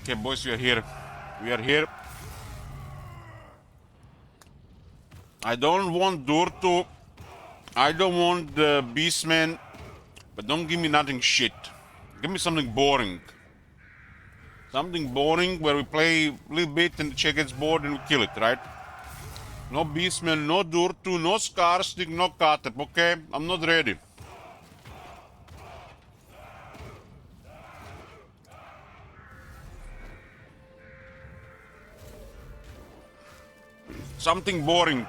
Okay, boys, we are here. We are here. I don't want Durtu. I don't want the Beastman. But don't give me nothing shit. Give me something boring. Something boring where we play a little bit and the chick gets bored and we kill it, right? No Beastman, no Durtu, no Scarstick, no Katep, okay? I'm not ready. Something boring.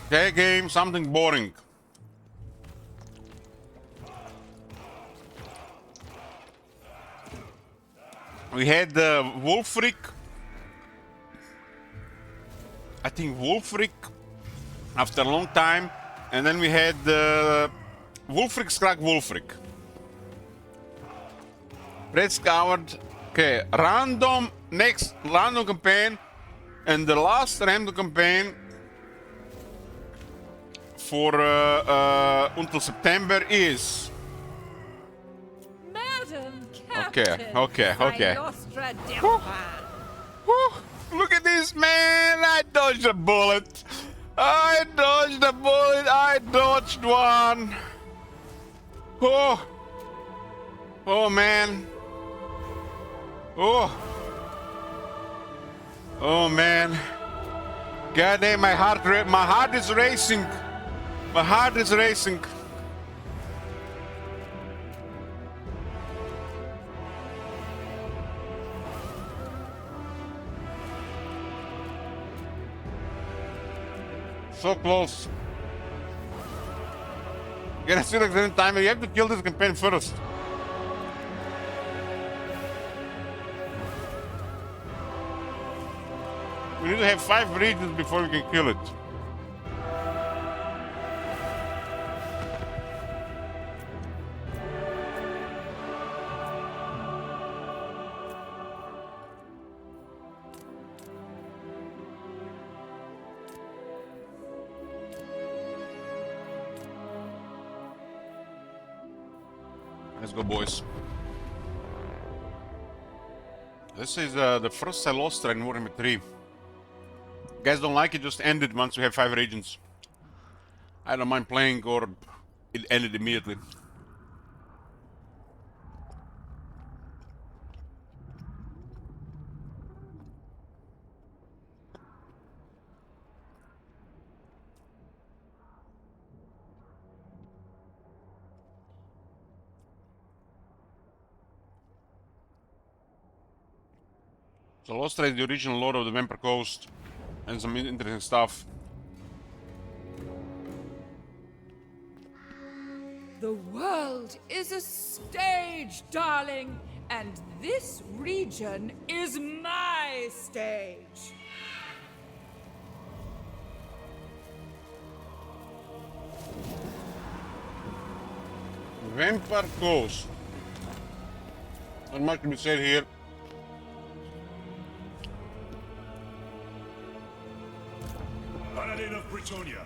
Okay, game, something boring. We had Wolfric. I think Wolfric after a long time. And then we had Wolfric, Skrak, Wolfric. Red Scoured. Okay, random, next random campaign. And the last random campaign for until September is. Madam Okay, Captain, okay. Silostra Whew. Delphi. Whew. Look at this, man! I dodged a bullet! I dodged a bullet! I dodged one! Oh! Oh, man! Oh! Oh, man! Goddamn, my heart is racing! My heart is racing! So close. Get a serious in time. You have to kill this campaign first. We need to have 5 regions before we can kill it. Let's go, boys. This is the first Silostra in Warhammer 3. Guys don't like it, just end it once we have 5 regions. I don't mind playing or it ended immediately. Silostra is the original lord of the Vampire Coast and some interesting stuff. The world is a stage, darling, and this region is my stage. Vampire Coast. Not much to be said here. Paladin of Bretonnia.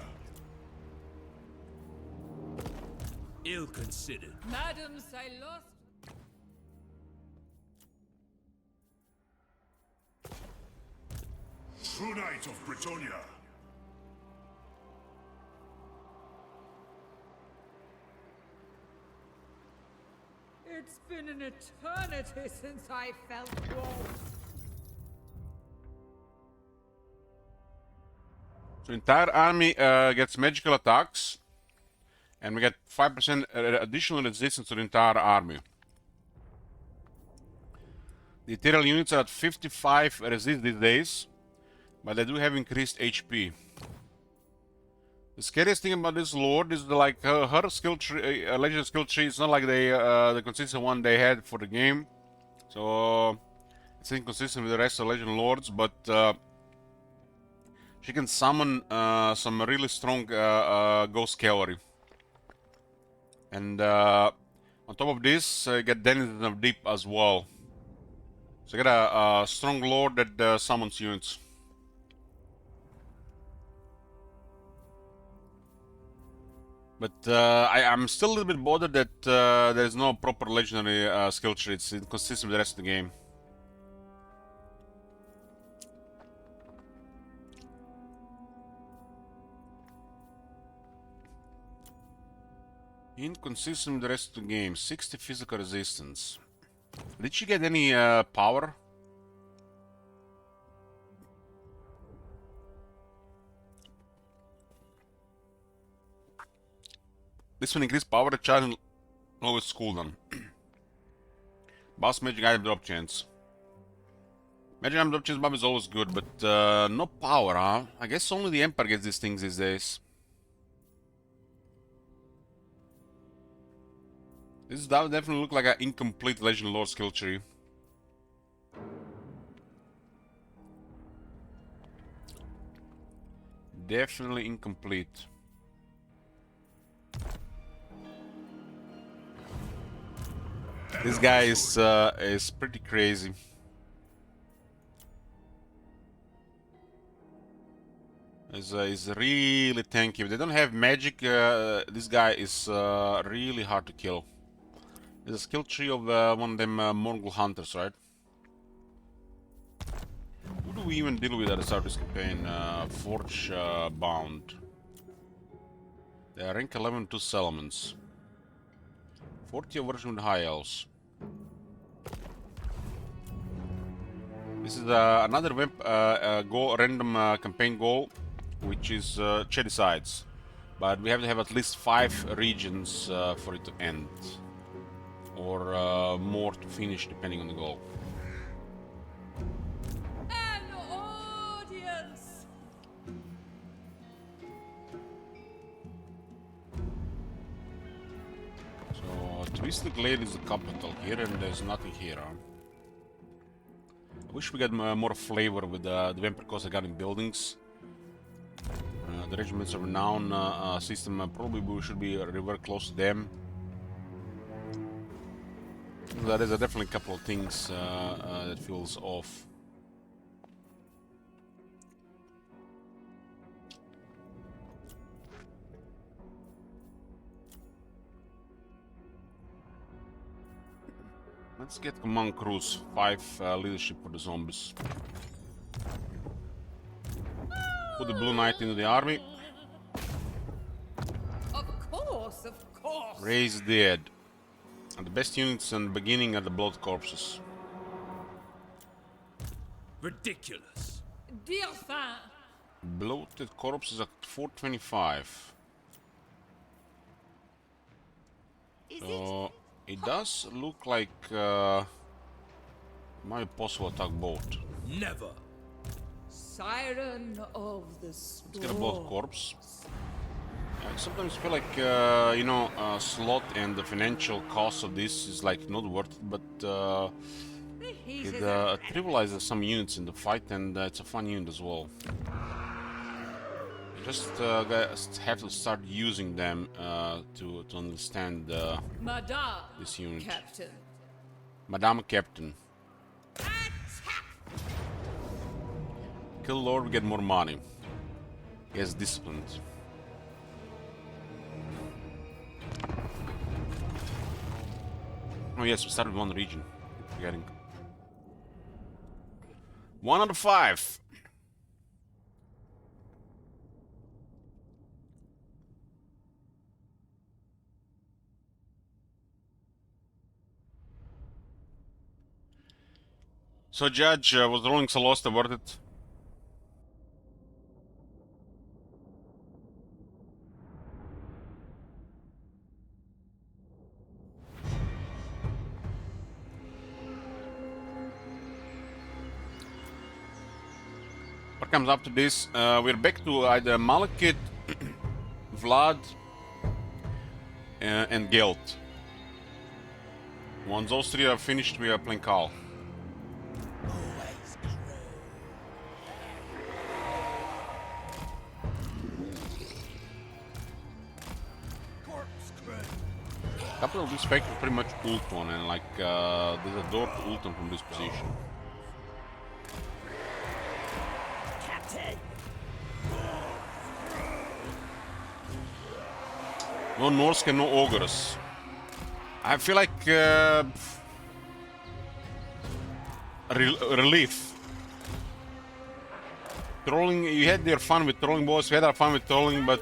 Ill-considered. Madam Silostra. True Knight of Bretonnia. It's been an eternity since I felt warmth. So entire army gets magical attacks, and we get 5% additional resistance to the entire army. The ethereal units are at 55 resist these days, but they do have increased HP. The scariest thing about this lord is like her skill tree, legendary skill tree. It's not like the consistent one they had for the game, so it's inconsistent with the rest of legend lords. But she can summon some really strong ghost cavalry, and on top of this, get denizens of deep as well. So you get a strong lord that summons units. But I'm still a little bit bothered that there is no proper legendary skill tree. It's inconsistent with the rest of the game. Inconsistent with the rest of the game. 60 physical resistance. Did she get any power? This one increased power charge and lowest cooldown. Boss magic item drop chance. Magic item drop chance buff is always good, but no power, huh? I guess only the Emperor gets these things these days. This does definitely look like an incomplete Legend Lore skill tree. Definitely incomplete. This guy is pretty crazy. Is really tanky. If they don't have magic, this guy is really hard to kill. There's a skill tree of one of them Mongol hunters, right? Who do we even deal with at the start of this campaign? Forge bound. They are rank 11 2 settlements. 40 version with high elves. This is another random campaign goal, which is Che decides. But we have to have at least 5 regions for it to end. Or more to finish, depending on the goal. An audience! So, Twisted Glade is the capital here, and there's nothing here, huh? I wish we got more flavor with the Vampire Coast Guarding buildings. The regiments of renown system, probably we should be revert close to them. There is definitely a couple of things that feels off. Let's get Command Crews, 5 leadership for the zombies. Put the Blue Knight into the army. Of course, of course. Raise the dead. And the best units in the beginning are the blood corpses. Ridiculous. Dauphin. Bloated corpses at 425. So it does look like my possible attack boat. Never. Siren of the storm. Let's get a blood corpse. I sometimes feel like slot and the financial cost of this is like not worth it, but it trivializes some units in the fight, and it's a fun unit as well. You just have to start using them to understand Madame, this unit. Captain. Madame Captain. Kill Lord, we get more money. He has disciplined. Oh yes, we started with one region. Forgetting. 1 out of 5. So, Judge, was rolling so lost worth it? What comes after this? We're back to either Malekith, Vlad, and Gelt. Once those 3 are finished, we are playing Khal. Couple of these factions pretty much ult one, and like there's a door to ult them from this position. No Norse and no ogres. I feel like relief. Trolling, you had your fun with trolling, boys. We had our fun with trolling, but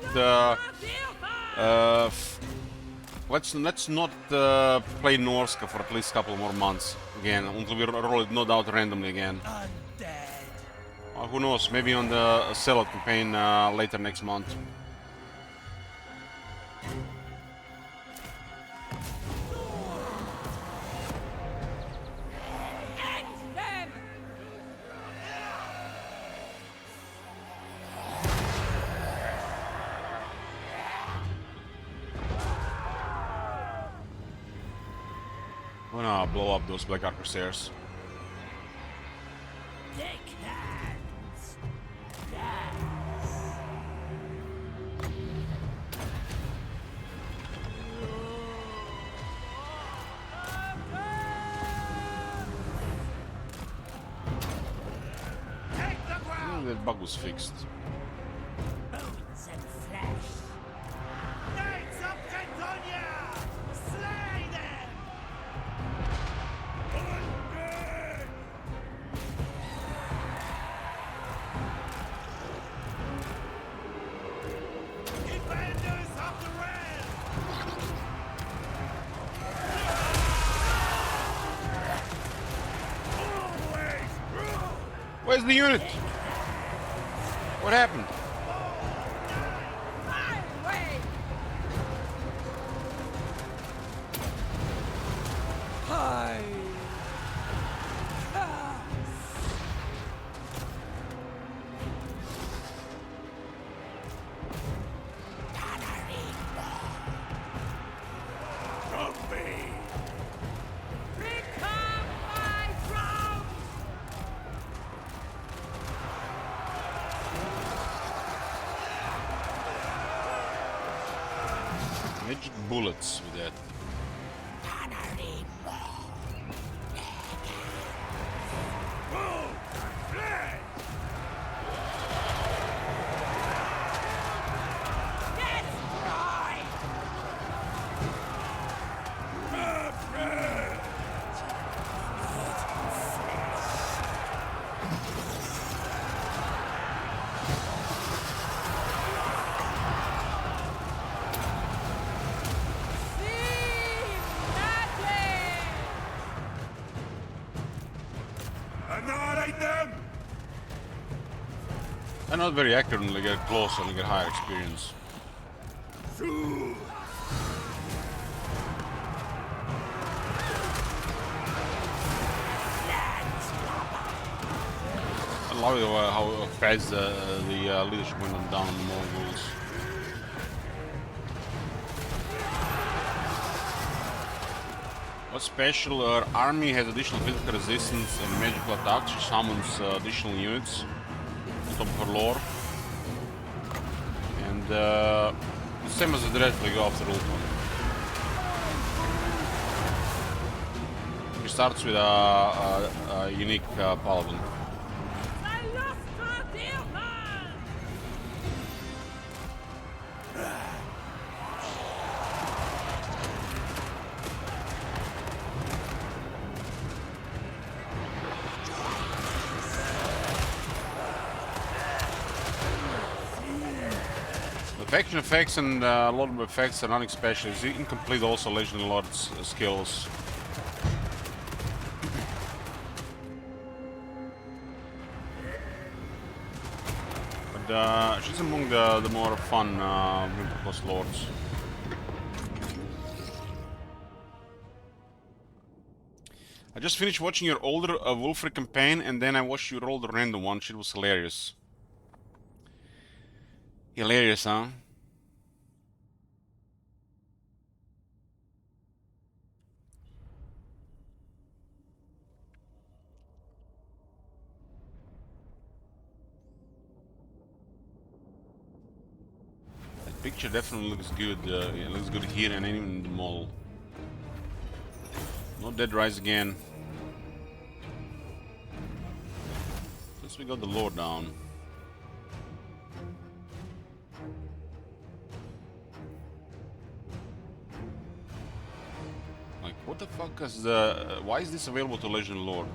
Let's not play Norska for at least a couple more months again until we roll it no doubt randomly again. Undead. Who knows? Maybe on the Sellout campaign later next month. End them! I'm gonna blow up those Black Ark Crusaders. Deckhands. Take the ground. That bug was fixed. Bones and flesh. Knights of Cantonia! Slay them! Undead! Defenders of the realm! Always rule! Where's the unit? What happened? My way! Hi! Of me! Become my throne! Magic bullets with that. Destroy! See magic! Annihilate them! I'm not very accurate when they get close and they get higher experience. I love how fast the leadership went down on the Mongols. What's special? Our army has additional physical resistance and magical attacks. She summons additional units on top of her lore. And the same as the Dreadful go after Ultron. He starts with a unique paladin. I lost her dear man! The faction effects and a lot of effects are nothing special. It's incomplete also Legendary Lord's skills. But she's among the more fun Winter Plus Lords. I just finished watching your older Wolfrey campaign and then I watched your older random one. Shit was hilarious. Hilarious, huh? That picture definitely looks good. It looks good here and even in the mall. No Dead Rise again. Since we got the lore down. Like, what the fuck is the... why is this available to Legend Lore?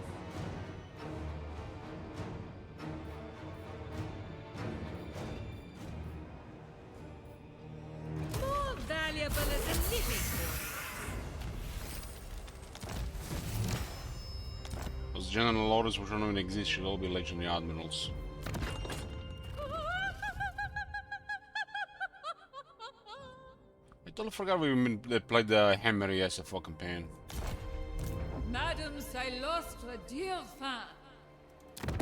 More valuable as a living general orders which don't even exist should all be legendary admirals. I totally forgot we played the Hammery as a fucking pan. Madame Silostre Dirfin.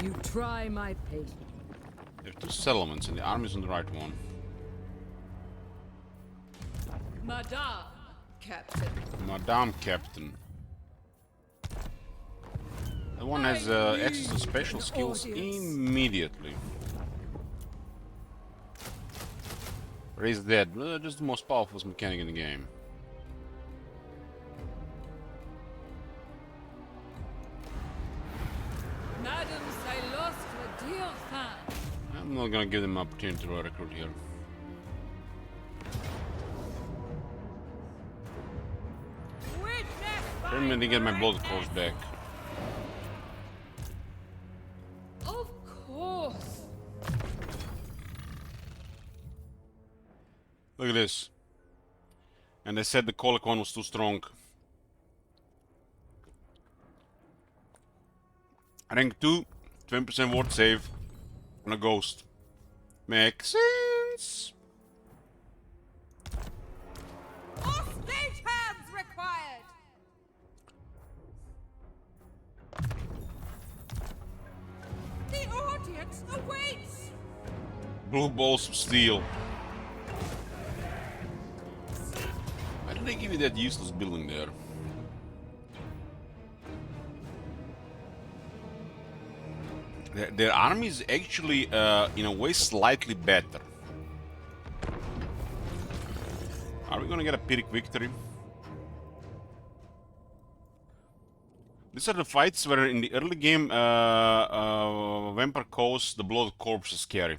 You try my patience. There are two settlements and the army's on the right one. Madame, Captain. Madame Captain. That one has access to special skills immediately. Raise dead, just the most powerful mechanic in the game. Madame Silostre Dirfin. I'm not gonna give them an opportunity to recruit here. I'm gonna get my blood course back. Of course. Look at this. And they said the colic one was too strong. Rank 2, 20% ward save on a ghost. Makes sense. More stage hands required. The audience awaits. Blue balls of steel. Why did they give you that useless building there? Their army is actually, in a way, slightly better. Are we gonna get a Pyrrhic victory? These are the fights where in the early game, Vampire Coast, the Blood Corpse is scary.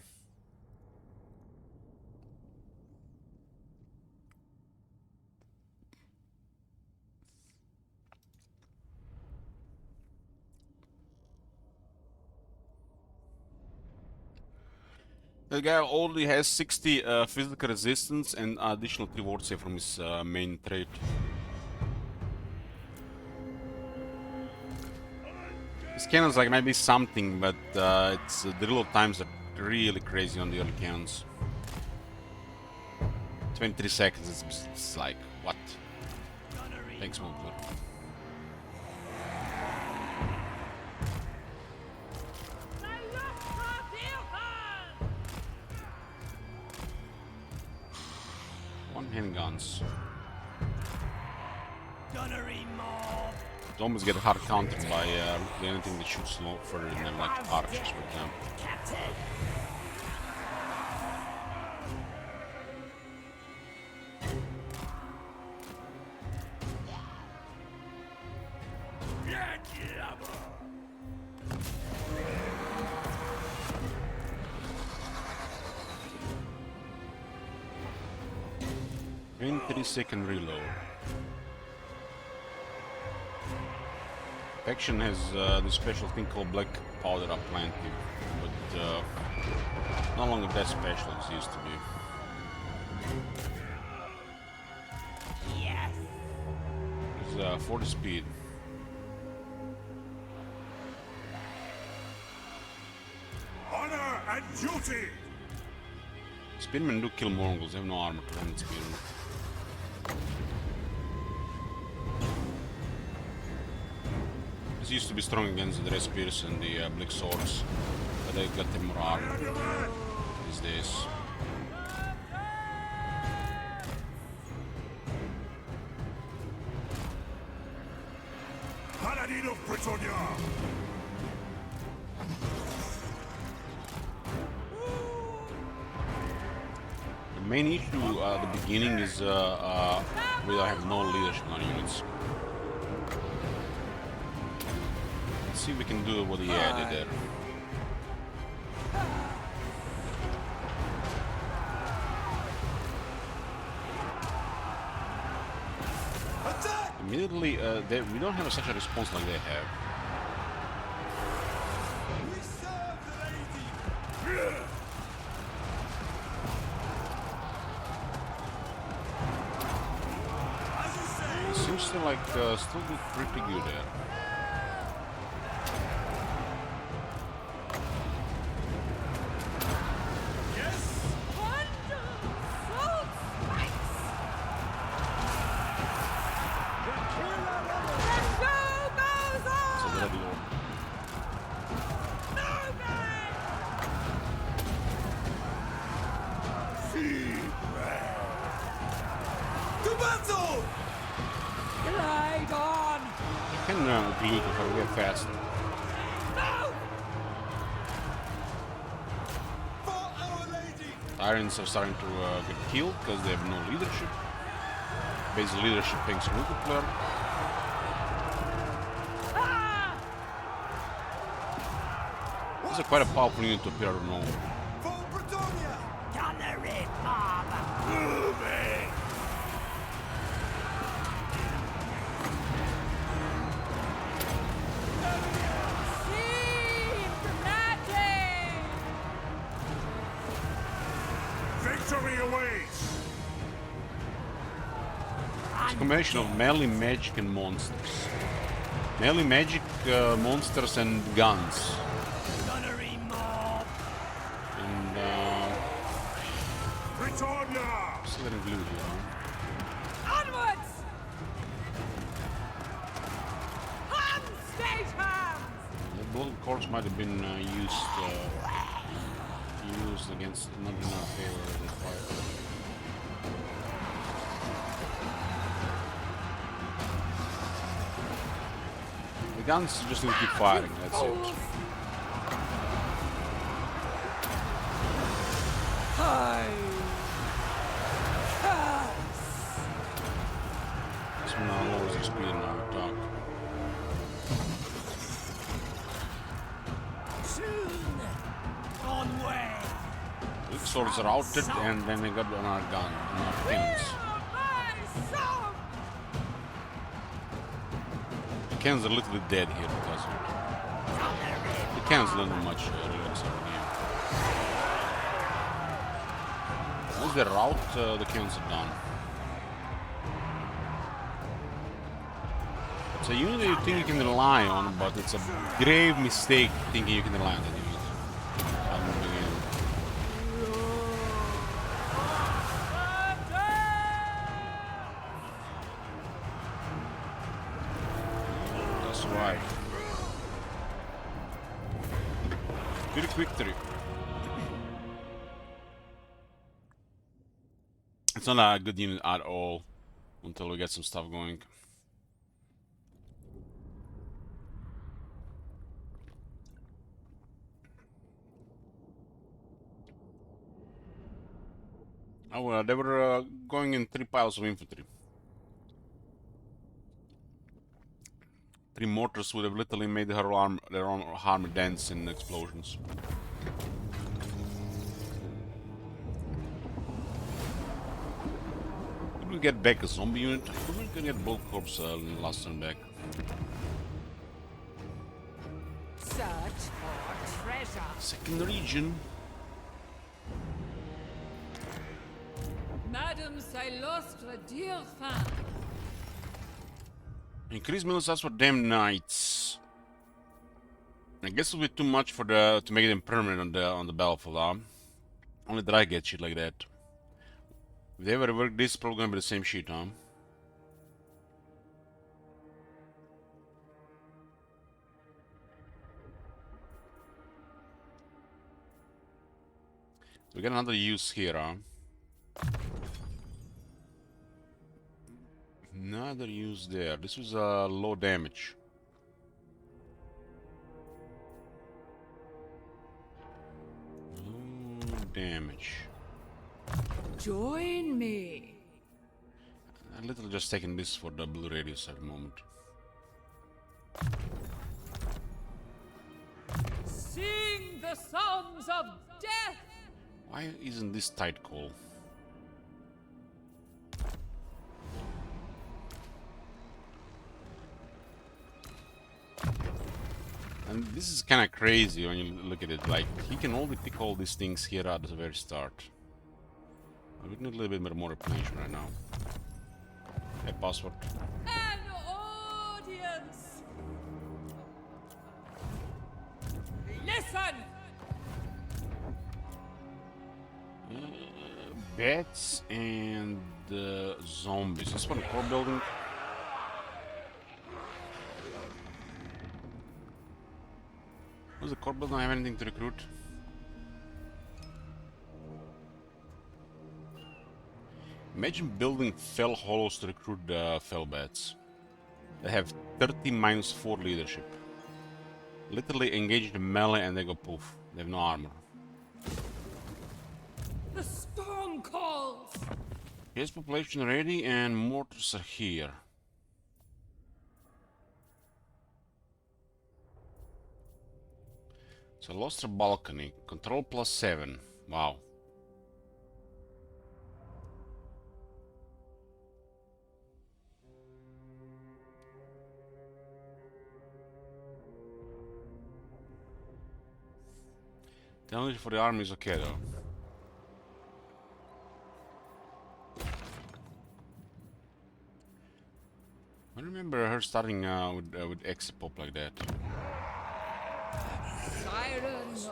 The guy already has 60 physical resistance and additional 3 ward save from his main trait. His cannons like maybe something, but it's the reload times are really crazy on the early cannons. 23 seconds, it's like, what? Thanks, Mulder. Handguns. Gunnery mob. They almost get hard countered by anything that shoots slow further than them, like archers, for example. Captain. In 3-second reload. Faction has this special thing called black powder up plenty, but no longer that special as it used to be. Yes. It's 40 speed. Honor and duty. Spearmen do kill Mongols, they have no armor to hand spearmen. This used to be strong against the red spears and the black swords, but they got them more armor these days. Paladin of Britannia. The main issue at the beginning is we have no leadership on units. Let's see if we can do what he added there. Immediately, we don't have such a response like they have. We serve the lady. It seems to like still do pretty good there. fast. For Our Lady! Tyrants are starting to get killed because they have no leadership. Basic leadership thanks to multiplayer. This is quite a powerful unit to appear out of nowhere. For Britonia! Gunnery mob! Moving! Seem dramatic! Victory awaits! It's a combination of melee magic and monsters. Melee magic, monsters and guns. Gunnery mob! And Britonia! still getting glued here, huh? Onwards! Hand state hands! The blood corpse might have been used against not in our favor in the fight. The guns just need to keep firing, that's it. This one now lowers the speed in our attack. Soon! On way! Weak swords are routed and then they got on our gun, on our cannons. The cannons are literally dead here because of it. The cannons don't do much reloads over here. Once they rout, the cannons are done. It's a unit that you think you can rely on, but it's a grave mistake thinking you can rely on that unit. From the beginning. That's right. Quick victory. It's not a good unit at all until we get some stuff going. Oh, well, they were going in 3 piles of infantry. 3 mortars would have literally made their own armor dents in explosions. We will get back a zombie unit. We can get bulk corps last turn back. Search for treasure. Second region. Madame, I lost a dear fan. Increase military for damn knights. I guess it'll be too much for the to make them permanent on the battlefield, huh? Only that I get shit like that. If they ever work this, it's probably gonna be the same shit, huh? So we got another use here, huh? Another use there. This was low damage. Low damage. Join me. I'm literally just taking this for the blue radius at the moment. Sing the songs of death. Why isn't this tight call? And this is kind of crazy when you look at it. Like, he can only pick all these things here at the very start. We need a little bit more replenishment right now. Hey, password. An audience. Listen. Bats and zombies. This one core building. What's the core building? I have anything to recruit. Imagine building fell hollows to recruit the fell bats. They have 30 -4 leadership. Literally engage the melee and they go poof. They have no armor. The storm calls! Here's population ready and mortars are here. So lost a balcony. Control +7. Wow. Damage for the army is okay though. I remember her starting with Exipop like that. Siren of the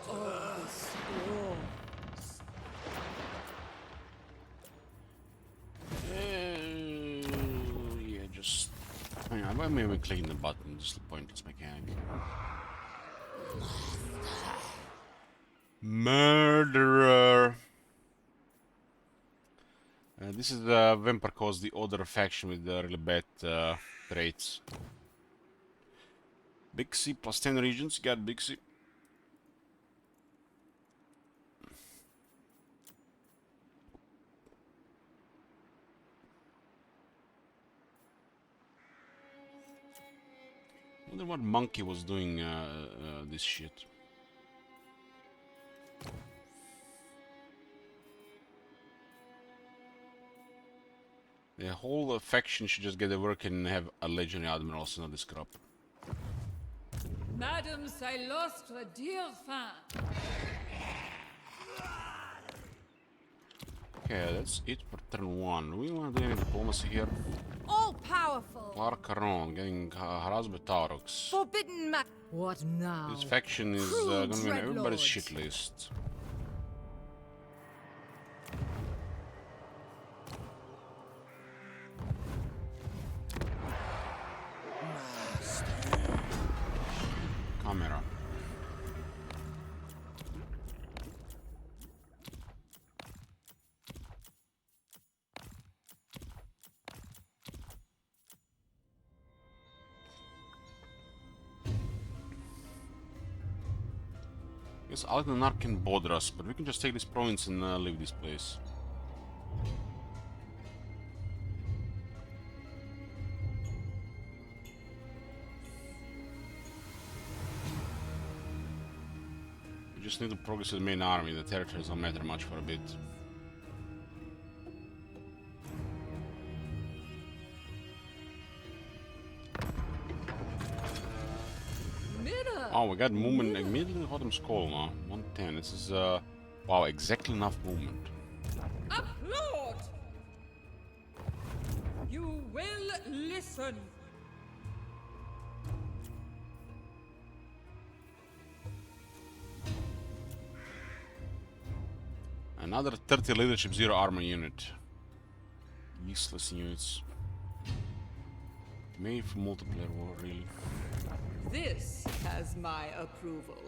storms. Yeah, just. I maybe clicking the button, just a pointless mechanic. Murderer! This is the Vampire Cause, the other faction with the really bad traits. Big C plus 10 regions, got Big C. I wonder what monkey was doing this shit. The whole faction should just get to work and have a legendary admiral, also not this crap. Madame Silostre Deerfin. Okay, that's it for turn 1. Do we want to do any diplomacy here? All powerful. Clark Caron getting harassed by Taurox. Forbidden What now? This faction is Cruel gonna be on everybody's dreadlords. shit list. Camera. Yes, Algnanar can bother us, but we can just take this province and leave this place. We just need to progress with the main army. The territories don't matter much for a bit. Mirror. Oh, we got movement immediately. Autumn's Call now. 110. This is wow, exactly enough movement. Applaud! You will listen. Another 30 leadership, 0 armor unit. Useless units. Made for multiplayer war, really. This has my approval.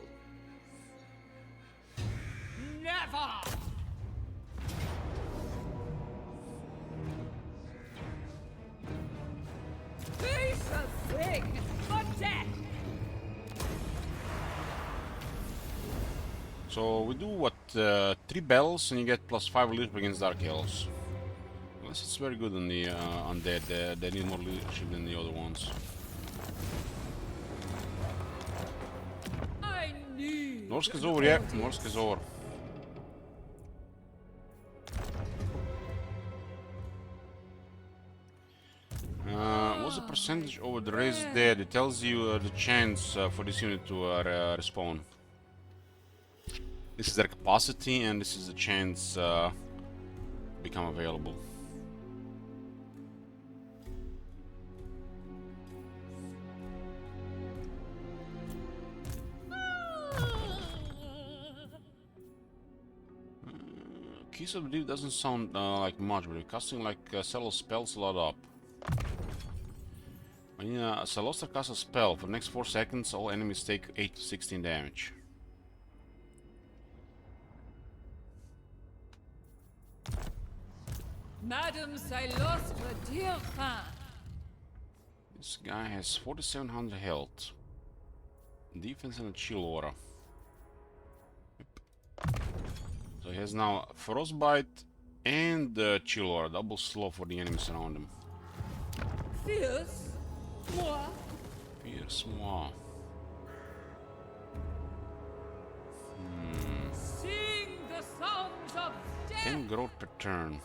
Never! Face a thing for death! So we do what? 3 bells and you get +5 leadership against Dark Elves. Unless it's very good on the undead. They need more leadership than the other ones. I need Norsk is over, yeah. Norsk is over. What's the percentage over the race dead? It tells you the chance for this unit to respawn. This is their capacity, and this is the chance become available. Keys of Belief doesn't sound like much, but we're casting like several spells a lot up. When Celostra casts a spell, for the next 4 seconds, all enemies take 8 to 16 damage. Madame Silostre Deerfin. This guy has 4700 health. Defense and a chill aura. Yep. So he has now frostbite and chill aura, double slow for the enemies around him. Fierce? Moi? Fierce moi. Sing the songs of death! 10 growth per turn.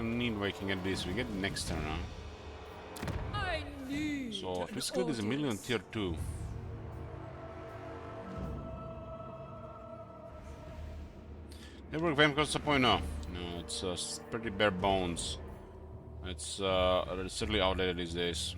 Need waking at this. We get the next turn now. I need So an this good is a million audience. tier 2. Network Fame costs a point now. No, it's pretty bare bones. It's certainly outdated these days.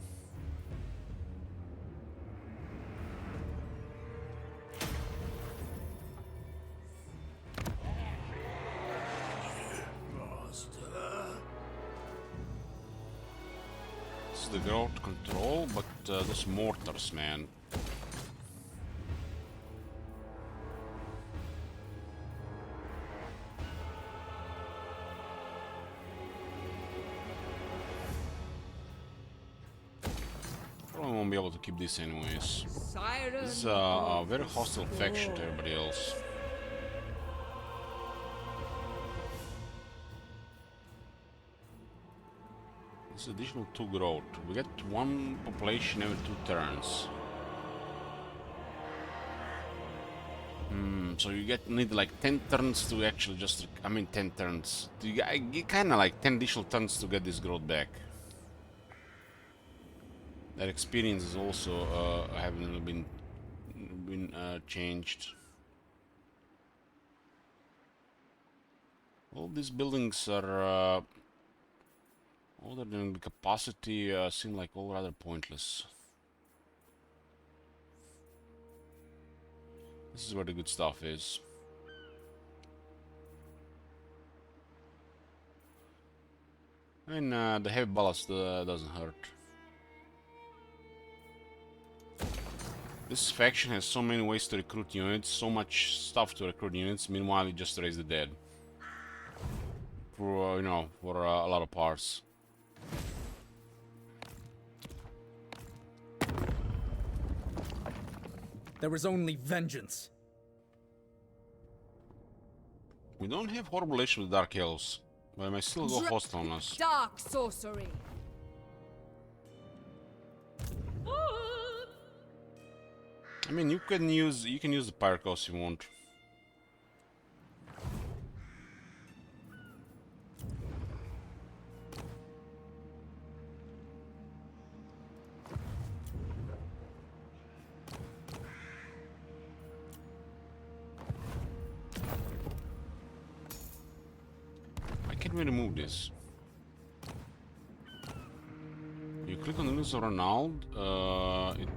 This is the growth control, but those mortars, man. Probably won't be able to keep this anyways. Siren This is a very hostile faction to everybody else. This is additional 2 growth. We get 1 population every 2 turns. So you need like 10 turns to actually just, 10 turns. You kind of like 10 additional turns to get this growth back. That experience is also haven't been changed. All these buildings are other than the capacity seem like all rather pointless. This is where the good stuff is. And the heavy ballast doesn't hurt. This faction has so many ways to recruit units, so much stuff to recruit units, meanwhile you just raise the dead. For, for a lot of parts. There is only vengeance. We don't have horrible relation with Dark Elves, but I may still go hostile on us. Dark sorcery. You can use the Pyrocos if you want. Why can't we remove this? You click on the news of Ronald, it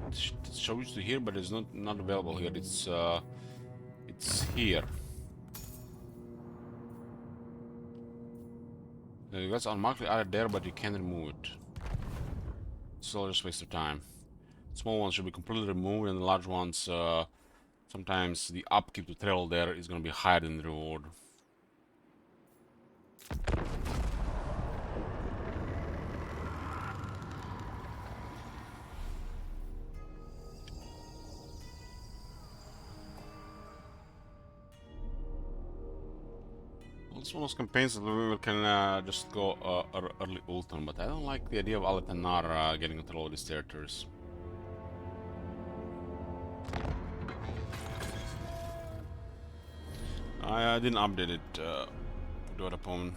shows you here, but it's not available here. It's here. That's unmarkedly added there, but you can't remove it. So just waste of time. Small ones should be completely removed, and the large ones, sometimes the upkeep to travel there is going to be higher than the reward. It's one of those campaigns that we can just go early Ultan, but I don't like the idea of Aletanar getting control of these territories. I didn't update it to our opponent.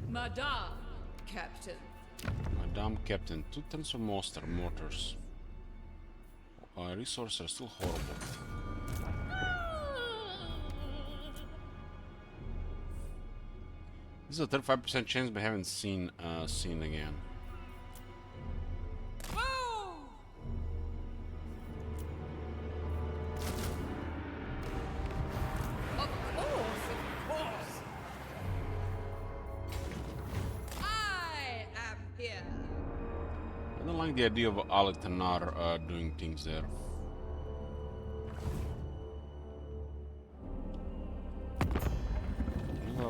Madame, Captain. Madame Captain, 2 tons of mortars. Resources are still horrible. This is a 35% chance we haven't seen again. Of course. I am here. I don't like the idea of Aletanar doing things there.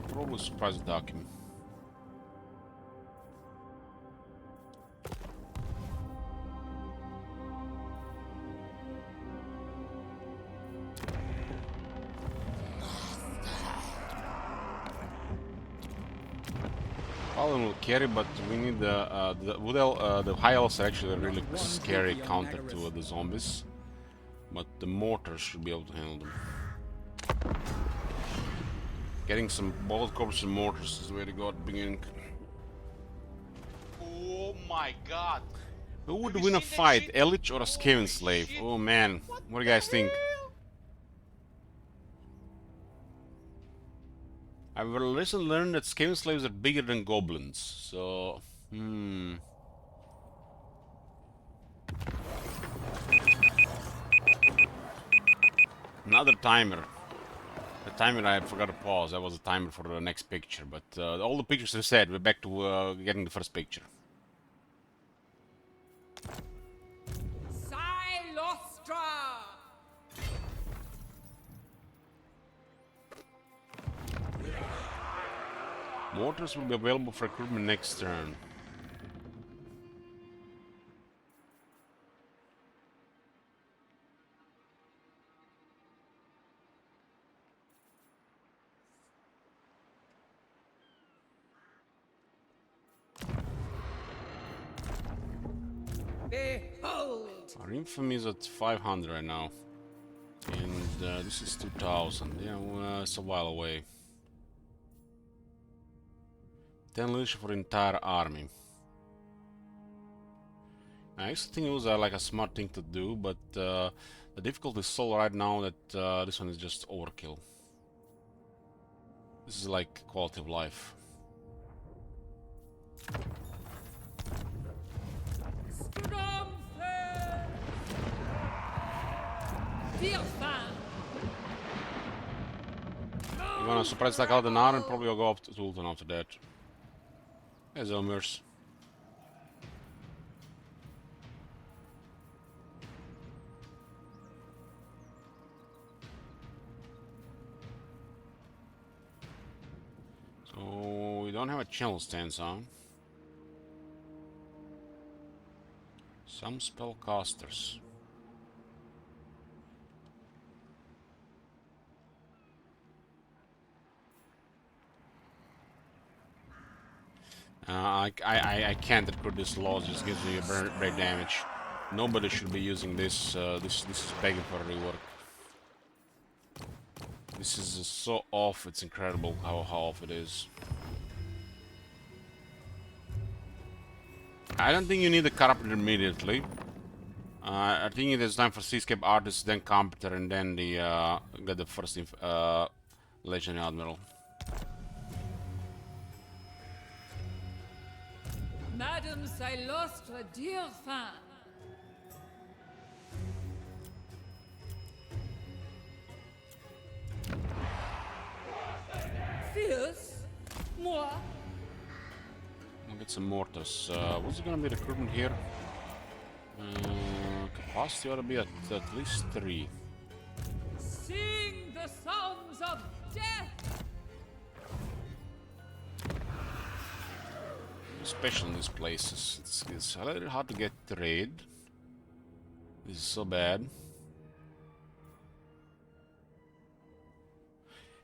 Probably surprise attack him. Paladin will carry, but we need the high elves are actually a really scary counter to the zombies. But the mortars should be able to handle them. Getting some bullet corpses and mortars is the way to go at the beginning. Oh my god! Who would win a fight, Elich or a Skaven slave? Oh man, what do you guys think? I've recently learned that Skaven slaves are bigger than goblins, so... Another timer. The timer I forgot to pause. That was a timer for the next picture, but all the pictures are set. We're back to getting the first picture. Silostra! Mortars will be available for recruitment next turn. Behold! Our infamy is at 500 right now. And this is 2000. Yeah, well, it's a while away. 10 leadership for the entire army. I used to think it was like a smart thing to do, but the difficulty is so right now that this one is just overkill. This is like quality of life. You're gonna surprise attack Aldenar and probably will go up to Ultan after that. There's Elmers. So we don't have a channel stance on. Some spellcasters. I can't recruit this law, it just gives me a break damage. Nobody should be using this. This is begging for a rework. This is so off, it's incredible how off it is. I don't think you need the Carpenter immediately. I think it is time for Seascape Artist, then Carpenter, and then the get the first Legendary Admiral. Madame Silostre, dear fan. Fierce? Moi? We'll get some mortars. What's gonna be recruitment here? Capacity ought to be at least 3. Sing the songs of death! Especially in these places. It's a little hard to get the raid. This is so bad.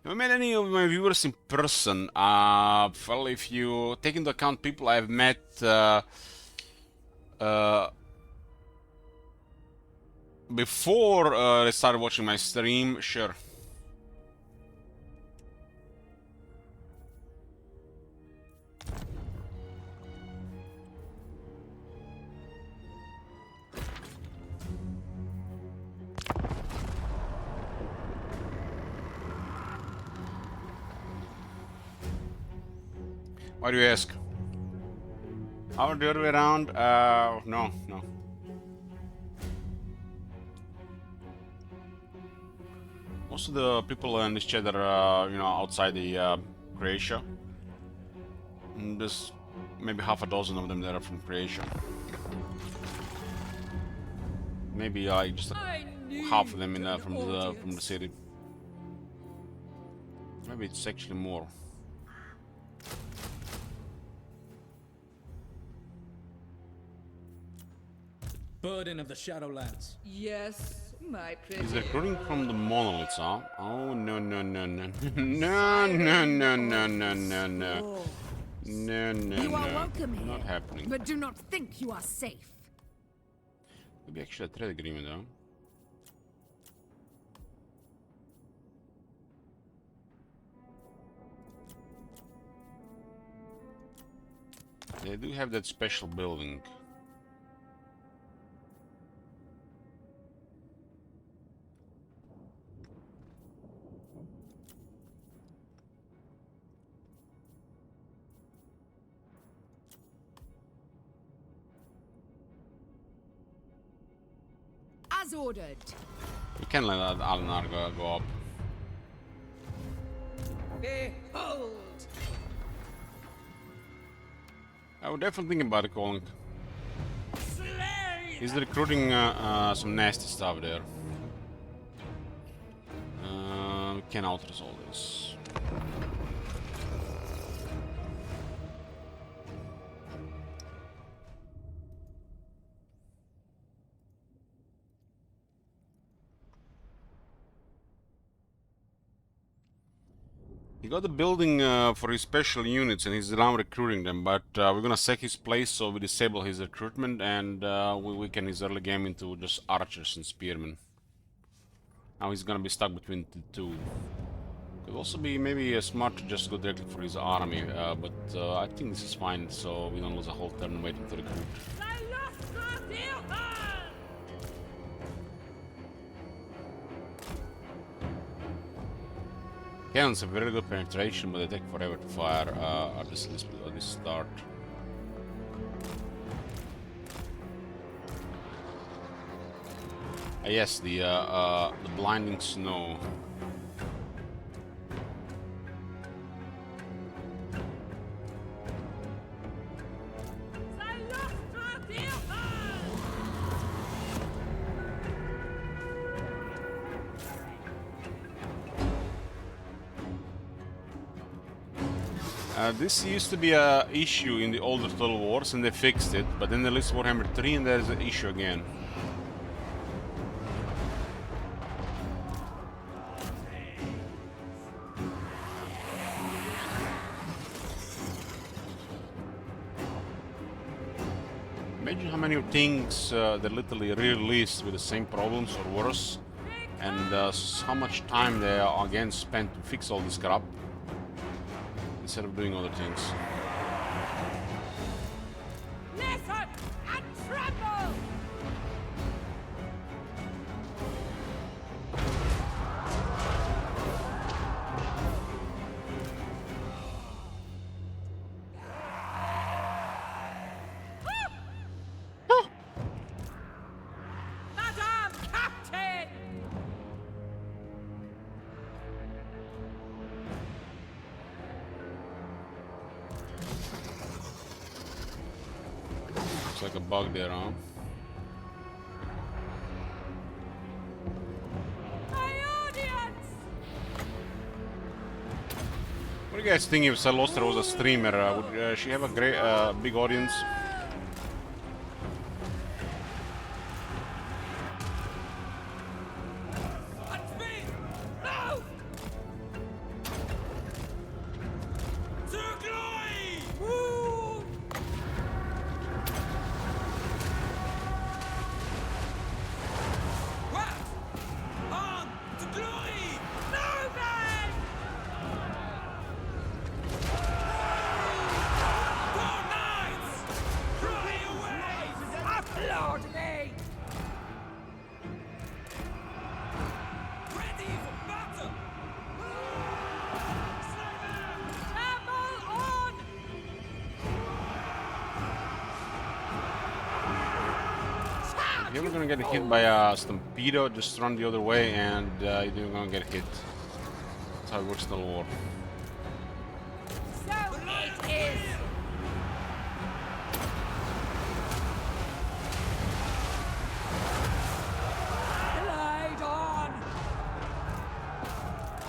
Have I met any of my viewers in person? Well, if you take into account people I've met before they started watching my stream, sure. Why do you ask? How the other way around? No. Most of the people in this chat are, you know, outside the Croatia. And there's maybe half a dozen of them that are from Croatia. Maybe just half of them from the city. Maybe it's actually more. burden of the Shadowlands. Yes, my pretty. He's recruiting from the monoliths, huh? Oh, no, no, no, no. No, no, no, no, no, no, no. No, no, You are no. welcome here, Not happening. but do not think you are safe. Maybe actually a trade agreement, huh? They do have that special building. As ordered. We can let Alnar go up. Behold! I would definitely think about it, calling. Slay! He's recruiting some nasty stuff there. We can outresolve this. He got the building for his special units and he's now recruiting them, but we're gonna sack his place so we disable his recruitment and we weaken his early game into just archers and spearmen. Now he's gonna be stuck between the two. Could also be maybe smart to just go directly for his army, but I think this is fine so we don't lose a whole turn waiting to recruit. Cannons have very good penetration, but they take forever to fire at this start. Yes, the blinding snow. This used to be a issue in the older Total Wars and they fixed it, but then they released Warhammer 3 and there's an issue again. Imagine how many things they literally re-released with the same problems or worse, and how much time they are again spent to fix all this crap instead of doing other things. Listen and tremble! Madam Captain! Looks like a bug there, huh? My audience! What do you guys think if Saloster was a streamer? Would she have a great, big audience? At me! No! To glory! Woo! What? On to glory! Moving! Four knights! Cry away! Applaud me! Ready for battle! Travel on! If you're gonna get hit by a Stampedo, just run the other way and you're gonna get hit. That's how it works in the war. So it is! Glide on!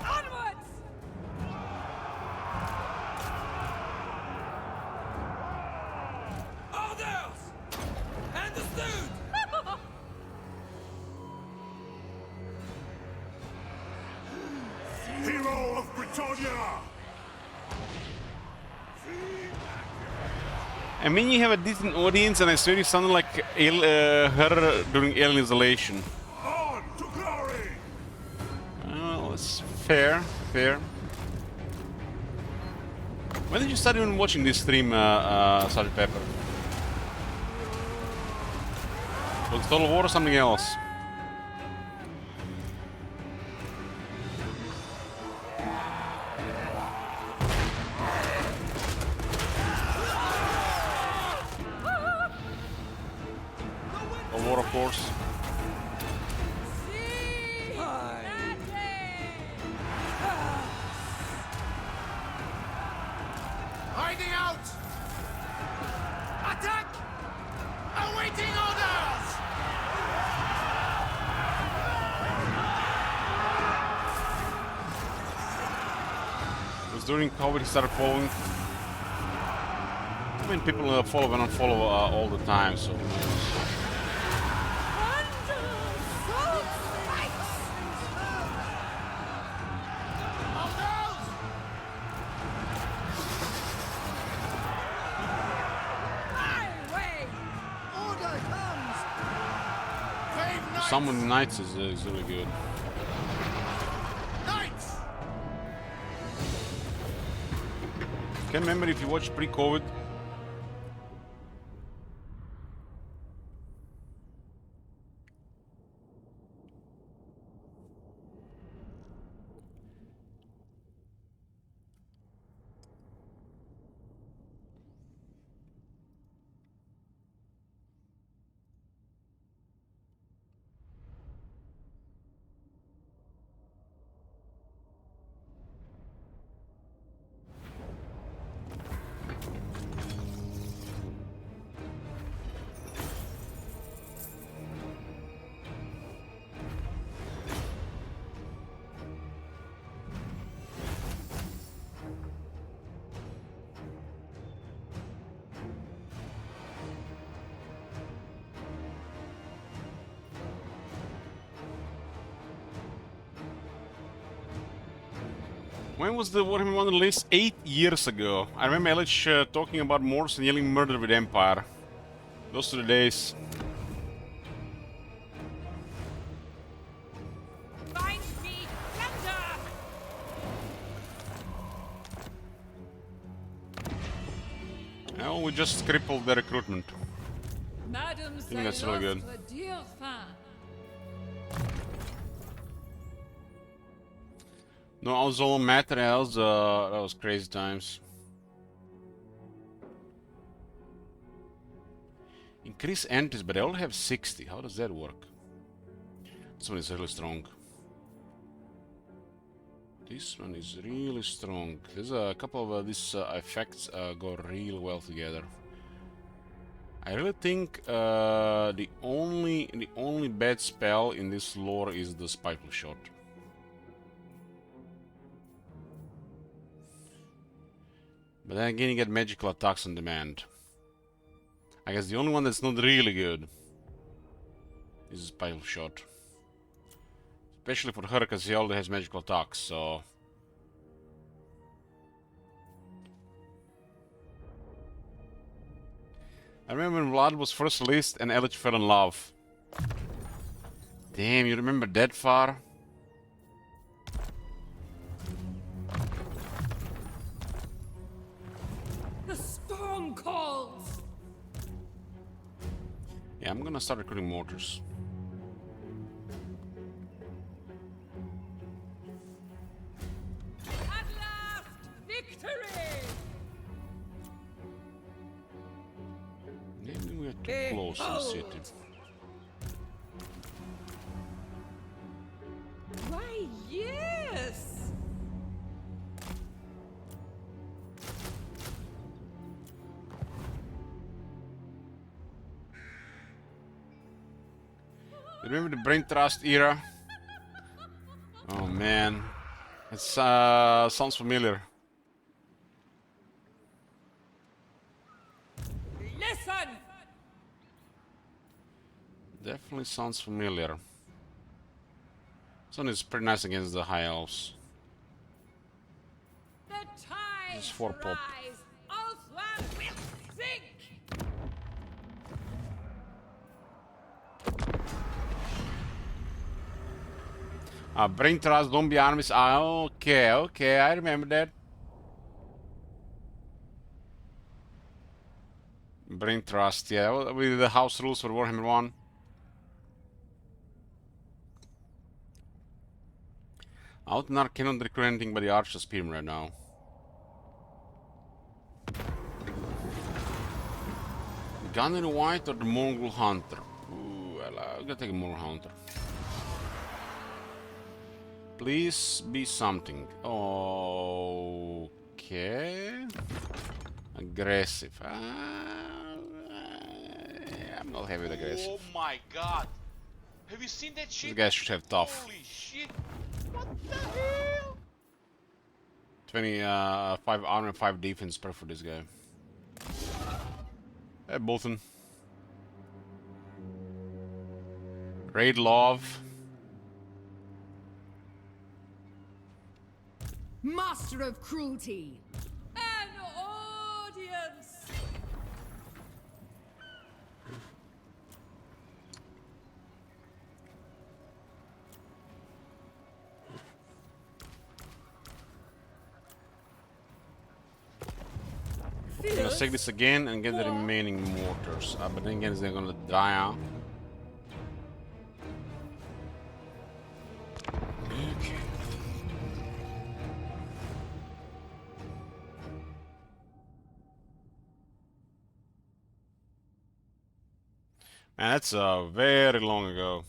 Onwards! Orders! Understood! Soul of Britannia! I mean, you have a decent audience, and I swear you sounded like her during Alien Isolation. On to glory! Well, it's fair, fair. When did you start even watching this stream, Sgt. Pepper? Was it Total War or something else? Total War, of course. Hiding out! Attack! Awaiting orders! It was during COVID he started following. I mean, people follow and unfollow all the time, so who knows. Order comes! Brave knights! Summon Knights is really good. Knights! Can't remember if you watched pre-COVID. When was the Warhammer 1 released? 8 years ago. I remember Elich talking about Morse and yelling murder with Empire. Those are the days. Find me plunder! Well, we just crippled the recruitment. Madam, think that's really good. Dear fan. No, I was all materials. That was crazy times. Increase entries, but I only have 60. How does that work? This one is really strong. This one is really strong. There's a couple of these effects go real well together. I really think the only bad spell in this lore is the Spiteful Shot. But then again, you get magical attacks on demand. I guess the only one that's not really good is the Spiteful Shot. Especially for her, because she already has magical attacks, so... I remember when Vlad was first released and Elich fell in love. Damn, you remember that far? The storm calls. Yeah, I'm gonna start recruiting mortars. At last, victory! Maybe we're too close to the city. Why, yes! Remember the Brain Trust era? Oh man, it sounds familiar. Listen! Definitely sounds familiar. This one is pretty nice against the High Elves. This is for pop. rise. Ulthuan will sink. Brain Trust, zombie armies. Okay, I remember that. Brain Trust, yeah, with the house rules for Warhammer 1. Outnar cannot recruit anything but the Archer Spearman right now. Gunnery White or the Mongol Hunter? Ooh, I'm gonna take a Mongol Hunter. Please be something. Okay. Aggressive. I'm not happy with aggressive. Oh my god! Have you seen that These shit? guys should have tough. Holy shit! What the hell? 25 armor and 5 defense per for this guy. Hey, Bolton. Raid Love. Master of cruelty. An audience. I'm gonna take this again and get the remaining mortars. But then again, they're gonna die out. Okay. Man, that's very long ago.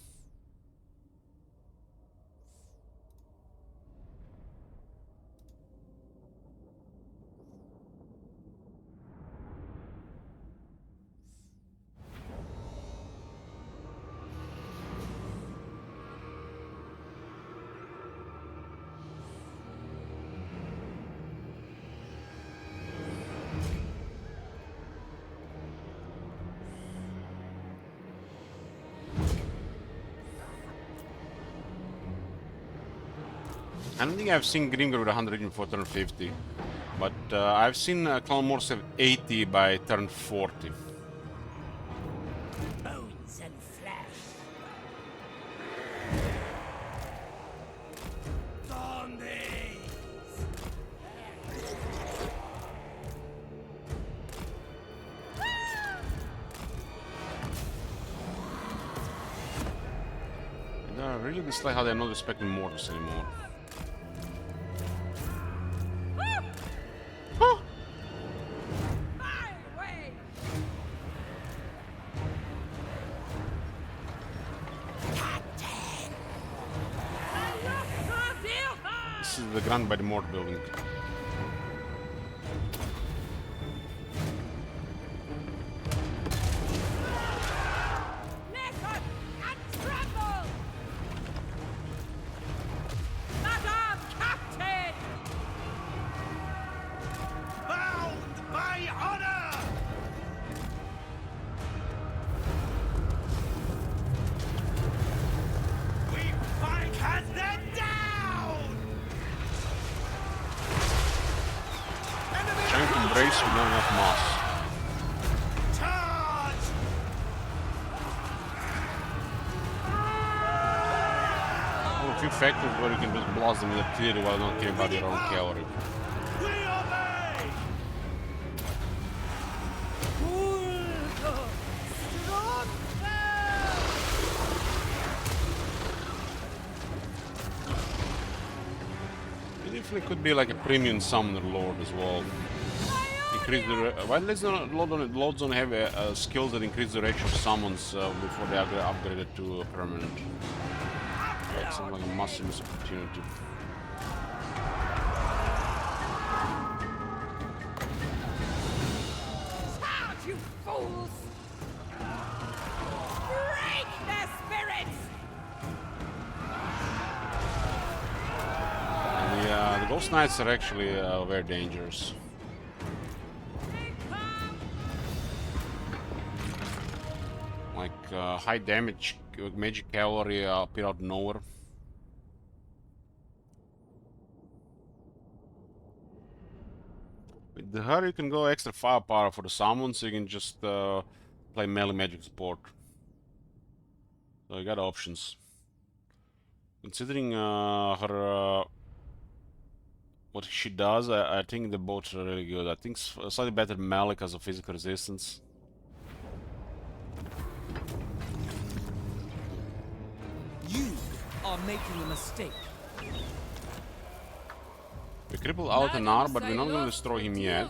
I don't think I've seen Grimgar with 100 in for turn 50, but I've seen Clan Morse have 80 by turn 40. Bones and flesh. Zombies! I really dislike how they're not respecting mortars anymore. My way. This is the ground by the mortar building. Listen and tremble. Madam Captain. Bound by honor! We fight has them down! Enemy Trying to embrace with not enough mass. charge! Oh, a few factors where you can just blast them in the theater while not caring about your own cavalry. We obey! It definitely could be like a premium summoner lord as well. Increase the why does lords don't have skills that increase the ratio of summons before they are upgraded to a permanent? That sounds like a massive missed opportunity. Charge, you fools. Break their spirits. And the Ghost Knights are actually very dangerous. Like high damage magic cavalry appear out of nowhere. With the her, you can go extra firepower for the summon, so you can just play melee magic support. So you got options. Considering her what she does, I think the both are really good. I think slightly better melee because of physical resistance. You are making a mistake. We crippled Altenar, but we're not gonna destroy him yet.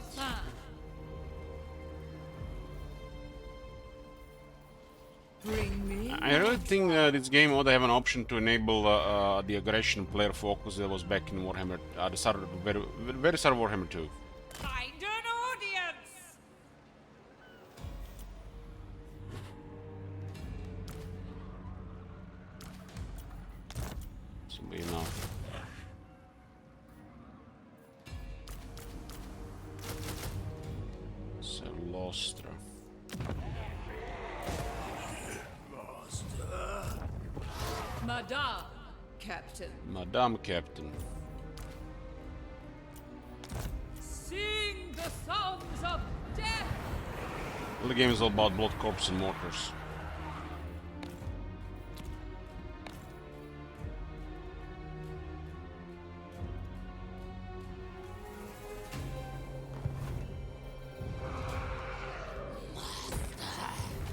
Bring me. I really think this game ought to have an option to enable the aggression player focus that was back in Warhammer, the start, very start of Warhammer 2. Find an audience. So be enough. Celostra. Madame, Captain. Madame Captain. Sing the songs of death. Well, the game is all about blood, corpse, and mortars.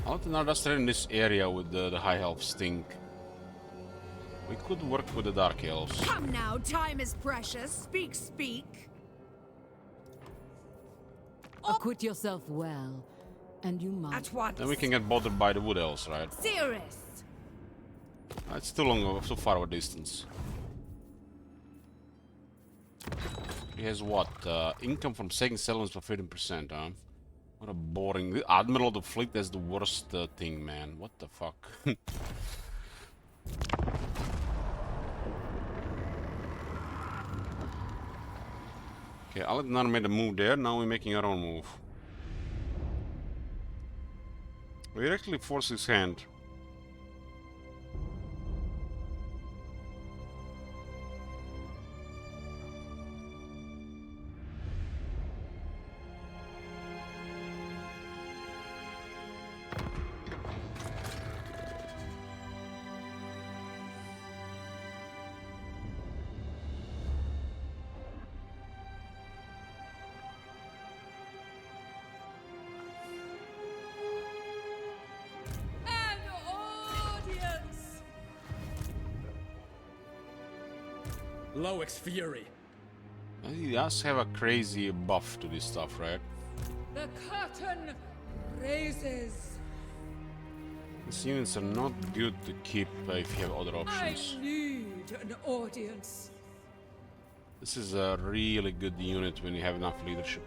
Altenar does trade in this area with the high elf stink. We could work with the dark elves. Come now, time is precious. Speak, speak. Acquit yourself well, and you might. At once. Then we can get bothered by the wood elves, right? Cirrus. It's too long, so far of a distance. He has what? Income from second settlements for 15%, huh? What a boring... The Admiral of the Fleet, that's the worst thing, man. What the fuck? Okay, Altenar made a move there, now we're making our own move. We directly force his hand. An audience. Loix Fury. He does have a crazy buff to this stuff, right? The curtain raises. These units are not good to keep if you have other I options. need an audience. This is a really good unit when you have enough leadership.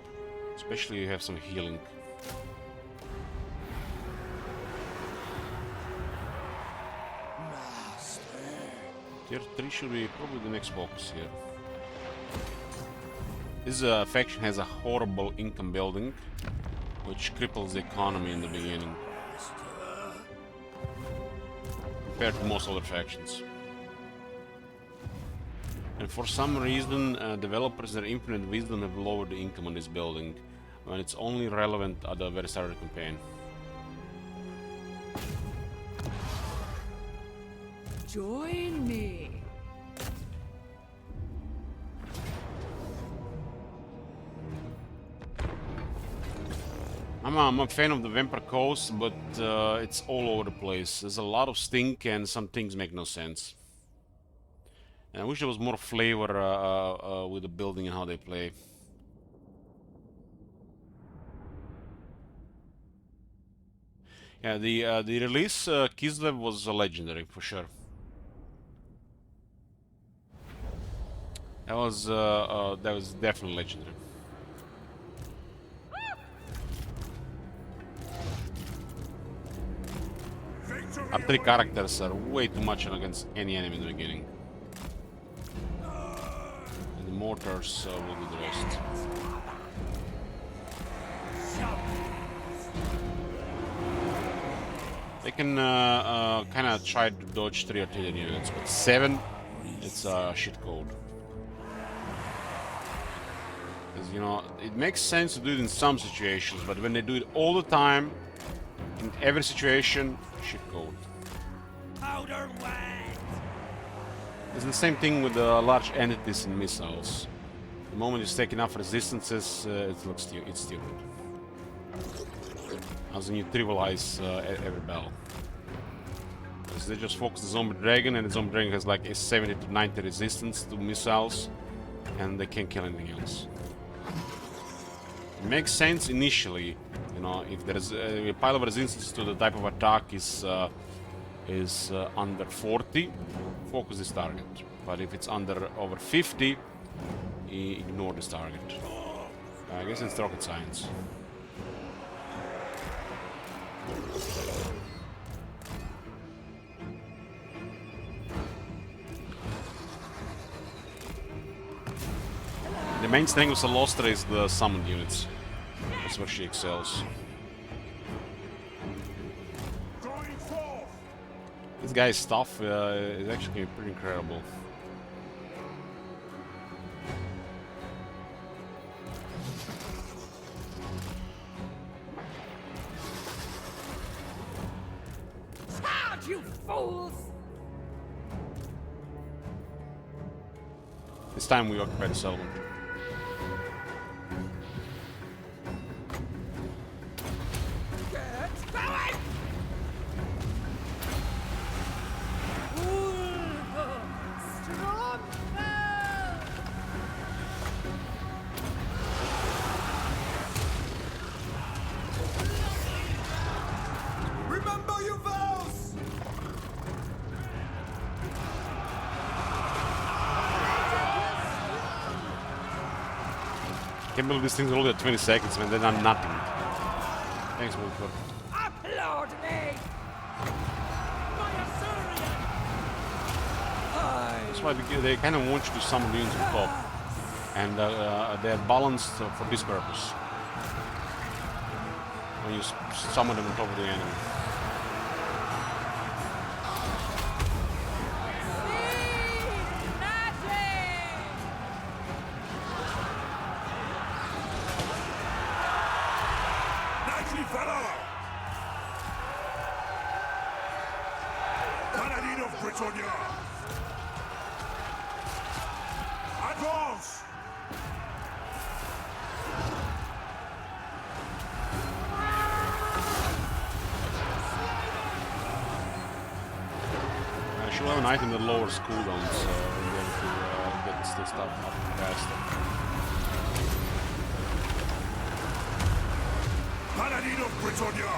Especially if you have some healing. Tier 3 should be probably the next box here. This faction has a horrible income building, which cripples the economy in the beginning. Compared to most other factions. And for some reason, developers in their infinite wisdom have lowered the income on this building, when it's only relevant at the very start of the campaign. Join me. I'm a fan of the Vampire Coast, but it's all over the place. There's a lot of stink and some things make no sense. And I wish there was more flavor with the building and how they play. Yeah, the release Kislev was legendary for sure. That was definitely legendary. Our three characters are way too much against any enemy in the beginning. And the mortars will do the rest. They can kind of try to dodge 3 artillery units, but 7, it's a shit code. Because, you know, it makes sense to do it in some situations, but when they do it all the time, in every situation, shit code. Powder wet! It's the same thing with the large entities and missiles. The moment you stake enough resistances, it looks it's stupid. As in you trivialize every battle. Because they just focus the zombie dragon, and the zombie dragon has like a 70 to 90 resistance to missiles, and they can't kill anything else. It makes sense initially, you know, if there's a pile of resistance to the type of attack is under 40, focus this target. But if it's over 50, ignore this target. I guess it's rocket science. The main strength of Salostra is the summoned units. That's where she excels. This guy's stuff is actually pretty incredible. Charge, you fools! This time we occupy the settlement. Get going! Strong now! Remember your vows! Can't believe these things are only at 20 seconds when they've done nothing. Thanks, Wolford. Applaud me! That's why they kind of want you to summon the units on top. And they're balanced for this purpose. When you summon them on top of the enemy. Nicely, fellow! Paladin of Britannia! Advance! I should have an item that lowers cooldowns, so we'll be able to get this stuff up faster. Paladin of Britannia!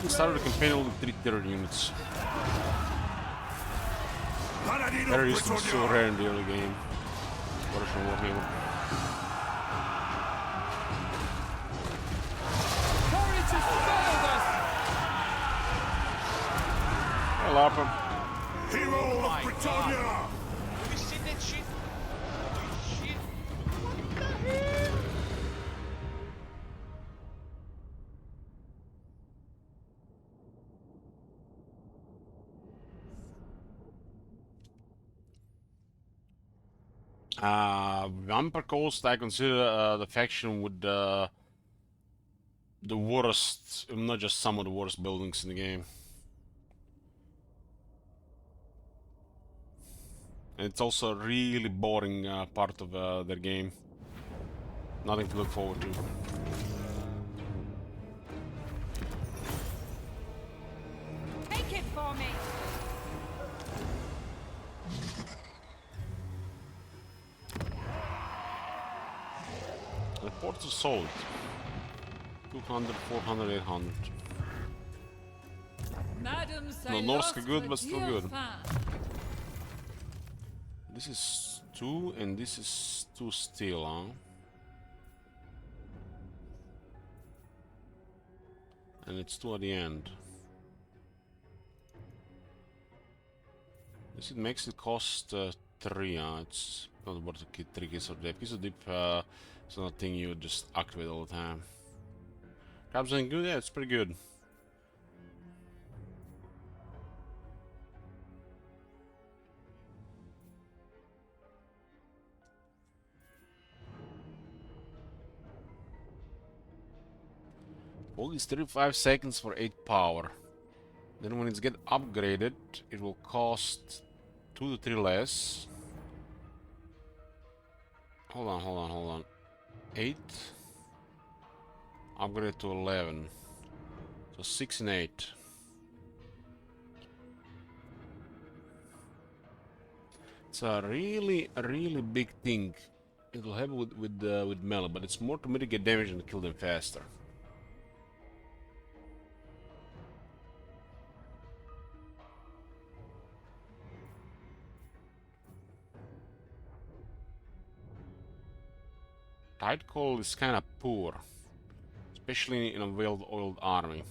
We started the campaign with 3 terror units. Paladin Terror of units were so Britannia! rare in the early game. What from Warhammer. Courage has failed us! Hey, Larpa. Hero of Britannia! Have you seen that shit? Holy shit! What the hell? Vampire Coast, I consider the faction with the worst, not just some of the worst buildings in the game. And it's also a really boring part of their game. Nothing to look forward to. Take it for me! The ports are solid. 200, 400, 800. Madam No, Norska good, but still good. This is 2 and this is 2 steel, huh? And it's 2 at the end. This it makes it cost 3, it's not worth to get 3 keys of dip. Keys of dip is not a thing you just activate all the time. Crab's doing good? Yeah, it's pretty good. Bog is 35 seconds for 8 power. Then when it's get upgraded, it will cost 2 to 3 less. Hold on. 8. Upgrade to 11. So 6 and 8. It's a really big thing. It'll help with melee, but it's more to mitigate damage and kill them faster. Tide Call is kind of poor, especially in a well-oiled army.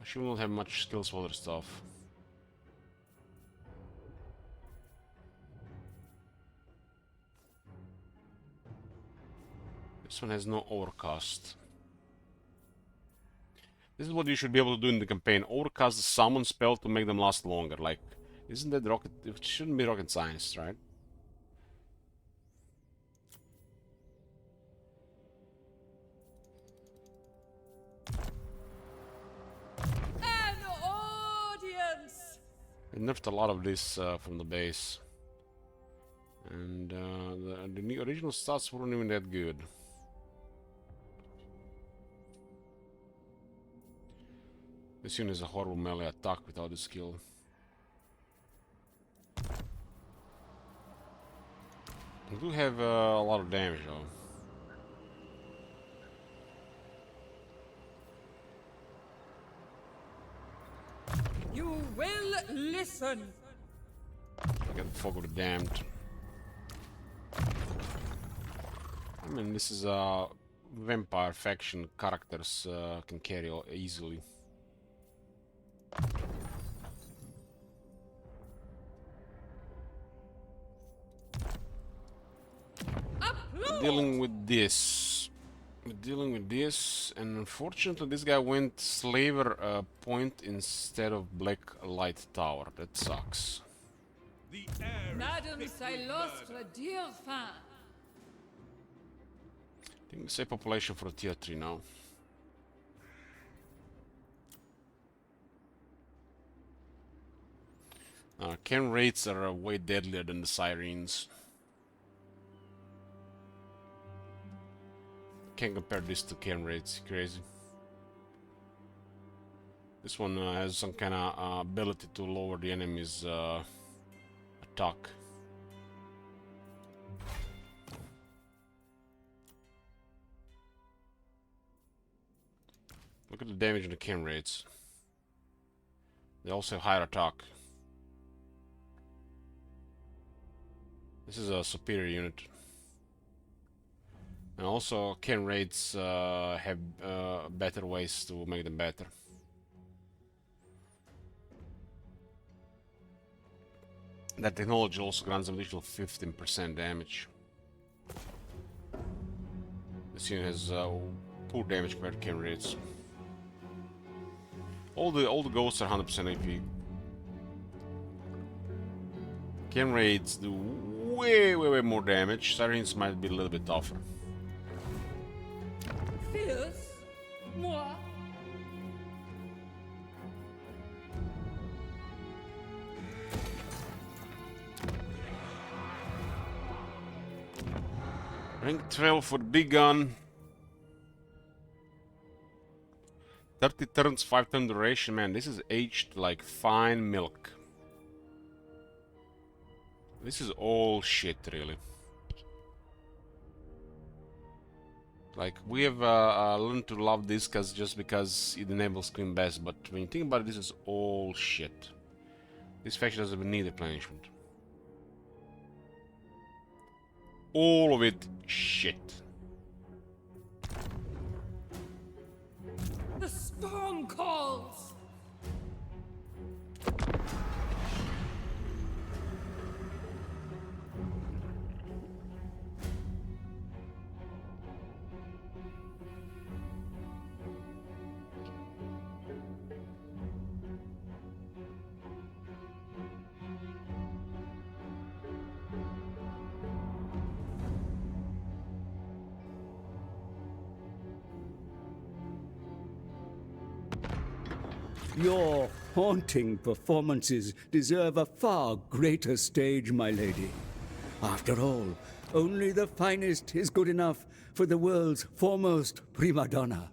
She will not have much skills for other stuff. This one has no overcast. This is what you should be able to do in the campaign. Overcast the summon spell to make them last longer. Like, isn't that rocket... It shouldn't be rocket science, right? An audience! They nerfed a lot of this from the base. And the new original stats weren't even that good. This unit is a horrible melee attack without the skill. They do have a lot of damage though. You will listen! Get the Fog of the Damned. I mean, this is a vampire faction. Characters can carry easily. Dealing with this. We're dealing with this, and unfortunately this guy went Slaver Point instead of Black Light Tower. That sucks. The air Madame is thick with Silostre murder. Dirfin! I think we say population for tier 3 now. Ken Wraiths are way deadlier than the Sirens. Can't compare this to Ken Wraiths, crazy. This one has some kind of ability to lower the enemy's attack. Look at the damage on the Ken Wraiths. They also have higher attack. This is a superior unit. And also, Ken Wraiths have better ways to make them better. That technology also grants them additional 15% damage. This unit has poor damage compared to Ken Wraiths. All the ghosts are 100% AP. Ken Wraiths do way more damage. Sirens might be a little bit tougher. Fierce? Moi? Rank 12 for the big gun. 30 turns, 5 turn duration. Man, this is aged like fine milk. This is all shit, really. Like, we have learned to love this just because it enables Queen Bess, but when you think about it, this is all shit. This faction doesn't even need replenishment. All of it shit. The storm calls! Your haunting performances deserve a far greater stage, my lady. After all, only the finest is good enough for the world's foremost prima donna.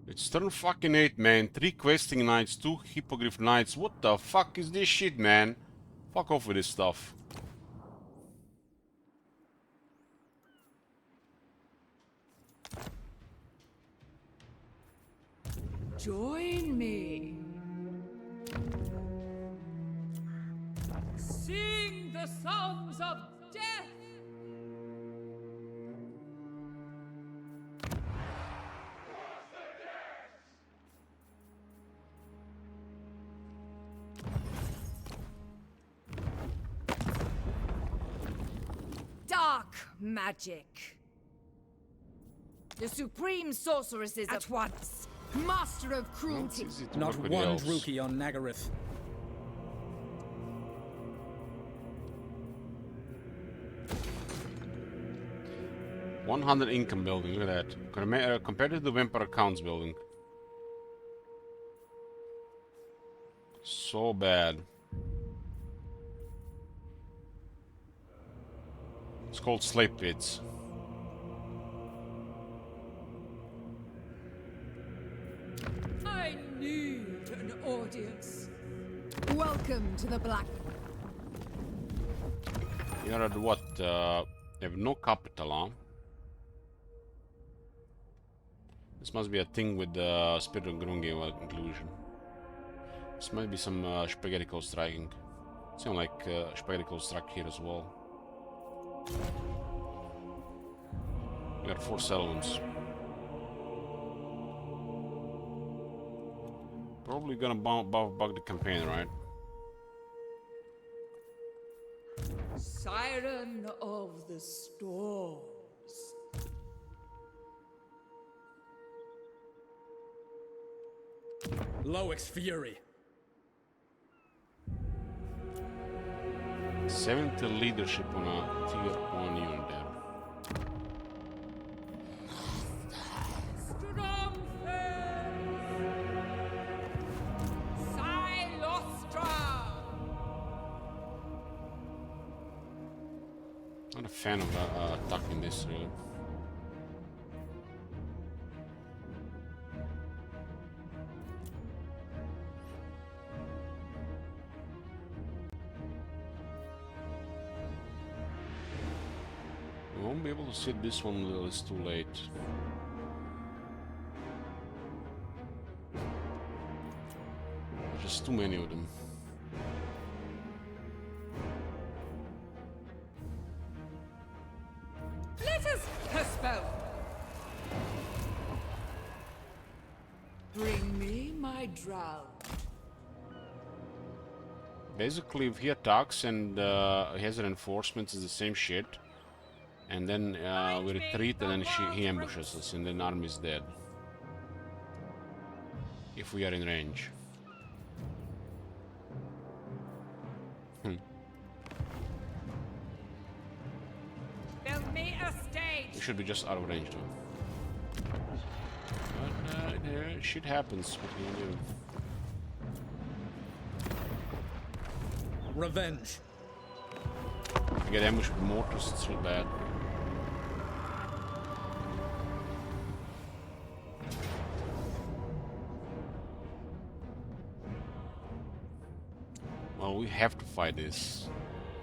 It's turn fucking 8, man. 3 questing knights, 2 hippogriff knights. What the fuck is this shit, man? Fuck off with this stuff. Join me. Sing the songs of death. Dark magic. The supreme sorceress is at once. Master of cruelty. It's easy to Not work with one elves. Druchii on Nagaroth. $100 income building, look at that. Compared to the Vampire Accounts building. So bad. It's called Slave Pits. I need an audience. Welcome to the Black. You're at what? They have no capital, huh? This must be a thing with the Spirit of Grunge inclusion. This might be some spaghetti cold striking. Sound like spaghetti cold strike here as well. We got 4 settlements. Probably gonna bug the campaign, right? Siren of the storms. Loix Fury. 70 leadership on a tier 1 unit there. Not a fan of attacking this really. We won't be able to sit this one until it's too late. There's just too many of them. Let us spell. Bring me my drow. Basically, if he attacks and he has reinforcements, it's the same shit. And then we retreat and then he ambushes us and then army is dead. If we are in range. Build me a stage. We should be just out of range though. But shit happens. What can you do? Revenge. I get ambushed with mortars, it's real bad. Well, we have to fight this.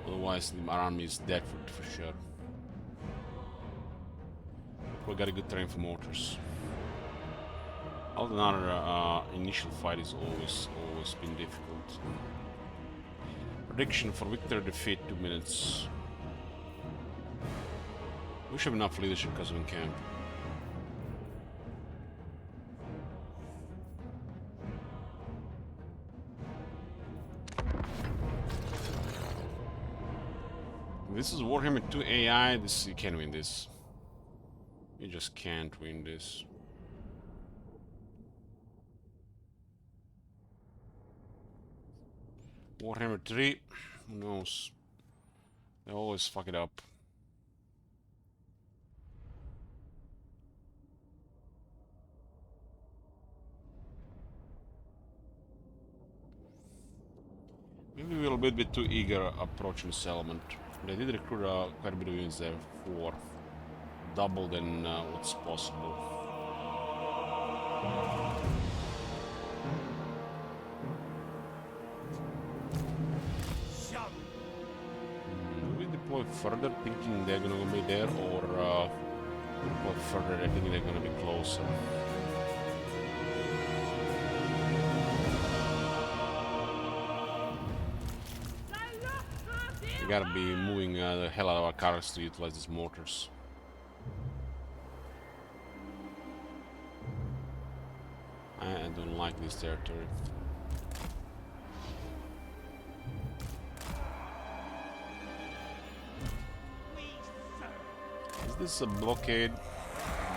Otherwise, our army is dead for sure. We got a good terrain for mortars. Another initial fight is always been difficult. Prediction for victory or defeat, 2 minutes. We should have enough leadership because we're in camp. This is Warhammer 2 AI. This you can't win this. You just can't win this. Warhammer 3, who knows? They always fuck it up. bit too eager approaching the settlement. They did recruit quite a bit of units there for double than what's possible. Do we deploy further thinking they're gonna be there, or deploy further thinking they're gonna be closer? We gotta be moving the hell out of our cars to utilize these mortars. I don't like this territory. Is this a blockade?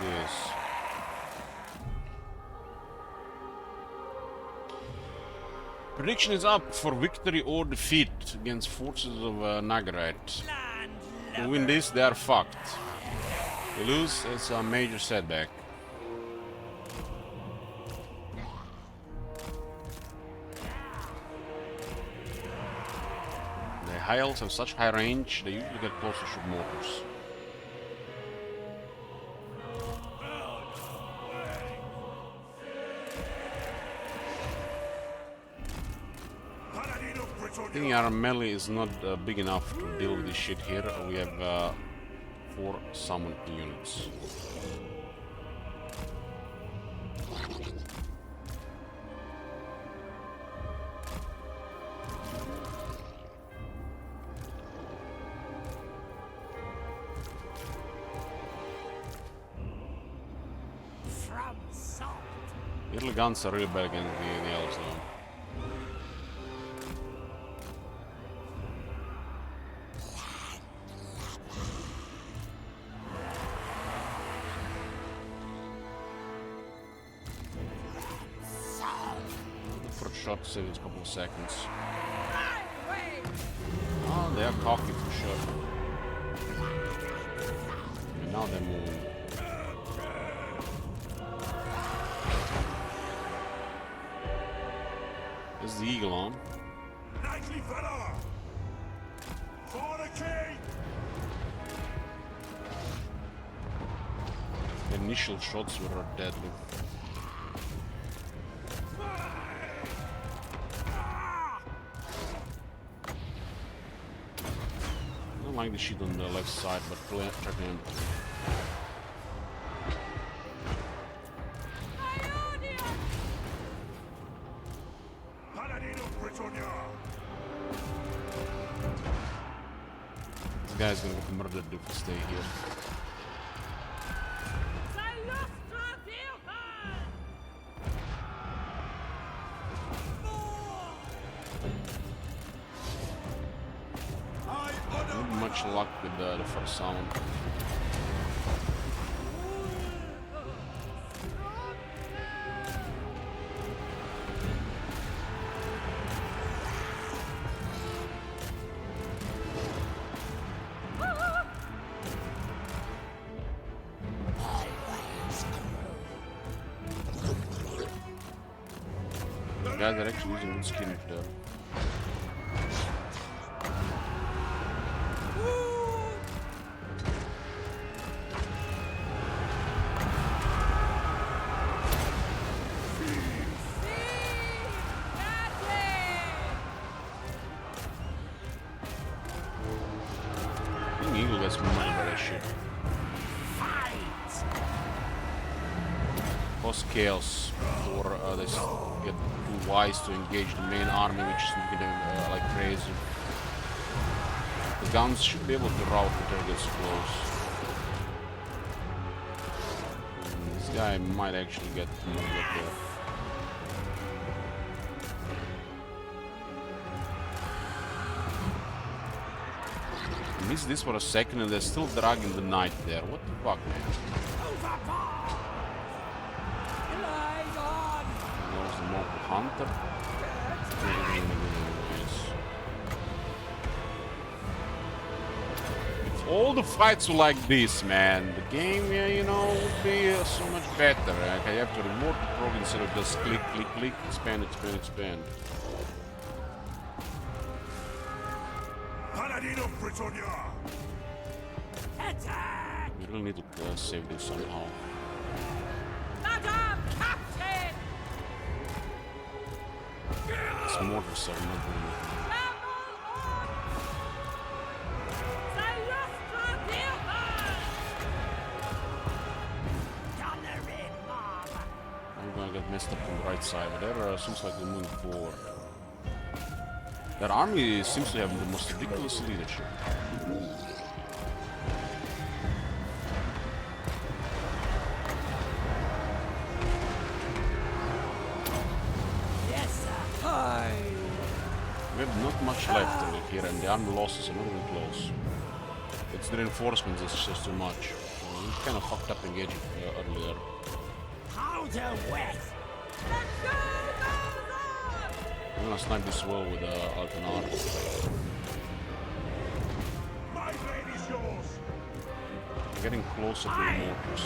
Yes. Prediction is up for victory or defeat against forces of Nagarite. If we win this, they are fucked. We lose, it's a major setback. The high elves have such high range, they usually get close to shoot mortars. I think our melee is not big enough to deal with this shit here. We have 4 summon units. Little guns are really bad against the elves though. Shot to save us a couple of seconds. Oh, they are cocky for sure. And now they're moving. There's the eagle on. Knightly valor! For the king! The initial shots were deadly. I like the shit on the left side, but try to aim. This guy's gonna get murdered if we stay here. Not much luck with the first summon. The guys are actually using good skin there. Eagle gets murdered by that shit. Cause chaos for this get too wise to engage the main army, which is making them like crazy. The guns should be able to rout until it gets close. This guy might actually get murdered there. Missed this for a second and they're still dragging the knight there. What the fuck, man? There's the mortal hunter. If all the fights were like this, man, the game, you know, would be so much better. Like, I have to reward the program instead of just click, click, click, expand, expand, expand. Paladin of Britannia! Attack! We really need to save this somehow. Madam Captain! It's mortars are not doing anything. I'm gonna get messed up on the right side, but there seems like they're moving forward. That army seems to have the most ridiculous leadership. Yes, sir. We have not much left really here, and the army losses are not even close. It's the reinforcements that's just too much. We kind of fucked up engaging earlier. Powder wet. I'm gonna snipe this well with Altanar. My blade is yours! Getting closer to the mortars.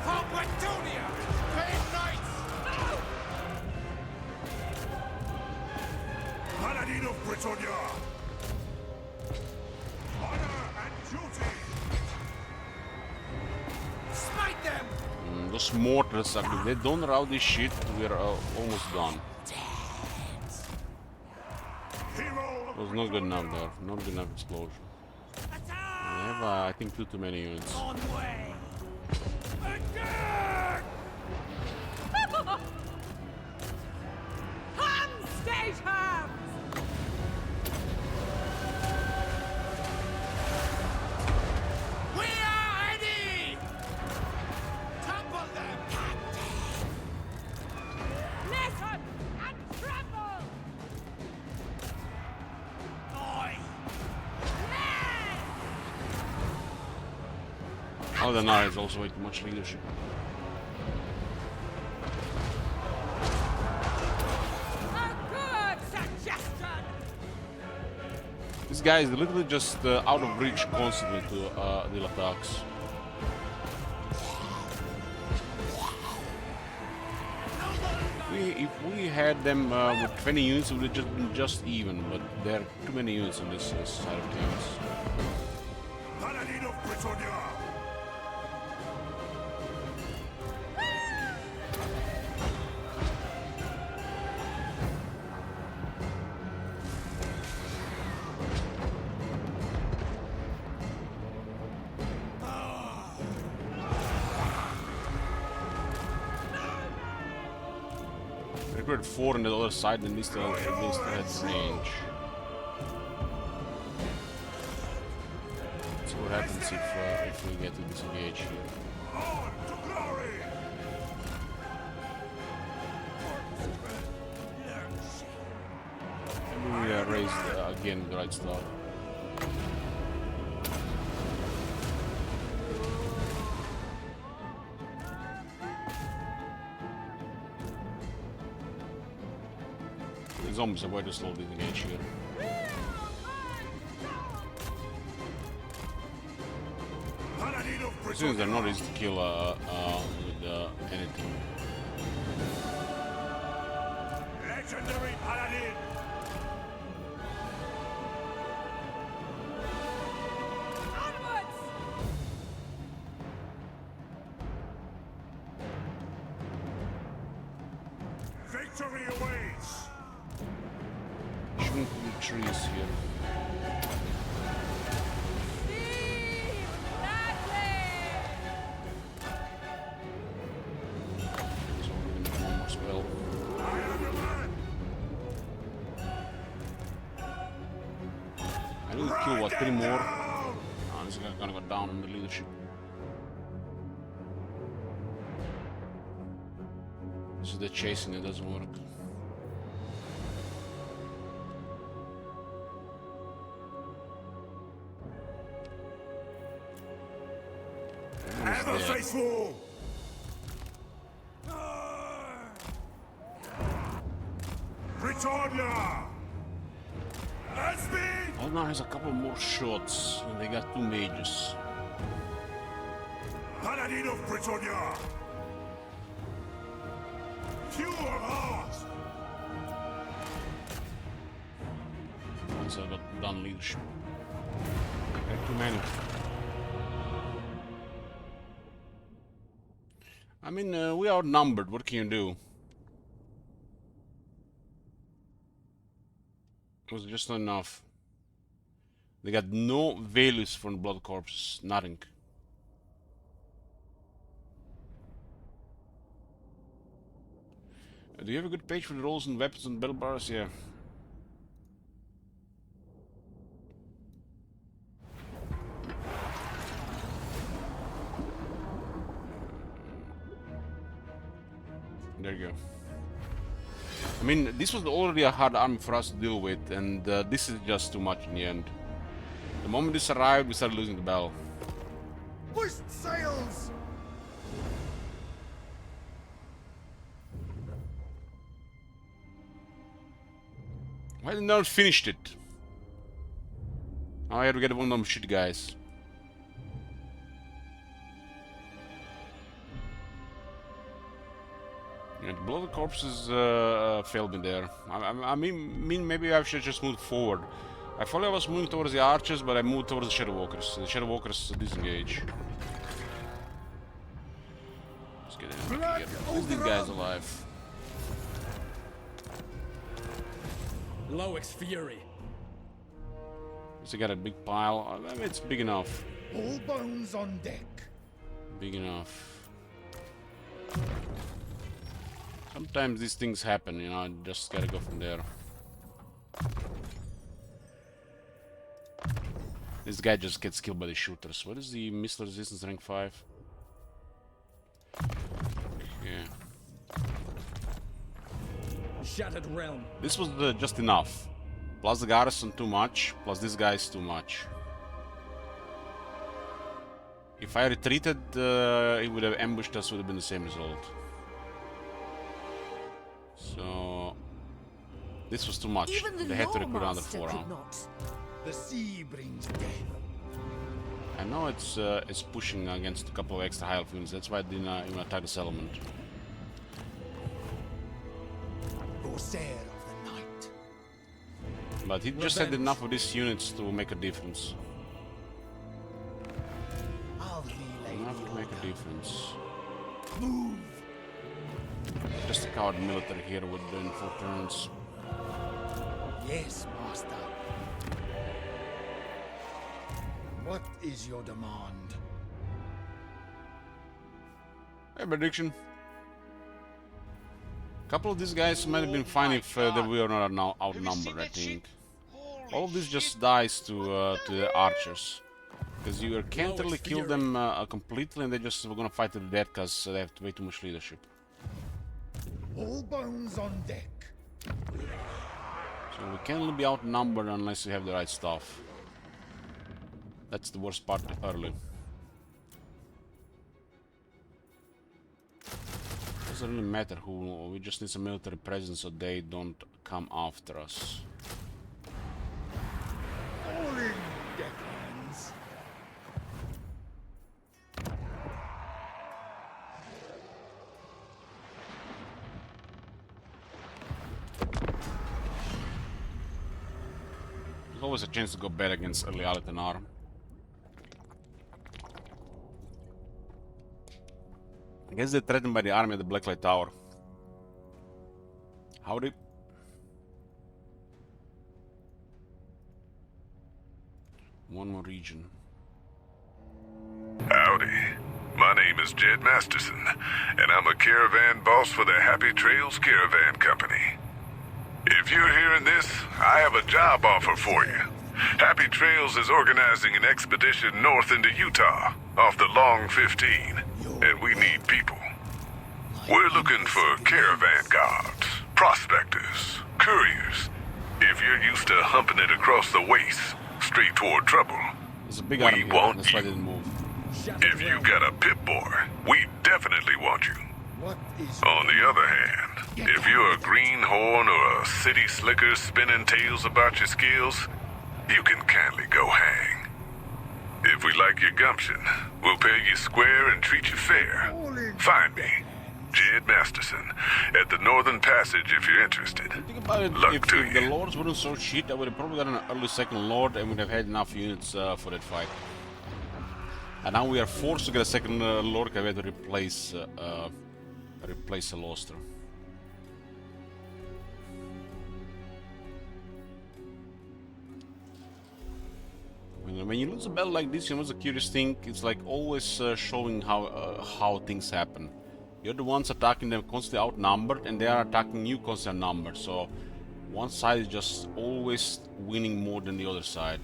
For Bretonia! Pain Knights! Paladin of Britannia! Honor and duty! Smite them! Those mortars are good. They don't route this shit. We're almost done. Hero It was not good enough there. Not good enough explosion. We have, I think, too many units. on way! Hands, stage hands! We are ready! Topple them! Listen and tremble! Oi! Altanar is also way too much leadership. A good suggestion! This guy is literally just out of reach constantly to deal attacks. If we had them with 20 units, it would have just been just even, but there are too many units on this side of things. Paladin of Britannia! Recruited 4 on the other side, and at least had range. See what happens if we get to disengage here. On to glory! Maybe we raised again the right start. The zombies are way too slow to engage here. Paladin of As soon as they're Britannia! not easy to kill with anything. Legendary Paladin! Onwards! Victory awaits! Shouldn't be trees here. Steve! Bradley! So we're gonna move as well. I am your man! I need to kill what 3 more. Down! Oh, this guy's gonna go down on the leadership. This is the chasing, it doesn't work. Ever dead. faithful! Britannia! Let's be! Altanar has a couple more shots, and they got 2 mages. Paladin of Britannia! Pure heart! Once I got done leadership. Got too many. I mean, we are outnumbered. What can you do? It was just not enough. They got no values from blood corpses. Nothing. Do you have a good page for the rolls and weapons and battle bars? Yeah. There you go. I mean, this was already a hard army for us to deal with, and this is just too much in the end. The moment this arrived, we started losing the battle. Hoist sails! Why didn't I finish it? Oh, I had to get one of them shit guys. Yeah, the blood corpses failed me there. I mean, maybe I should just move forward. I thought I was moving towards the archers, but I moved towards the Shadow Walkers. The Shadow Walkers disengage. Let's get in. Get these guys alive. Loic's fury. So I got a big pile. I mean, it's big enough. All bones on deck. Big enough. Sometimes these things happen, you know, just gotta go from there. This guy just gets killed by the shooters. What is the missile resistance rank 5? Yeah. Shattered realm. This was just enough. Plus the garrison too much, plus this guy is too much. If I retreated, he would have ambushed us, would have been the same result. So this was too much. They had to recruit another 4 round. The sea brings death. I know it's pushing against a couple of extra high elf units. That's why I didn't even attack the settlement. Corsair of the night. But he just had enough of these units to make a difference. I'll relay Enough to make a difference. Move! Just a coward military here would do in 4 turns. Yes, master. What is your demand? Hey, prediction. Couple of these guys might have been fine if we were not now outnumbered, I think. All of this just dies to the archers. Because you can't really kill them completely and they just were gonna fight to the death because they have way too much leadership. All bones on deck. So we can't really be outnumbered unless we have the right stuff. That's the worst part early. Doesn't really matter who, we just need some military presence so they don't come after us. All in, deckhands. There's always a chance to go bad against early Alitanar. I guess they're threatened by the army at the Blacklight Tower. Howdy. One more region. Howdy. My name is Jed Masterson, and I'm a caravan boss for the Happy Trails Caravan Company. If you're hearing this, I have a job offer for you. Happy Trails is organizing an expedition north into Utah, off the Long 15, and we need people. We're looking for caravan guards, prospectors, couriers. If you're used to humping it across the waste, straight toward trouble, There's a big army here, want that's why I you. didn't move. If you got a Pip-Boy, we definitely want you. What is On the other hand, if you're a greenhorn or a city slicker spinning tales about your skills, you can kindly go hang. If If we like your gumption, we'll pay you square and treat you fair. Find me, Jed Masterson, at the Northern Passage if you're interested. Think about it, Luck if to the you. lords weren't so shit, I would have probably got an early second lord and would have had enough units for that fight. And now we are forced to get a second lord because we have to replace a Loster. When you lose a battle like this, you know, the curious thing, it's like always showing how things happen. You're the ones attacking them constantly outnumbered, and they are attacking you constantly outnumbered. So one side is just always winning more than the other side.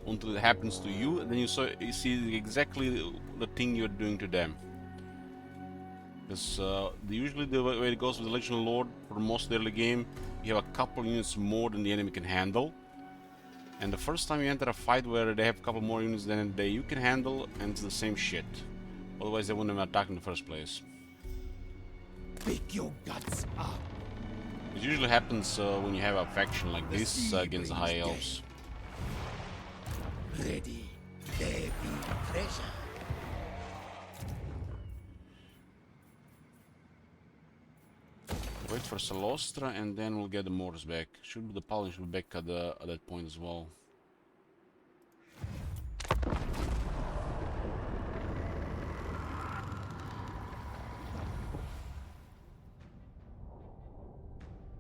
Until it happens to you, and then you see exactly the thing you're doing to them. Because usually the way it goes with the Legion Lord, for most of the early game, you have a couple units more than the enemy can handle. And the first time you enter a fight where they have a couple more units than you can handle, and it's the same shit. Otherwise they wouldn't have attacked in the first place. Pick your guts up. It usually happens when you have a faction like this against the High Elves. Ready, there be treasure. Wait for Salostra and then we'll get the Mortars back. Should be the Paladin should be back at that point as well.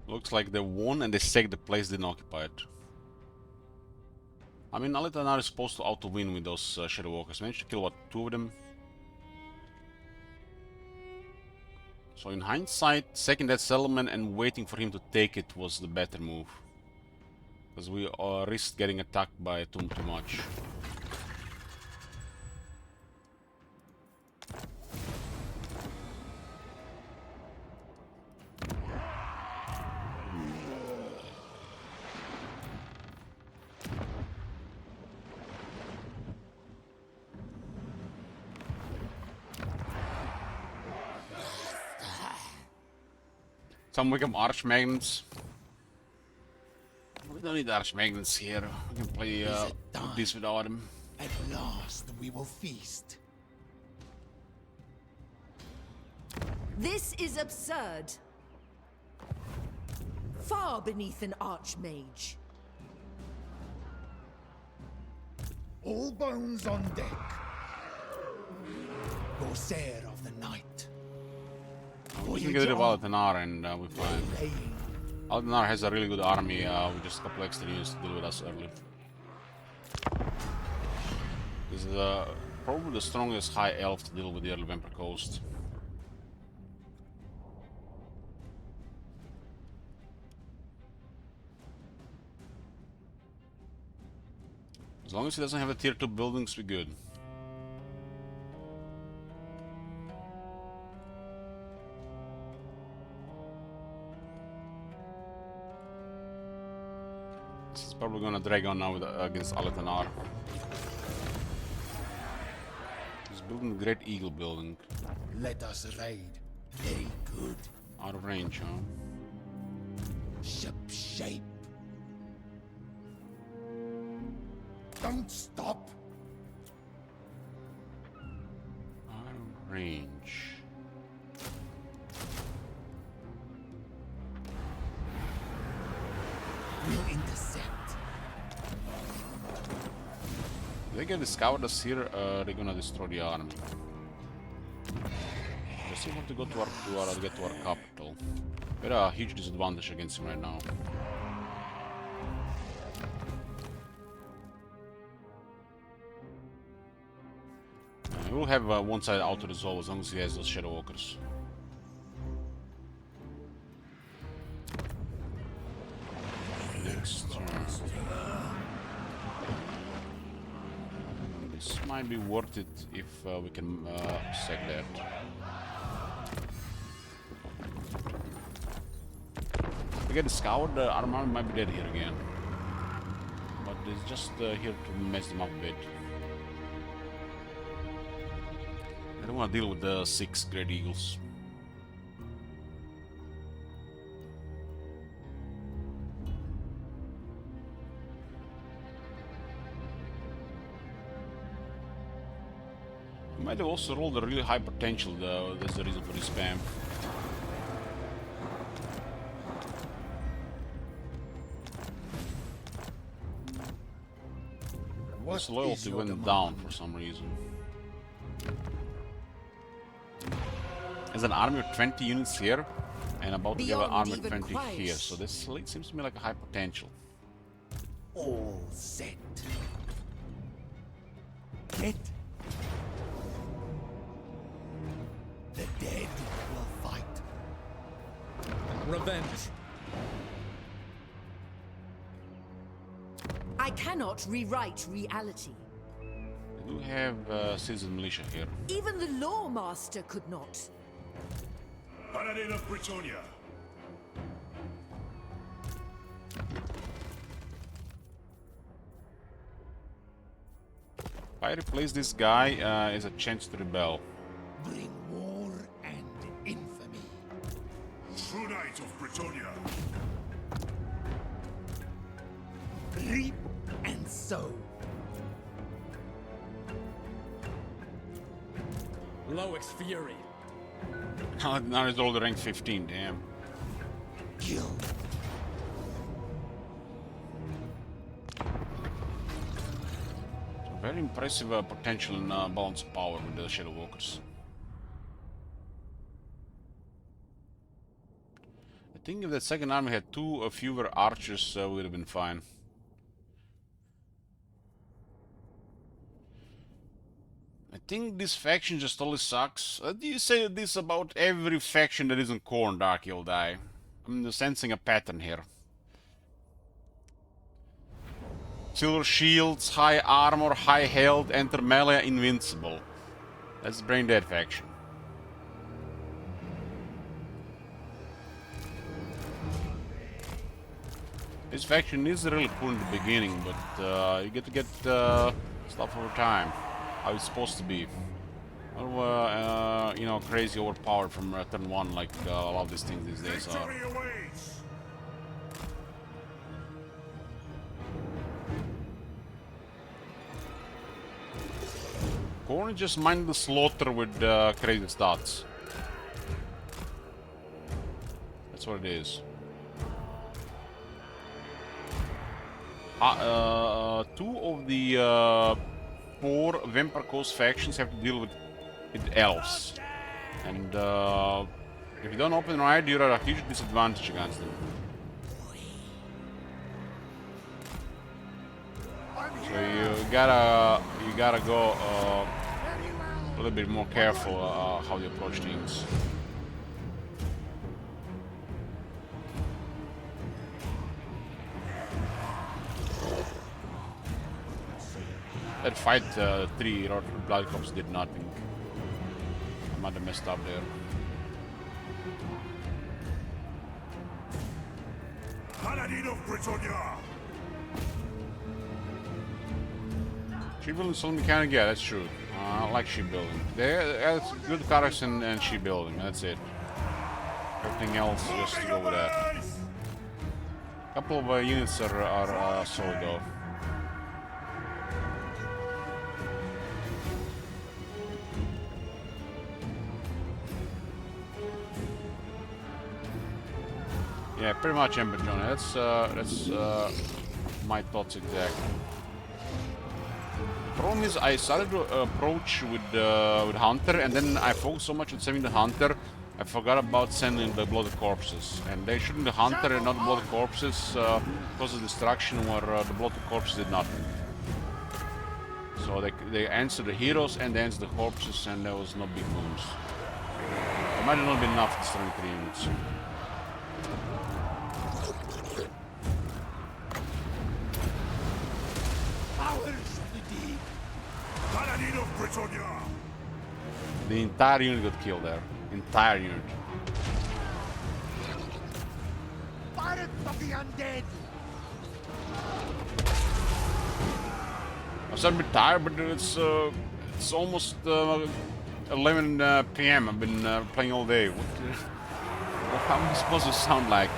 Looks like they won and they sacked the place, didn't occupy it. I mean, Alitanar is supposed to auto-win with those Shadow Walkers. Managed to kill, what, 2 of them? So in hindsight, sacking that settlement and waiting for him to take it was the better move. Because we risked getting attacked by too much. Some Wickham Archmagnets. We don't need Archmagnets here. We can play this without them. At last we will feast. This is absurd. Far beneath an archmage. All bones on deck. Corsair of the night. We can get rid of Alitanar and we're fine. Alitanar has a really good army with just a couple extra units to deal with us early. This is probably the strongest High Elf to deal with the early Vampire Coast. As long as he doesn't have the tier 2 buildings, we're good. This is probably gonna drag on now with, against Alitanar. He's building the Great Eagle building. Let us raid. Very good. Out of range, huh? Ship shape. Don't stop. Out of range. We'll intercept. If they get discovered us here, they're gonna destroy the army. Just have to go to get to our capital. We're at a huge disadvantage against him right now. We'll have one side auto-resolve as long as he has those Shadow Walkers. Next turn. This might be worth it if we can sack that. If we get scoured, the armor might be dead here again. But it's just here to mess them up a bit. I don't want to deal with the 6 Great Eagles. might have also rolled a really high potential though. That's the reason for this spam. His loyalty went down for some reason. There's an army of 20 units here, and about to get an army of 20 here. So this seems to me like a high potential. All set. Get. The dead will fight. Revenge. I cannot rewrite reality. We do have citizen militia here. Even the Lawmaster could not. Paladin of Britonia. If I replace this guy, is a chance to rebel. Bring war and infamy. True Knight of Britonia. Reap and sow. Loix Fury. Now he's all the rank 15, damn. Kill. So very impressive potential in balance of power with the Shadow Walkers. I think if that second army had 2 fewer archers, we would have been fine. I think this faction just totally sucks. Do you say this about every faction that isn't Khorne, Dark Eldai? I'm sensing a pattern here. Silver shields, high armor, high health, enter melee, invincible. That's Brain Dead faction. This faction is really cool in the beginning, but you get to get stuff over time. How it's supposed to be. Or, you know, crazy overpowered from turn 1 like a lot of these things these days are. Khorne just mind the slaughter with crazy stats. That's what it is. 2 of the 4 Vampire Coast factions have to deal with elves. And if you don't open right, you're at a huge disadvantage against them. So you gotta go a little bit more careful how you approach things. That fight, 3 Blood Corps did nothing. I might have messed up there. Paladin of Britonia. Shipbuilding is only mechanic, yeah, that's true. I like shipbuilding. That's good characters and shipbuilding, that's it. Everything else just to go with that. A couple of units are solid though. Yeah, pretty much Ember Johnny. That's my thoughts exactly. The problem is I started to approach with Hunter, and then I focused so much on saving the Hunter, I forgot about sending the Blooded Corpses. And they shooting the Hunter and not the Blooded Corpses caused destruction where the Blooded Corpses did nothing. So they answered the heroes and they answered the corpses, and there was no big wounds. It might have not been enough to destroy 3 units. The entire unit got killed there. Entire unit. Pirates of the undead. I said a bit tired, but it's almost 11 p.m. I've been playing all day. How am I supposed to sound like?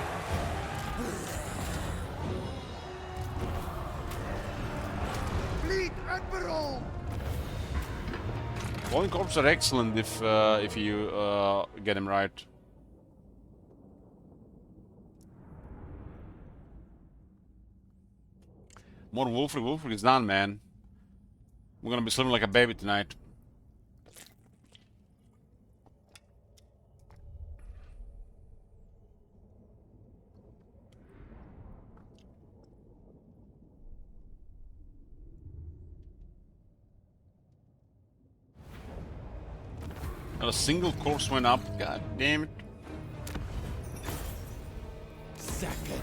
Fleet Admiral. Falling corpses are excellent if you get them right. More Wolfric. Wolfric is done, man. We're gonna be sleeping like a baby tonight. Not a single corpse went up. God damn it. Sack it.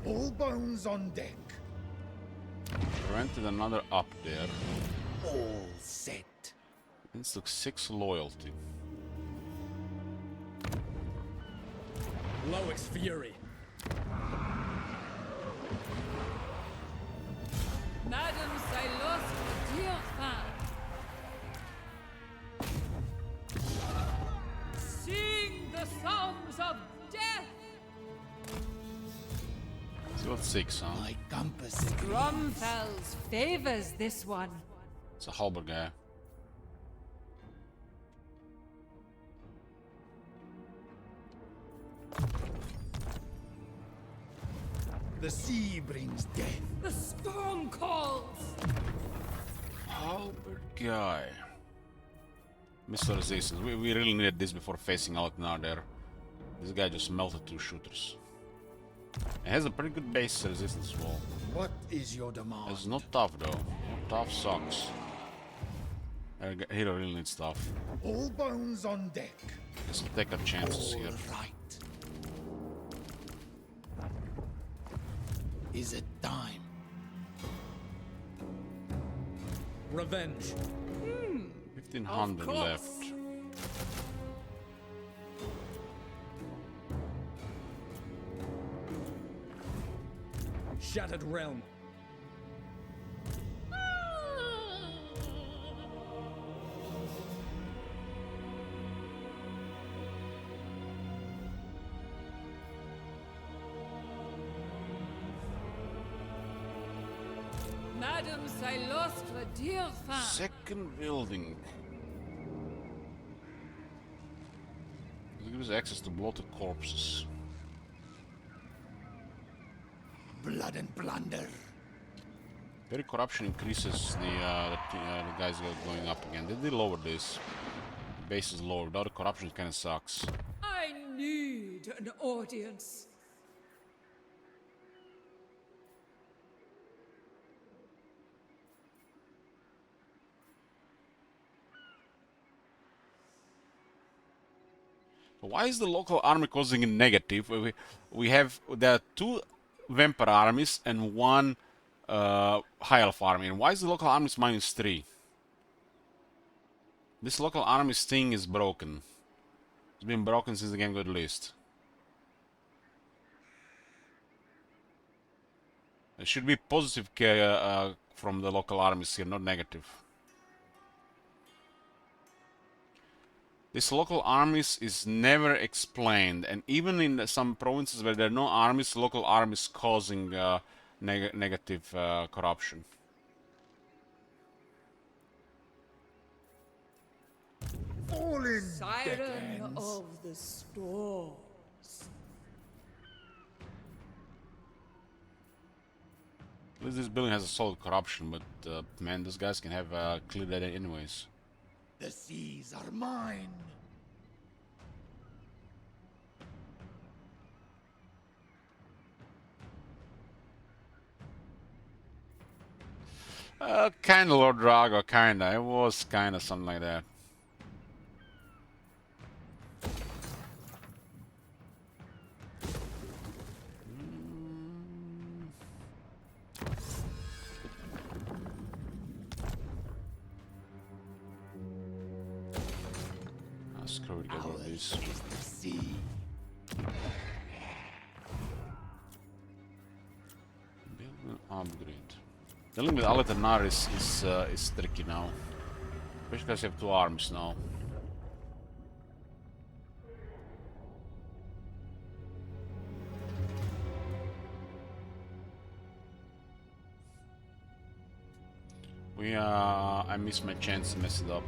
All bones on deck. Rented another up there. All set. This looks 6 loyalty. Loic's fury. Madame Silos Diophan. Sing the songs of death. It's about 6, huh? My compass. Grumfells favors this one. It's a halberd guy. The sea brings death. The storm calls. Halberd guy. Mr. Resistance. We really needed this before facing out now there. This guy just melted 2 shooters. It has a pretty good base resistance wall. What is your demand? It's not tough though. Tough sucks. Hero really needs tough. All bones on deck. Let's take our chances here. All right. Is it time? Revenge. 1500 left. Shattered realm. Madame Silostre Diophan. Second building. It gives access to bloated corpses. Blood and plunder. Very corruption increases the guys going up again. They did lower this. The base is lower. Without the corruption, it kind of sucks. I need an audience. Why is the local army causing a negative? There are 2 vampire armies and 1 high elf army. And why is the local armies -3? This local army's thing is broken. It's been broken since the game got released. It should be positive from the local armies here, not negative. This local armies is never explained, and even in some provinces where there are no armies, local armies causing negative corruption. Fallen Siren deckhands. of the storms. At least this building has a solid corruption, but man, those guys can have clear data anyways. The seas are mine. Kinda Lord Drago, kinda. It was kinda something like that. Screw it, get rid of this. Is the sea. Build an upgrade. Dealing with Aletanar is tricky now. Especially because you have 2 arms now. I missed my chance to mess it up.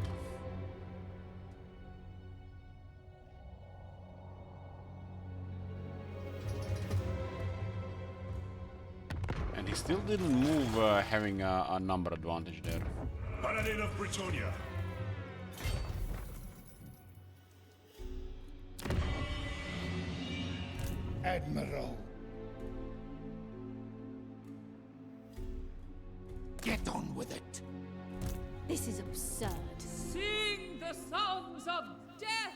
And he still didn't move, having a number advantage there. Paladin of Britonia. Admiral. Get on with it. This is absurd. Sing the songs of death!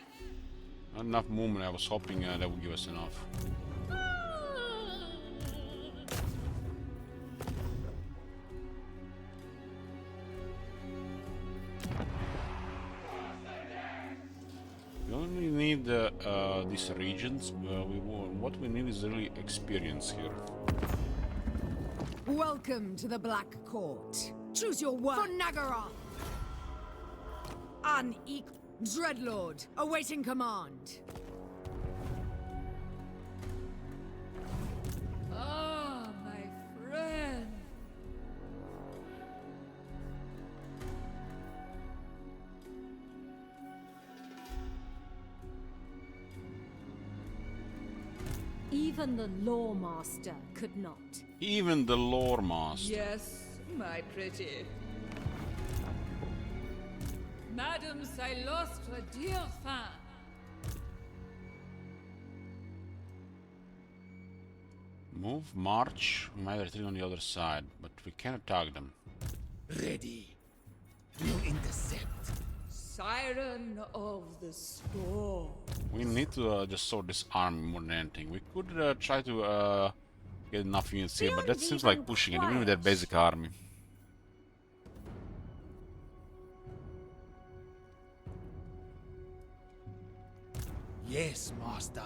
Not enough movement. I was hoping that would give us enough. We only need these regions. What we need is really experience here. Welcome to the Black Court. Choose your word. For Nagaroth! Unequal. Dreadlord, awaiting command. Ah, my friend. Even the Law Master could not. Even the lore master. Yes, my pretty. Madame Silostre Deerfin. Move, march. We might retreat on the other side, but we can attack them. Ready. We'll intercept. Siren of the storm. We need to just sort this army more than anything. We could try to get enough units here, but that seems like pushing it, even with that basic army. Yes, Master.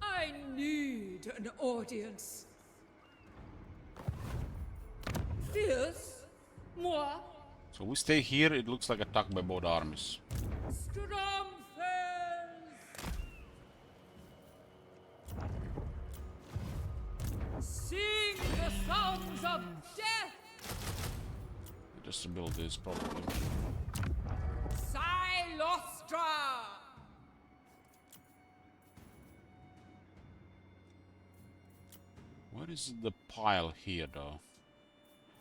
I need an audience. Fierce? Moi? So we stay here, it looks like attacked by both armies. Stromfels! Sing the songs of death! Just to build this, probably. Silostra! What is the pile here, though?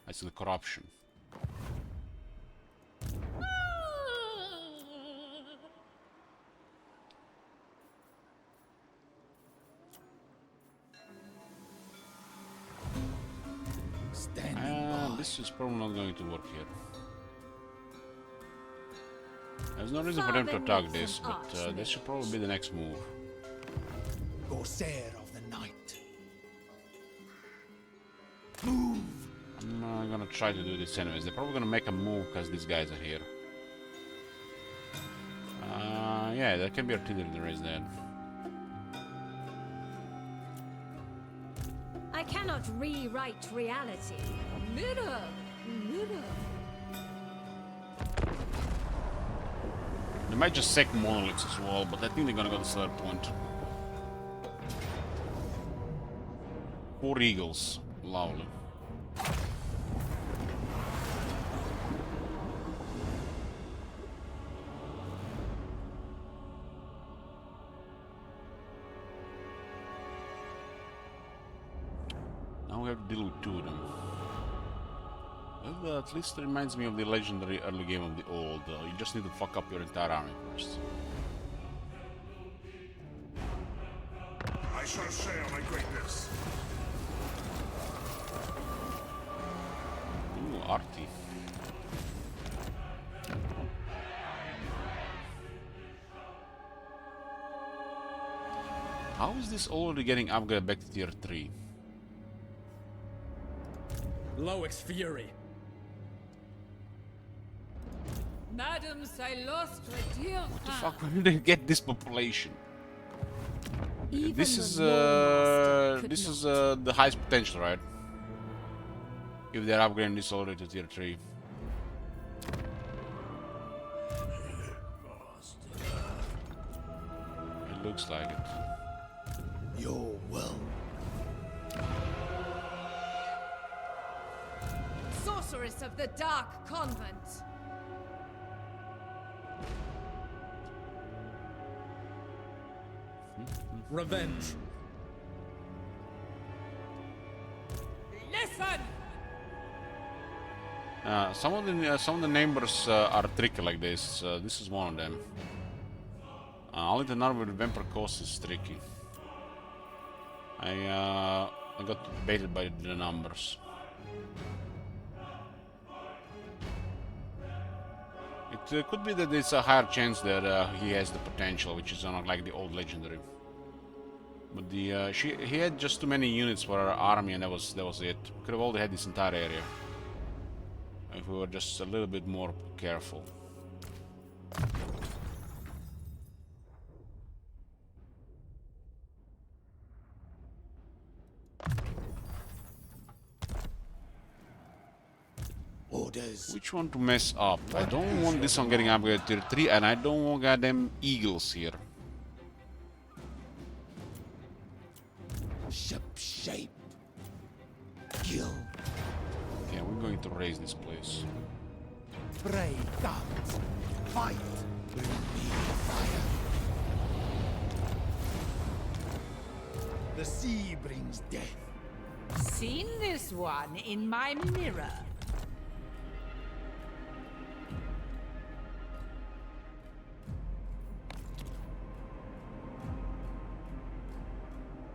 I see the corruption. This is probably not going to work here. There's no reason for them to attack this, but this should probably be the next move. Corsair of the night. Move! I'm gonna try to do this anyways. They're probably gonna make a move because these guys are here. Yeah, there can be artillery there is there. I cannot rewrite reality. Mirror! Mirror! They might just sack monoliths as well, but I think they're gonna go to the third point. 4 eagles. Lovely. Now we have to deal with 2 of them. Well, at least it reminds me of the legendary early game of the old. You just need to fuck up your entire army first. I shall share my greatness. Ooh, Artie. How is this already getting upgraded back to tier 3? Loix Fury. Madame Silostre Deerfin. What the fuck? When did they get this population? Even This is the Law Master could not. the highest potential, right? If they're upgrading this already to tier 3. It looks like it. Your will. sorceress of the Dark Convent. Revenge. Listen! Some of the neighbors are tricky like this. This is one of them. Only the number with Vampire Coast is tricky. I got baited by the numbers. It could be that it's a higher chance that he has the potential, which is not like the old legendary. But the he had just too many units for our army, and that was it. Could have already had this entire area if we were just a little bit more careful. Orders. Which one to mess up? I don't want this one getting upgraded to tier 3, and I don't want goddamn eagles here. Shape. Kill. Okay, we're going to raise this place. Pray comes. Fight. Bring me fire. The sea brings death. Seen this one in my mirror.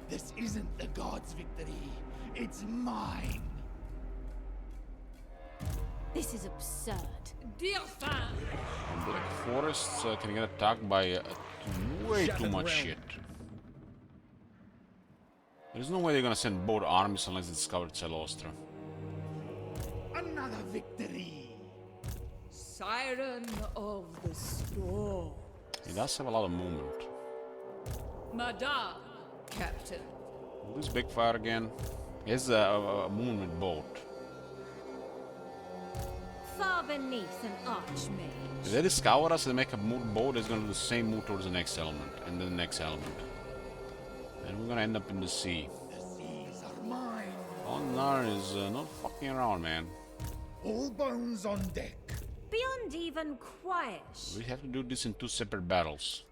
This isn't the gods' victory. It's mine. This is absurd. Dear fan! Black forests can get attacked by way too much shit. There's no way they're gonna send both armies unless they discovered Celostra. Another victory. Siren of the storm. He does have a lot of movement. Madame, Captain. Will this big fire again? He has a movement boat. Far beneath an archmage. If they discover us and make a move boat, it's gonna do the same move towards the next element, and then the next element. And we're gonna end up in the sea. The seas are mine. Onar is not fucking around, man. All bones on deck. Beyond even quiet. We have to do this in 2 separate battles.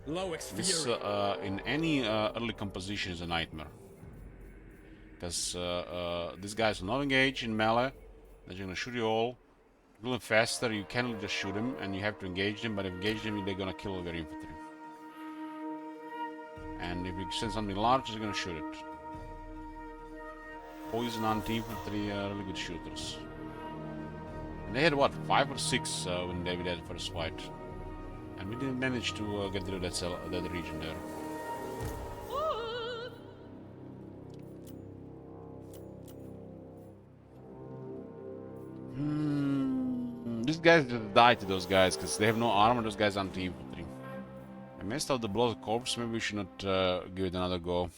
Loix This, Fury. in any early composition, is a nightmare. Because these guys will not engage in melee. They're gonna shoot you all. A little faster, you cannot just shoot them, and you have to engage them, but if you engage them, they're gonna kill your infantry. And if you send something large, they're gonna shoot it. Poison anti-infantry are really good shooters. And they had what, 5 or 6 when they did the first fight. And we didn't manage to get rid of that region there. These guys just died to those guys because they have no armor. Those guys aren't infantry. I messed up the blood corpse. Maybe we should not give it another go.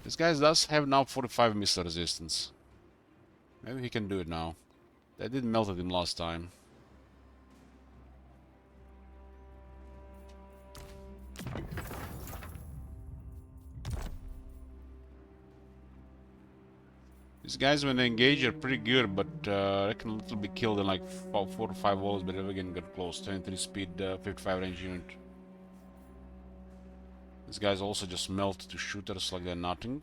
This guy does have now 45 missile resistance. Maybe he can do it now. That didn't melt at him last time. These guys, when they engage, are pretty good, but they can literally be killed in like 4 or 5 walls, but never again get close. 23 speed, 55 range unit. These guys also just melt to shooters like they're nothing.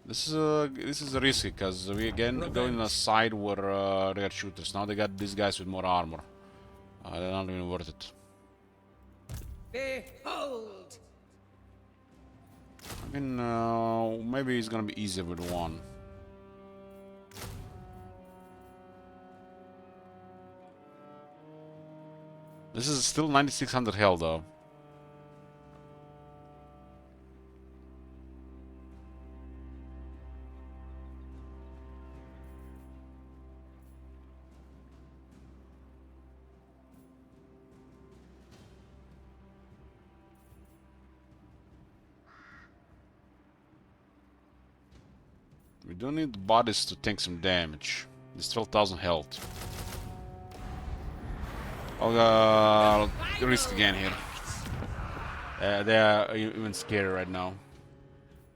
This is risky because we again go in a side where they got shooters. Now they got these guys with more armor. They're not even worth it. Behold! I mean, maybe it's gonna be easier with 1. This is still 9600 health though. We do need the bodies to take some damage. It's 12,000 health. I'll risk again here. They are even scary right now.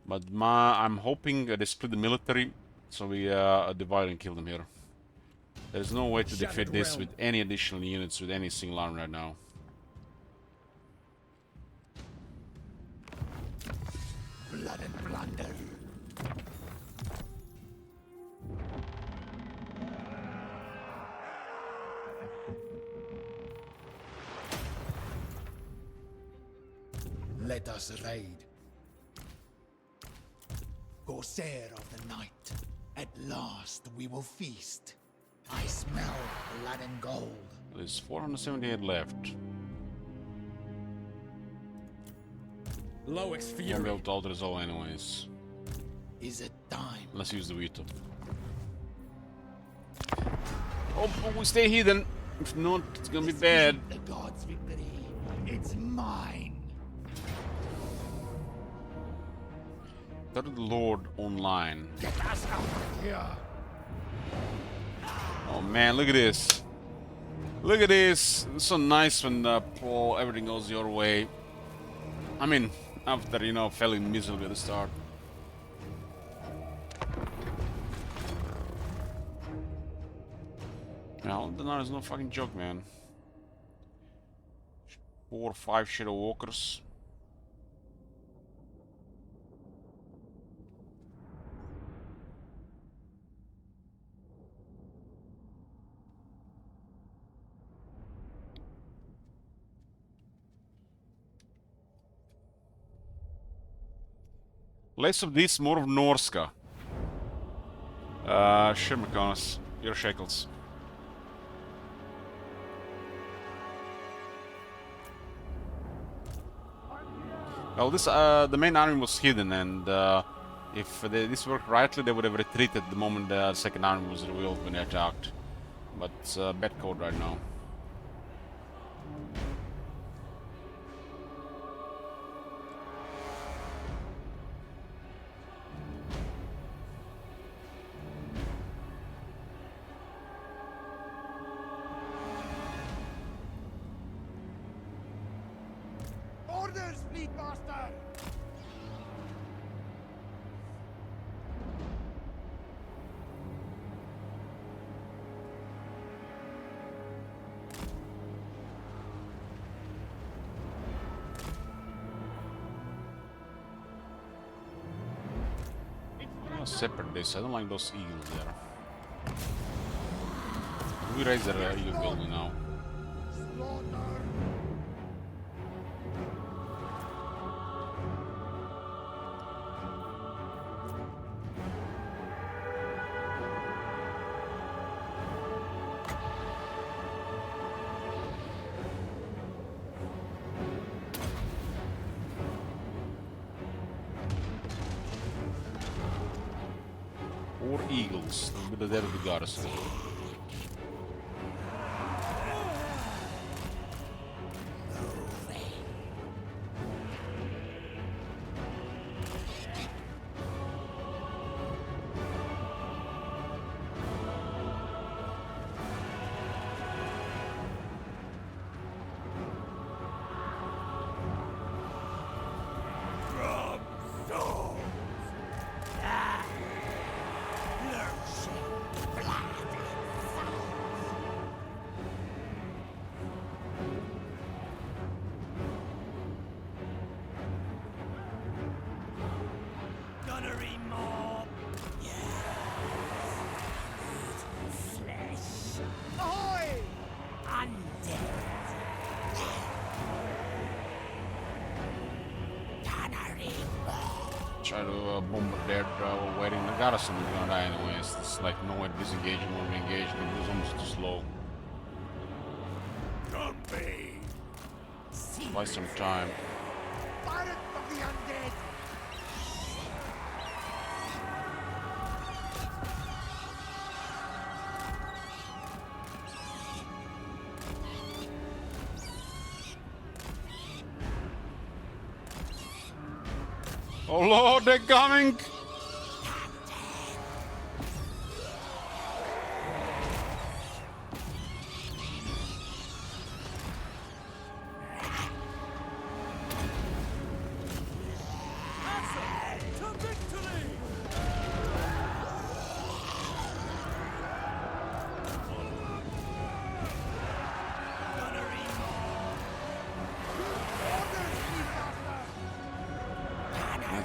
But I'm hoping they split the military So we divide and kill them here. There's no way to defeat this with any additional units with any single army right now. Blood and plunder. Let us raid. Corsair of the night. At last we will feast. I smell blood and gold. There's 478 left. Loix Won't be Fury. able to alter this all anyways. Is it time? Let's use the Vito. Oh, we stay hidden. If not, it's gonna be bad. The gods' victory. It's mine. Third Lord online. Get us out of here. Oh man, look at this. Look at this. It's so nice when everything goes your way. I mean, after, you know, failing miserably at the start. Well, the night is no fucking joke, man. 4 or 5 Shadow Walkers. Less of this, more of Norska. Sure, Mechonis. Your shekels. Well, this the main army was hidden, and if this worked rightly, they would have retreated the moment the second army was revealed when they attacked. But it's bad code right now. Orders, Fleet Master! I'll separate this. I don't like those eagles there. We raise their eagle building now. Or eagles, a bit of that of the goddess. Gunnery mob! Flesh! Ahoy! Undead! Gunnery mob! Try to bombard while waiting. The garrison is gonna die anyways. It's like no way to disengage and when we engage, it was almost too slow. Buy some time. Pirate of the undead! Oh lord, they're coming!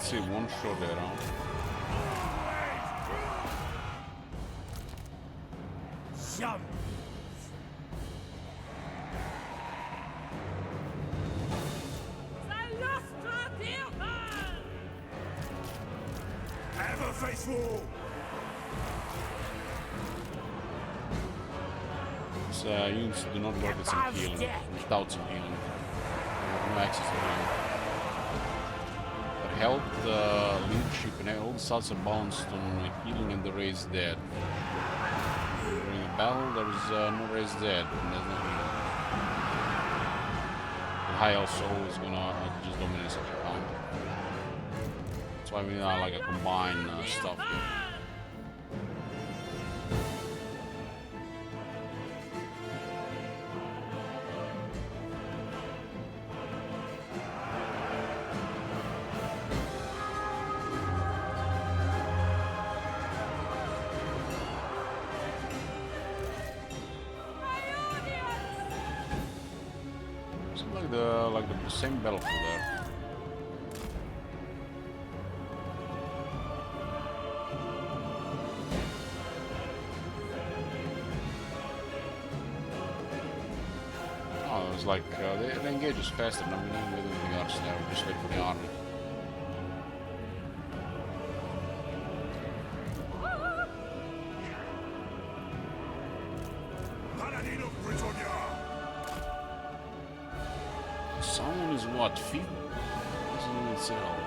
Let's see, one shot there, huh? Ever faithful! Units do not work with some healing. Without some healing. No access to healing. But health, leadership, and all the stats are balanced on healing and the raised dead. During a battle, there is no raised dead, and there's no healing. The high elf soul is gonna just dominate such a count. That's why we need like a combined stuff here. Like the same battlefield there. Oh, it was like they engage us faster than we didn't do anything else there. We just wait for the army. Someone is what? Feet? Doesn't even say how long.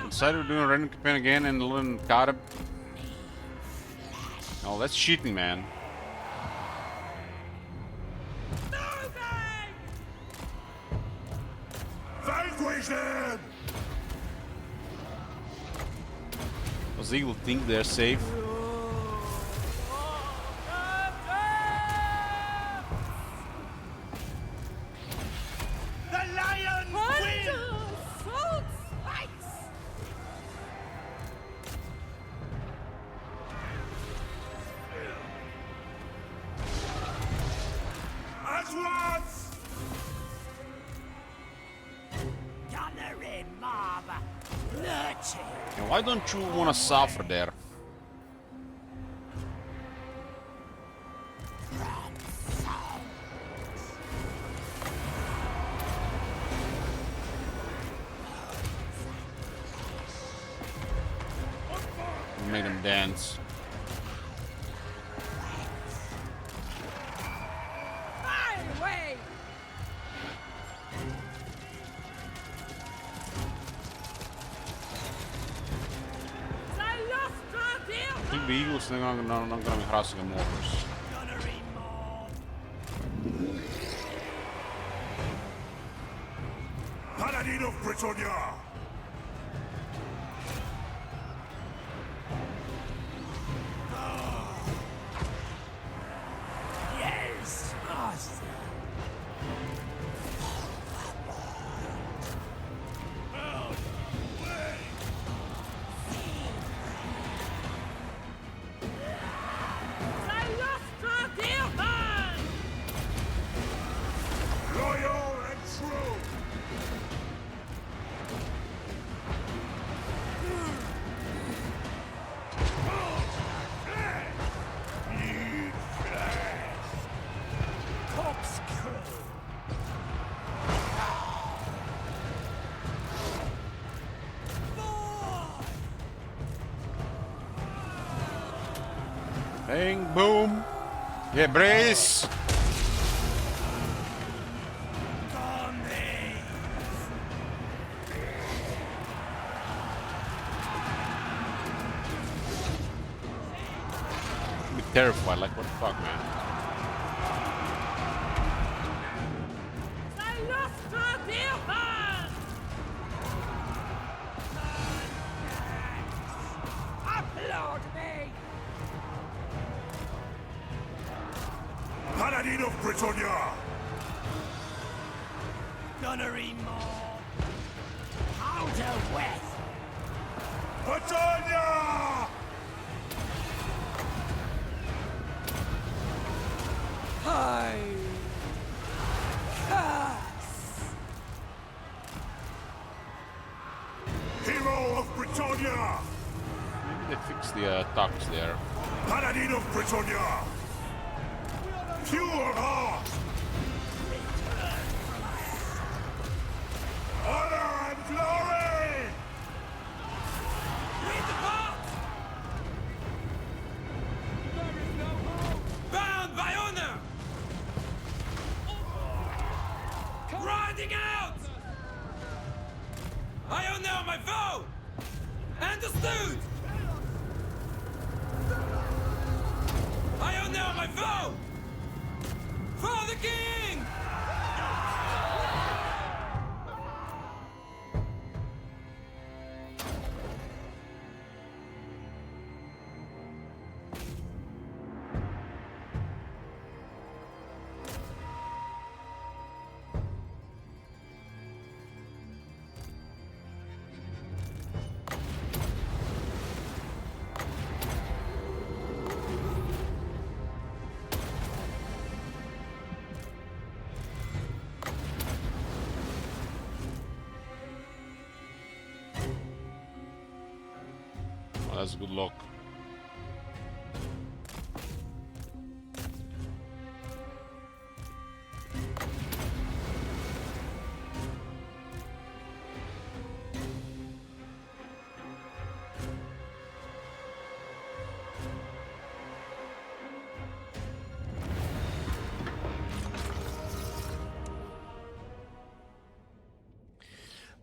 Decided we're doing a random campaign again in London Carib. Oh, that's cheating, man. Vanquish them! Does the eagle think they're safe? The lions win! At once! Gathering mob. Nurture. And why don't you want to suffer there? Make them dance. Away! I think the eagles are not gonna be harassing them mortars. Paladin of Britannia! Yes, master. Loyal and true! Need flesh! Corkscrew. Bang, boom. Yeah, brace. terrified. Like, what the fuck, man? Applaud me! Paladin of Britannia! Gunnery more. Outer West! Britannia! Hi. Hero of Britannia! Maybe they fixed the tucks there. Paladin of Britannia! Pure heart! Honor and glory! Read the box. Bound by honor. Riding out. I honor my vow. Understood. I honor my vow. For the king. Oh, that's good luck.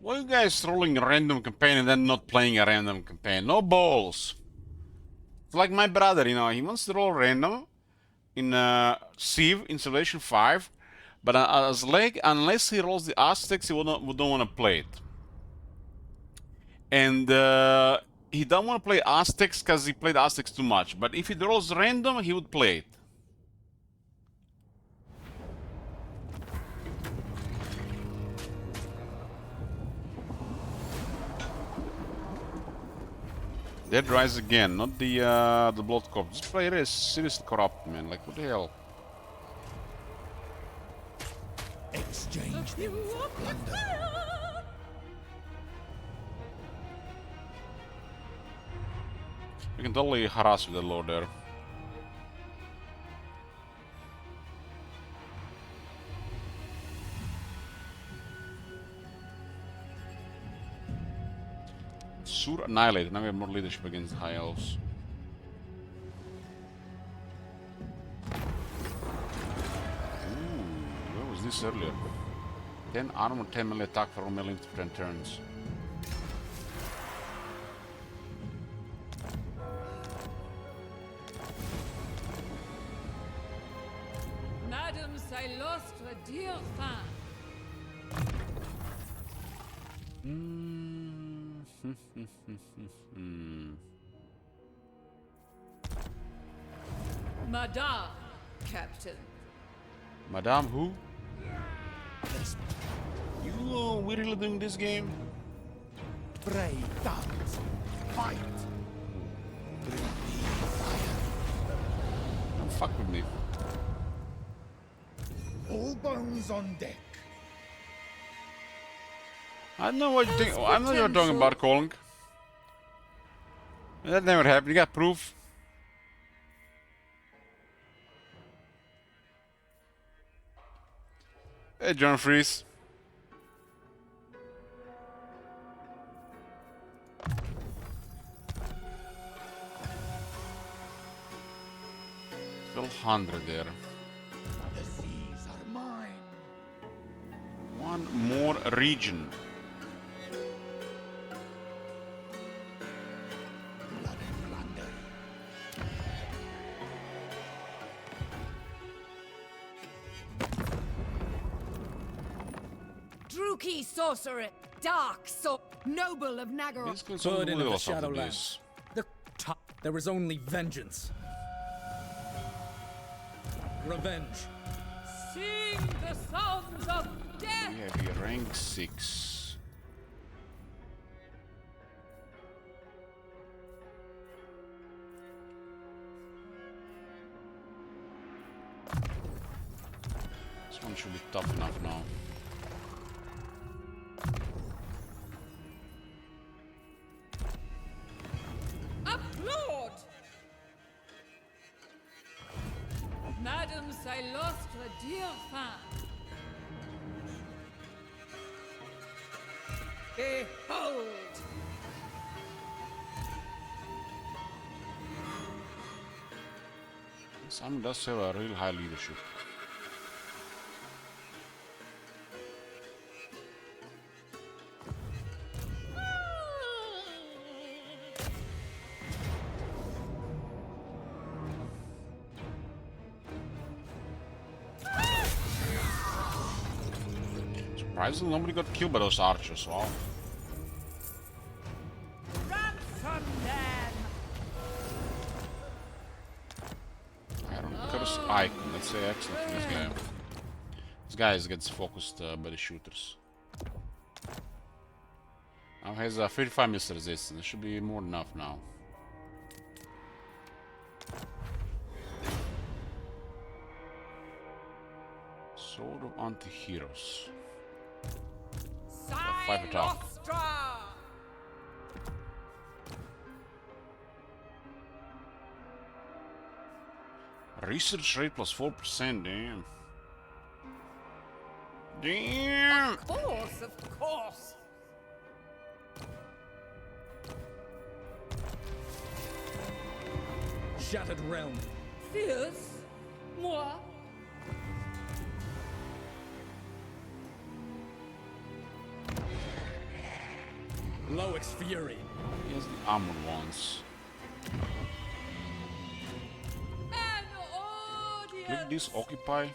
Why are you guys rolling a random campaign and then not playing a random campaign? No balls. It's like my brother, you know, he wants to roll random in Civ in Civilization 5, but as like unless he rolls the Aztecs, he don't want to play it. And he don't want to play Aztecs because he played Aztecs too much. But if he rolls random, he would play it. Dead Rise again, not the Blood Corp. This player is seriously corrupt, man. Like, what the hell? Exchange them for plunder. We can totally harass with the lord there. Sur annihilated. Now we have more leadership against the High Elves. Ooh, where was this earlier? 10 armor, 10 melee attack for melee into 10 turns. Madam, I lost a dear fan. Madame, Captain. Madame who? You we really doing this game? Brave thugs, fight! Bring me fire. Don't fuck with me. All bones on deck. I don't know what you think. I know what you're talking about, Colin. That never happened. You got proof. Hey, John Freeze. Still 100 there. The seas are mine. One more region. Blood and plunder. Druki sorcerer, dark noble of Naggaroth. Basically, some Burden of the levels after Shadowlands. this. There is only vengeance. Revenge. Sing the songs of death! We have here rank 6. This one should be tough enough now. Applaud! Madame, I lost a dear fan. Behold! Simon does have a real high leadership. Surprisingly, nobody got killed by those archers. Wow. Ransom them! Iron Curse icon. Let's say excellent for this guy. This guy gets focused by the shooters. Now he has 35 missile resistance. It should be more than enough now. Sword of Anti-Heroes. 5 attack. Nostra! Research rate plus 4%, damn. Damn! Of course. Shattered realm. Fierce? Moi? Loix Fury. He has the armored ones. An Click audience! this occupy.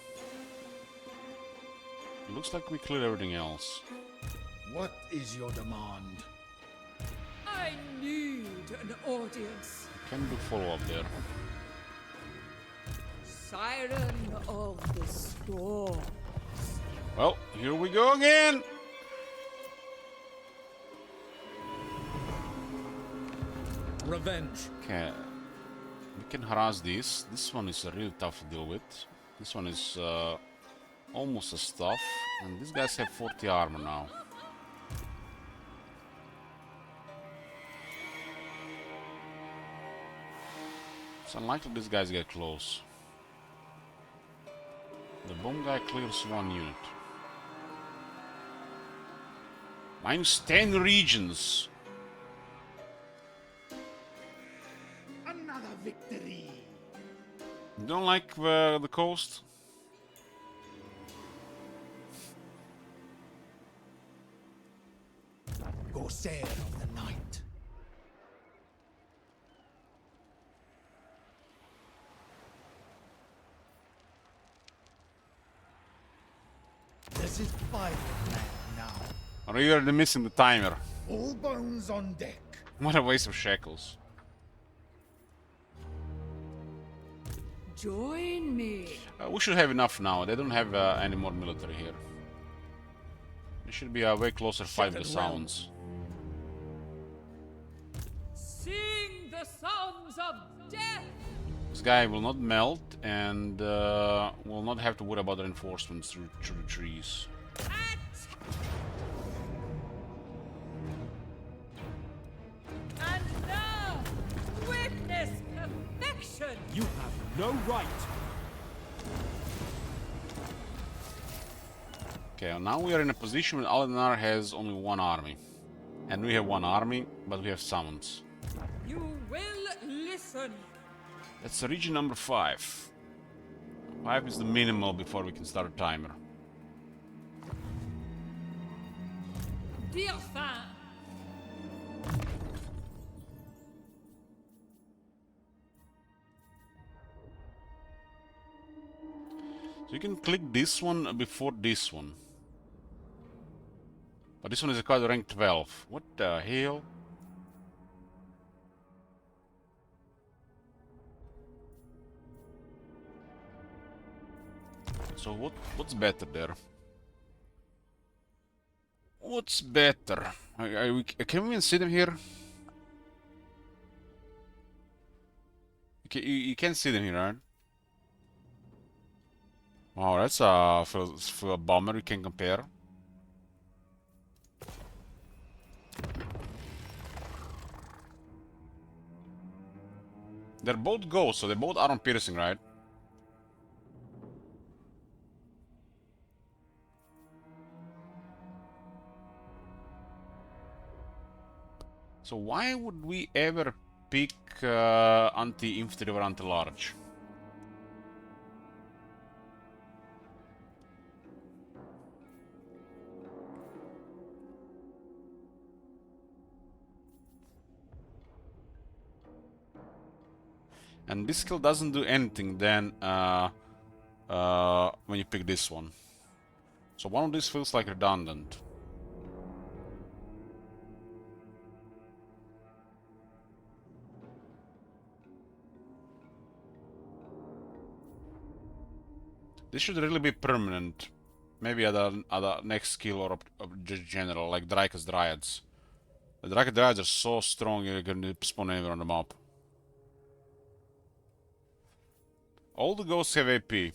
Looks like we cleared everything else. What is your demand? I need an audience. Can do follow up there. Siren of the storm. Well, here we go again! Revenge. Okay. We can harass this. This one is really tough to deal with. This one is almost a stuff. And these guys have 40 armor now. It's unlikely these guys get close. The bomb guy clears 1 unit. Minus 10 regions. Another victory! You don't like the coast? Corsair of the night. This is fighting man now. Or you're missing the timer. All bones on deck. What a waste of shekels. Join me. We should have enough now. They don't have any more military here. It should be a way closer fight with the sounds. Sing the songs of death. This guy will not melt and will not have to worry about reinforcements through the trees. And now, witness perfection. You have no right. Okay, now we are in a position where Aldenar has only 1 army. And we have 1 army, but we have summons. You will listen. That's region number 5. 5 is the minimal before we can start a timer. Dear fan. So you can click this one before this one. But this one is a card rank 12. What the hell? So what's better there? What's better? Can we even see them here? You can't see them here, right? Wow, that's for a bomber you can compare. They're both ghosts, so they both are on piercing, right? So why would we ever pick anti-infantry or anti-large? And this skill doesn't do anything then when you pick this one. So one of these feels like redundant. This should really be permanent. Maybe at a next skill or just general, like Dryka's Dryads. The Dryka's Dryads are so strong you can spawn anywhere on the map. All the ghosts have AP.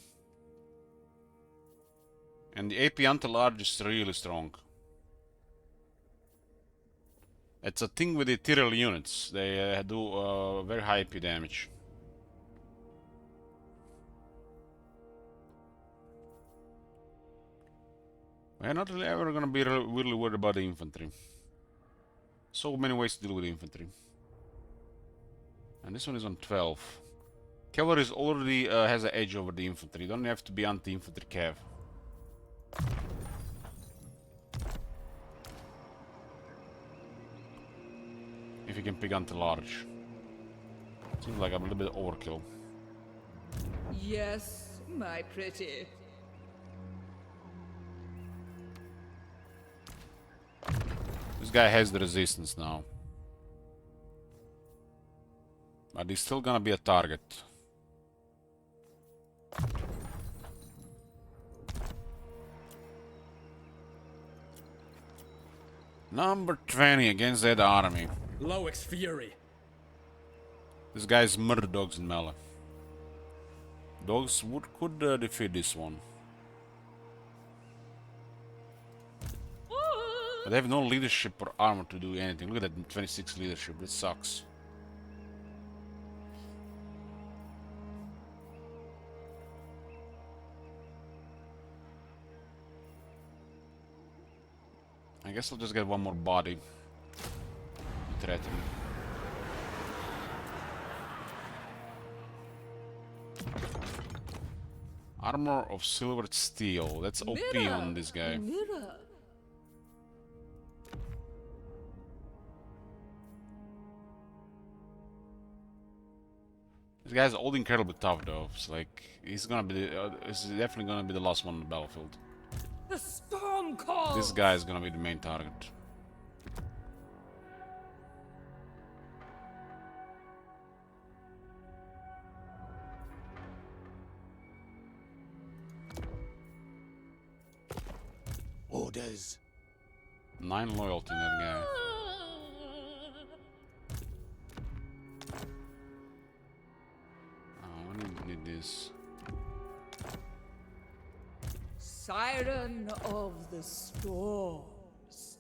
And the AP anti-large is really strong. It's a thing with the ethereal units. They do very high AP damage. We're not really ever gonna be really worried about the infantry. So many ways to deal with the infantry. And this one is on 12. Cavalry is already has an edge over the infantry. You don't have to be anti-infantry cav. If you can pick anti-large. Seems like I'm a little bit overkill. Yes, my pretty. This guy has the resistance now. But he's still gonna be a target. Number 20 against that army. Loix Fury. This guy's murder dogs in melee. Dogs could defeat this one. But they have no leadership or armor to do anything. Look at that 26 leadership. This sucks. I guess I'll just get one more body. Threaten. Armor of silvered steel. That's OP on this guy. Mirror. This guy's all incredibly tough though. It's like he's gonna be he's definitely gonna be the last one on the battlefield. The storm calls. This guy is gonna be the main target. Orders. 9 loyalty in that guy. Oh, I need this. Siren of the storms.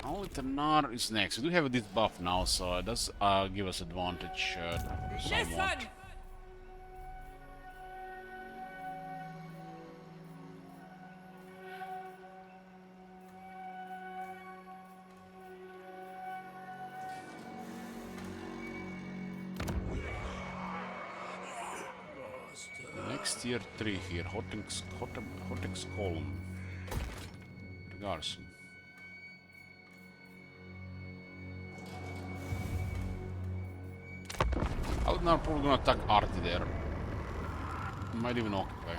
Only Tanar is next. We do have this buff now, so it does give us advantage somewhat. Listen! Next tier 3 here, Hotex Column. Garrison. Right now, probably gonna attack Artie there. Might even occupy.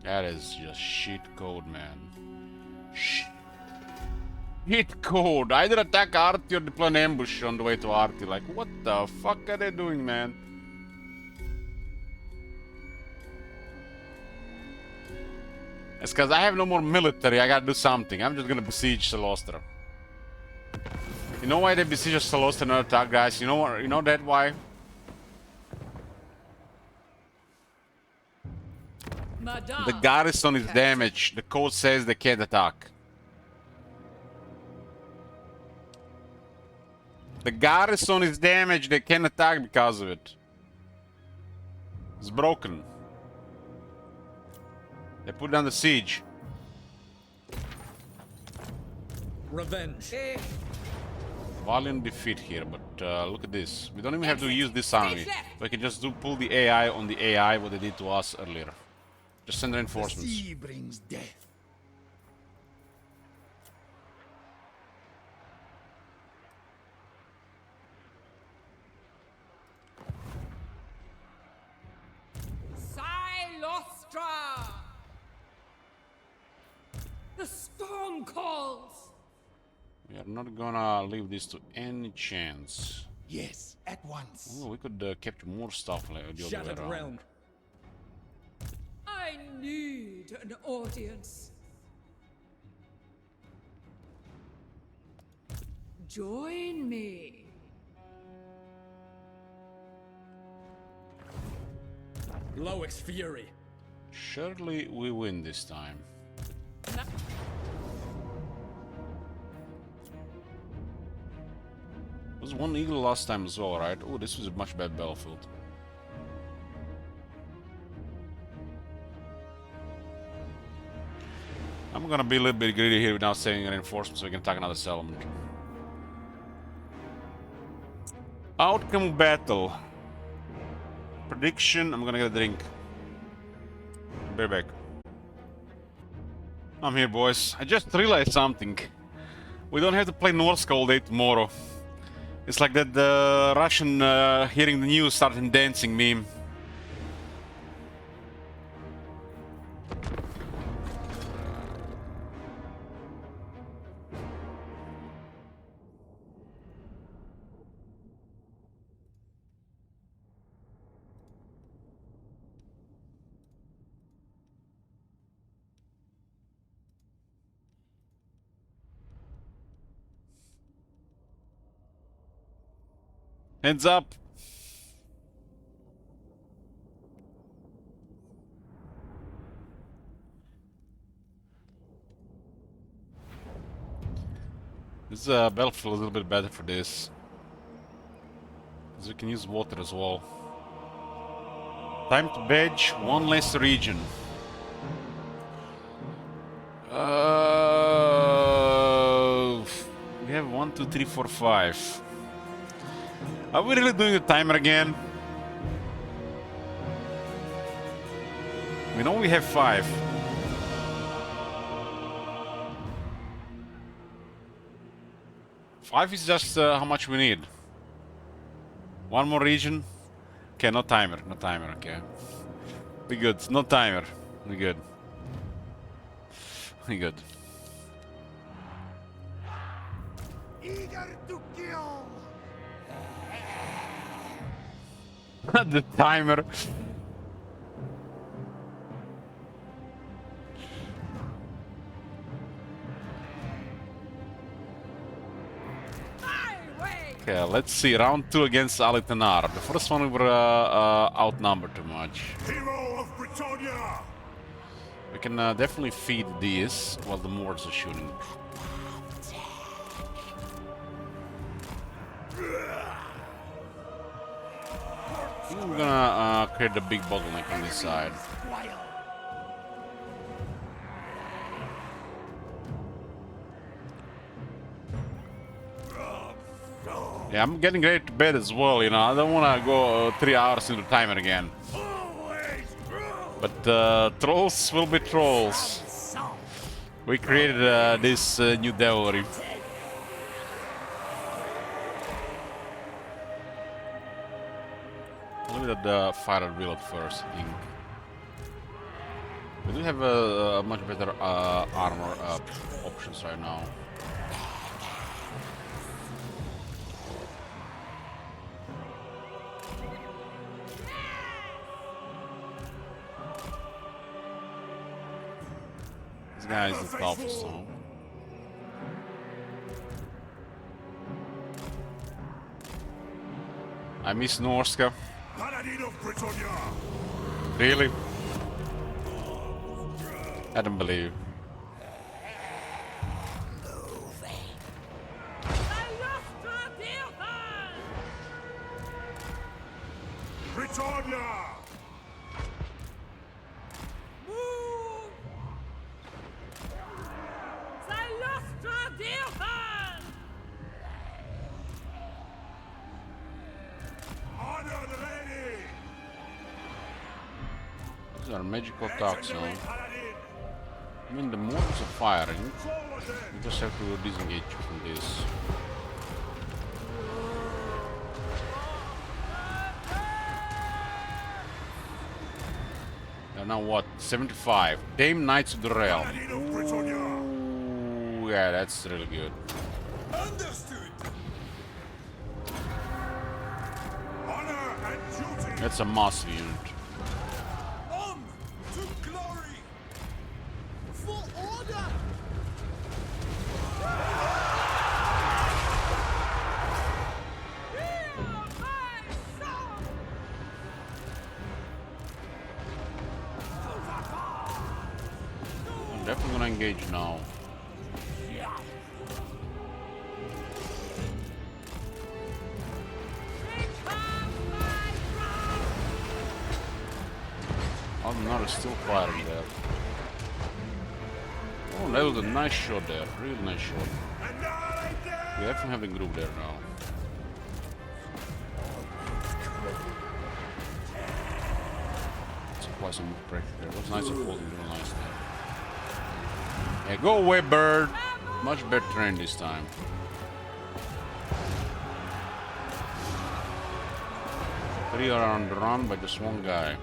That is just shit code, man. Shit code. Either attack Artie or deploy an ambush on the way to Artie. Like, what the fuck are they doing, man? It's because I have no more military. I gotta do something. I'm just gonna besiege Celostra. You know why they besiege Celostra and not attack, guys? You know what? You know that why? Madame. The garrison is damaged. The code says they can't attack. The garrison is damaged. They can't attack because of it. It's broken. They put it under siege. Revenge. Valiant defeat here, but look at this. We don't even have to use this army. We can just pull the AI on the AI, what they did to us earlier. Just send The reinforcements. sea brings death. Silostra! The storm calls! We are not gonna leave this to any chance. Yes, at once. Oh, we could capture more stuff like the other way Shattered around. realm. I need an audience. Join me. Loix Fury. Surely we win this time. Na- There was one eagle last time as well, right? Oh, this was a much better battlefield. I'm gonna be a little bit greedy here without sending reinforcements so we can attack another settlement. Outcome battle. Prediction, I'm gonna get a drink. Be back. I'm here, boys. I just realized something. We don't have to play Norska all day tomorrow. It's like that Russian hearing the news starting dancing meme. Heads up. This battlefield is a little bit better for this. Because we can use water as well. Time to badge one less region. We have 1, 2, 3, 4, 5. Are we really doing the timer again? We know we have 5. Five is just how much we need. One more region. Okay, no timer, no timer, okay. We good, no timer. We good. We good. Eager to kill. The timer. Okay, let's see. Round 2 against Alitanar. The first one we were outnumbered too much. Hero of Britannia! We can definitely feed these while the Moors are shooting. I think we're gonna create a big bottleneck on this side. Yeah, I'm getting ready to bed as well, you know. I don't want to go 3 hours into timer again. But trolls will be trolls. We created this new devilry. look at the fighter build first, I think. We do have a much better armor options right now. This guy is the toughest now. I miss Norska. Really? I don't believe. These are magical attacks now. I mean, the more is a firing, you just have to disengage from this. And now what? 75. Dame Knights of the Realm. Ooh, yeah, that's really good. Understood. Honor and duty. That's a massive unit. On to glory. For order! I'm definitely gonna engage now. Aldenar is still firing there. Oh, that was a nice shot there. Really nice shot. We definitely have the group there now. Let's apply some pressure there. It was nice of holding real nice there. Yeah, go away, bird. Much better train this time. Three are on the run by just one guy.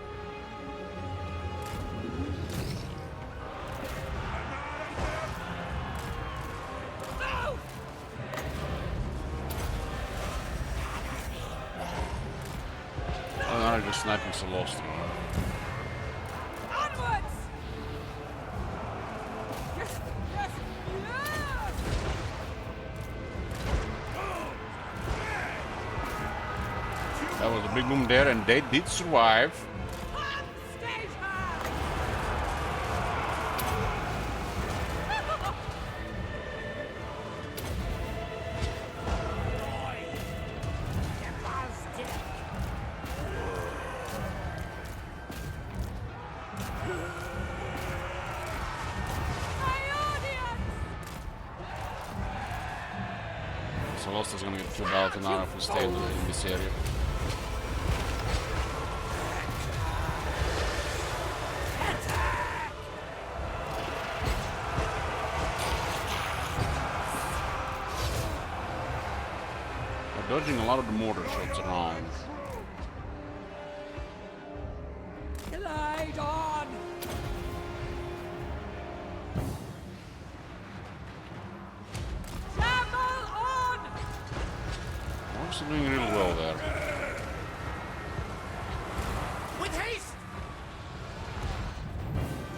Oh, just sniping so lost. Onwards! Yes, yes, yes! That was a big boom there, and they did survive. Stage her! So Lost is gonna get killed out and out if we stay in this area. We're dodging a lot of the mortar shots around. Glide on! Travel on! We're doing really well there. With haste!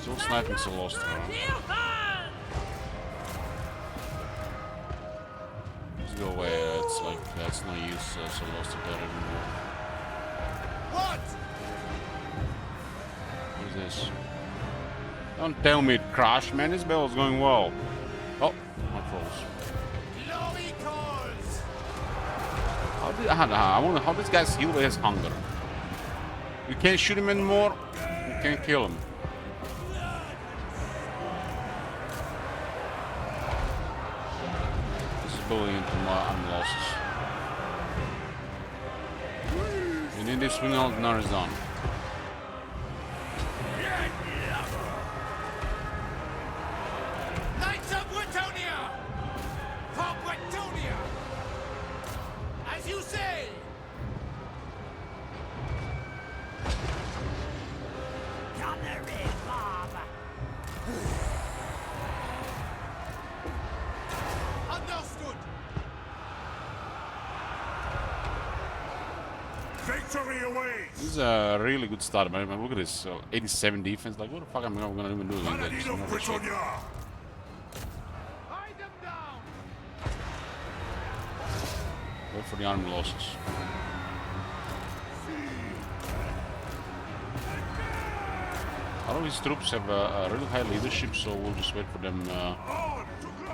Still sniping so Lost around. Just go away, it's like, that's no use so Lost there anymore. What? What is this? Don't tell me it crashed, man. This battle is going well. Oh, my trolls. Glory calls! I wonder how this guy's healed his hunger. You can't shoot him anymore. You can't kill him. This is building into my losses. You need this swing out, now it's done. Knights of Bretonia! For Bretonia! As you say! This is a really good start, man. Look at this, 87 defense. Like, what the fuck am I gonna even do against this? Wait for the army losses. All of his troops have a really high leadership, so we'll just wait for them to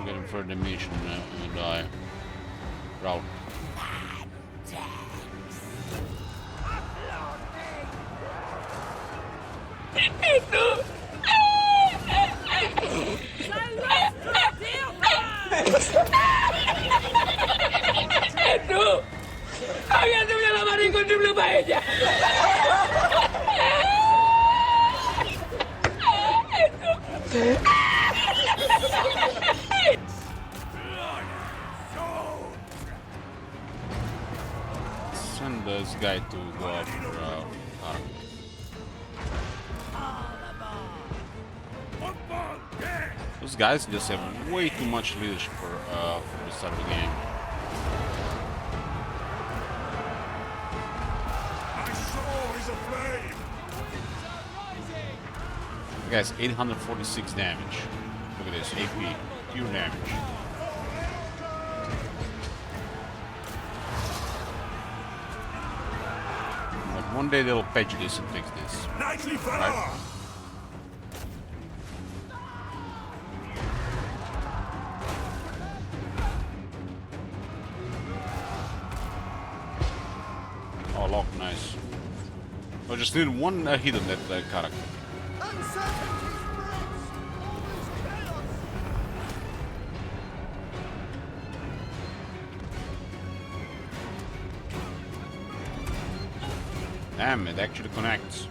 get him further damage and die. Proud. Send this guy to go after Karak. Those guys just have way too much leadership for the start of the game. The guy's 846 damage. Look at this, AP, pure damage. But one day they'll patch this and fix this. Right? Oh, lock, nice. I just need one hit on that character. Damn, it actually connects.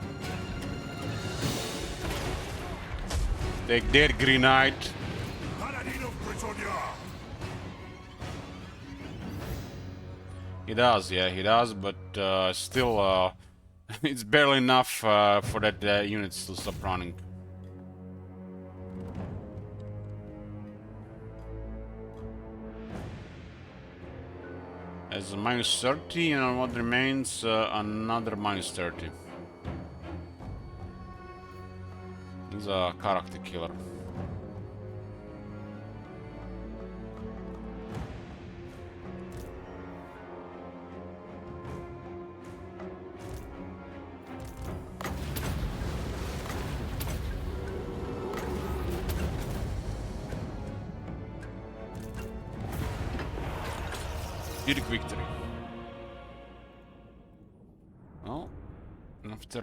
Take that, Green Knight. He does, yeah, he does, but still, it's barely enough for that units to stop running. As a minus 30, and on what remains, another minus 30. He's a character killer. Dirk victory. Well, after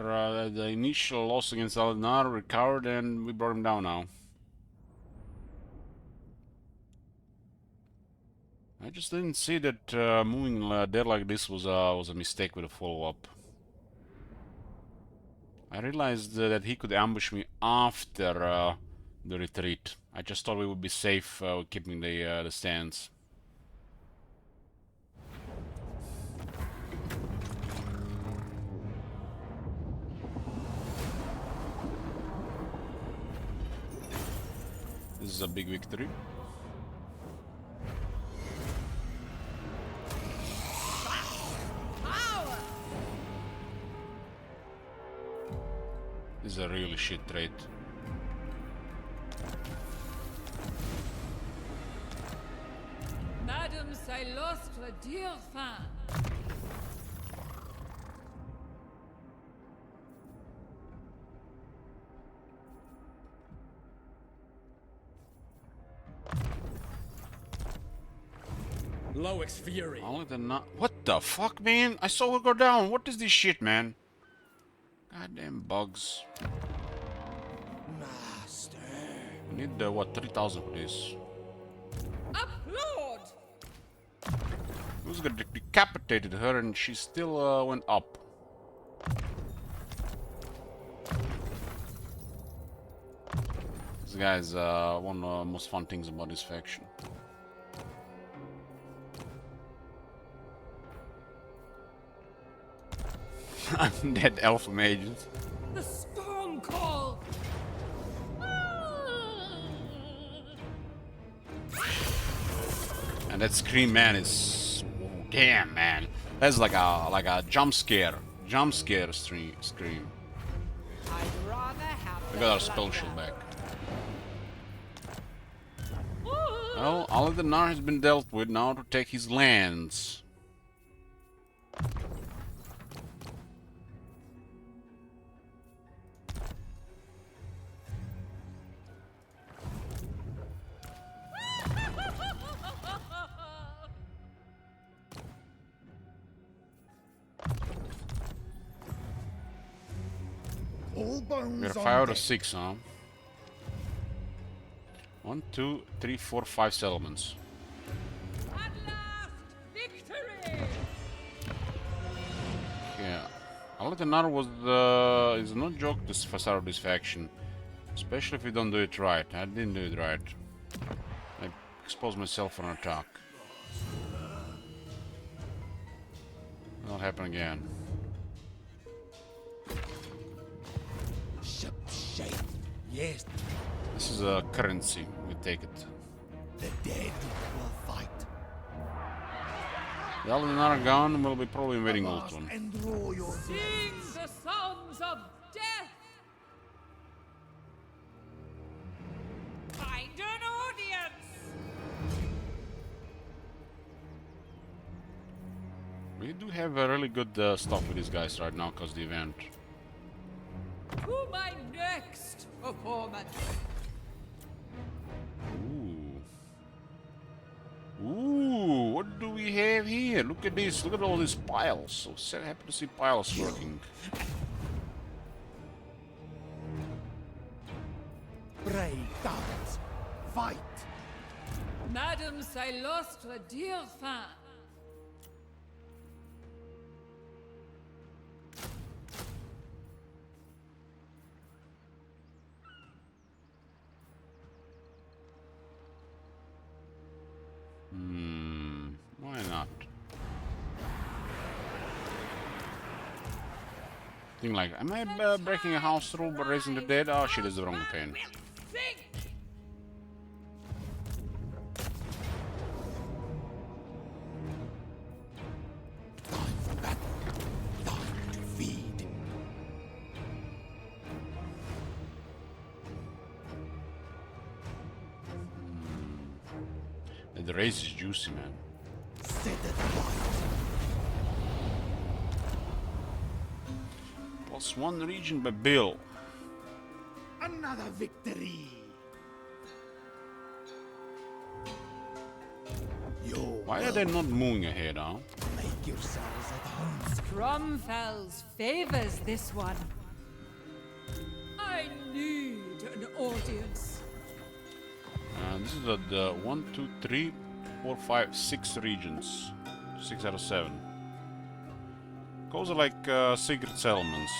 the initial loss against Alinar, we recovered and we brought him down now. I just didn't see that moving there like this was a mistake with a follow-up. I realized that he could ambush me after the retreat. I just thought we would be safe keeping the stance. This is a big victory. This is a really shit trade. Madame, I lost a dear fan. Loix Fury. Only the not. What the fuck, man? I saw her go down. What is this shit, man? Goddamn bugs. Master. We need what, 3,000 for this. Applaud! Who's gonna decapitated her and she still went up. This guy's one of the most fun things about this faction. Undead elf mages. The storm call! And that scream, man, is damn, man. That's like a jump scare. jump scare scream. I'd rather have We the got our spell plunder. shield back. Well, Aladenar has been dealt with, now to take his lands. All bones We're on 5 out of deck. 6, huh? 1, 2, 3, 4, 5 settlements. At last, victory! Yeah. Aladenar was is no joke this facade of this faction. Especially if you don't do it right. I didn't do it right. I exposed myself for an attack. That'll happen again. Ship shape. Yes, This is a currency. We take it. the dead will fight. The Aladenar are gone, we'll be probably invading Avast Ultron. and draw your Sing blades. the songs of death! Find an audience! We do have a really good stuff with these guys right now because the event. To my next performance! Ooh, what do we have here? Look at this. Look at all these piles. So happy to see piles working. Brave guards, fight. Madame, I lost a dear fan. Why not? Think like, am I breaking a house rule by raising the dead? Oh shit, is the wrong pen. Sing! Time for battle. Time to feed. The race is juicy, man. Set it right. +1 region by Bill. Another victory. Why are they not moving ahead, huh? Make yourselves at home. Stromfels favors this one. I need an audience. This is the 1, 2, 3, 4, 5, 6 regions. 6 out of 7. Those are like secret settlements.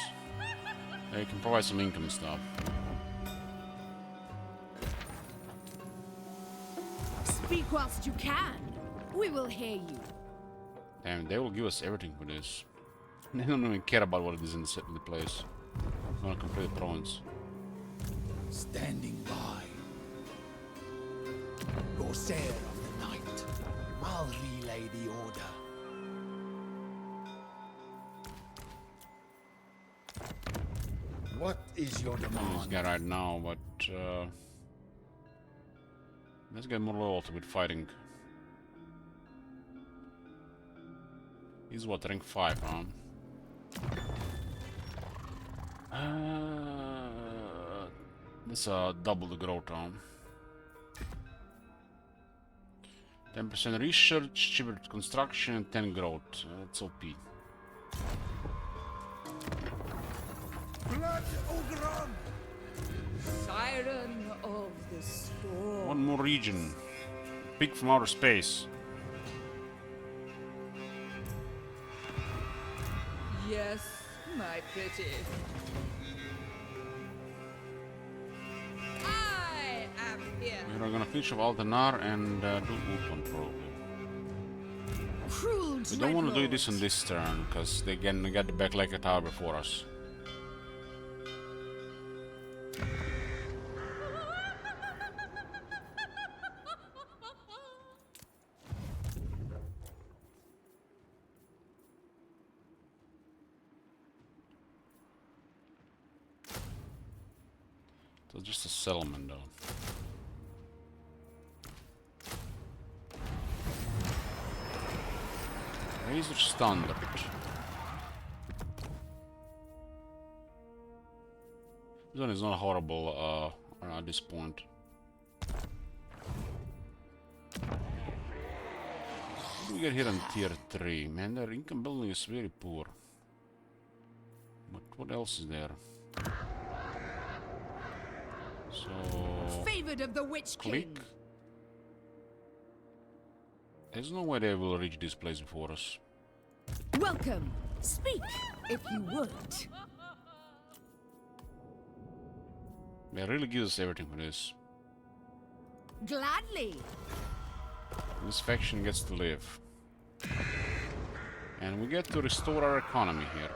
You can provide some income stuff. Speak whilst you can. We will hear you. Damn, they will give us everything for this. They don't even care about what it is in the place. They want to complete the province. Standing by. Corsair of the night. I'll relay the order. What is your This demand? guy right now, but let's get more loyalty with fighting. He's what, rank 5, huh? This double the growth, huh? 10% research, cheaper construction, 10 growth. That's OP. Blood Ogron! Siren of the storm. One more region. Pick from outer space. Yes, my pretty. I am here. We're gonna finish off Aldenar and do Ultron probably. Cruel We don't want to do dreadlords. this on this turn, because they can get the back like a tower before us. It's just a settlement, though. Razor Standard. This one is not horrible at this point. What do we get here on tier 3? Man, their income building is very poor. But what else is there? So... Favored of the Witch click. King. There's no way they will reach this place before us. Welcome. Speak, if you would. They really give us everything for this. Gladly. This faction gets to live. And we get to restore our economy here.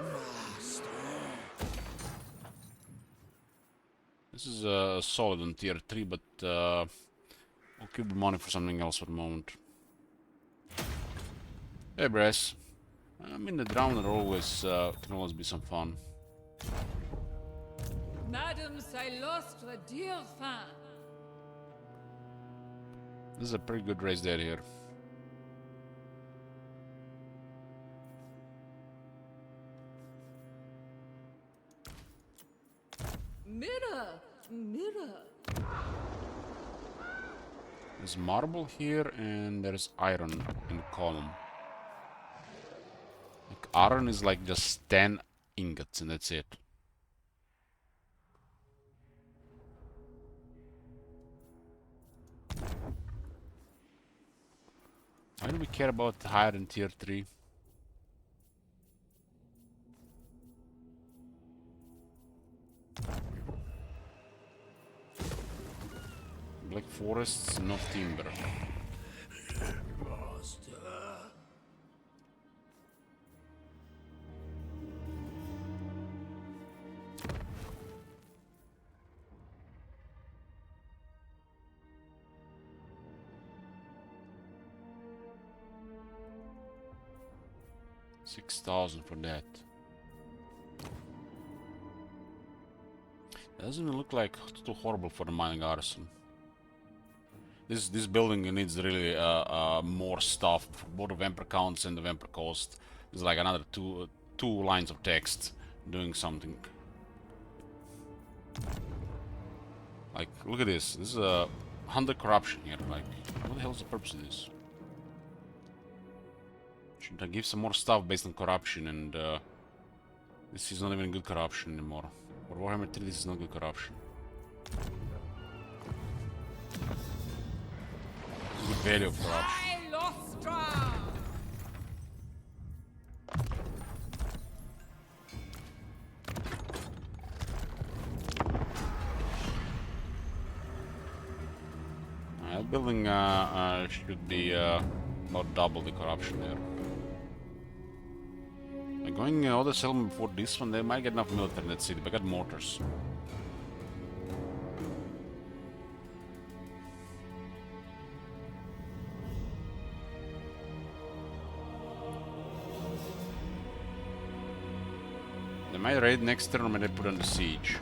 This is solid on tier 3, but we'll keep the money for something else for the moment. Hey, Brass. I mean, the Drowner always can always be some fun. Madame, I lost a dear fan. This is a pretty good race dead here. Mirror, mirror. There's marble here and there's iron in the column. Like, iron is like just 10 ingots and that's it. Why do we care about higher in tier 3? Black forests, not timber. $6,000 for that. Doesn't look like too horrible for the mining artisan. This building needs really more stuff for both the Vampire counts and the Vampire cost. There's like another two lines of text doing something. Like, look at this. This is a 100 corruption here. Like, what the hell is the purpose of this? Should I give some more stuff based on corruption? And this is not even good corruption anymore. For Warhammer 3, this is not good corruption. Good value of corruption. Illustra! That building should be about double the corruption there. By going other settlement before this one, they might get enough military in that city, but I got mortars. They might raid next turn, or might they put under siege.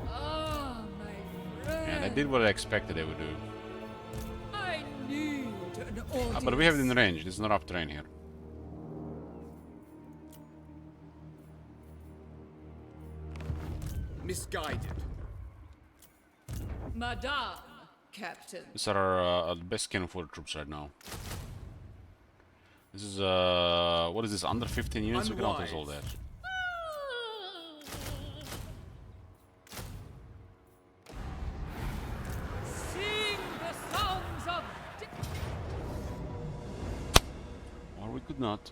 Ah, my friend. Yeah, they did what I expected they would do. I need an audience. But we have it in range. This is not rough terrain here. Misguided. Madame, Captain. These are our best cannon for the troops right now. This is what is this? Under 15 units? We can outlaw all that. Sing the songs of Or we could not.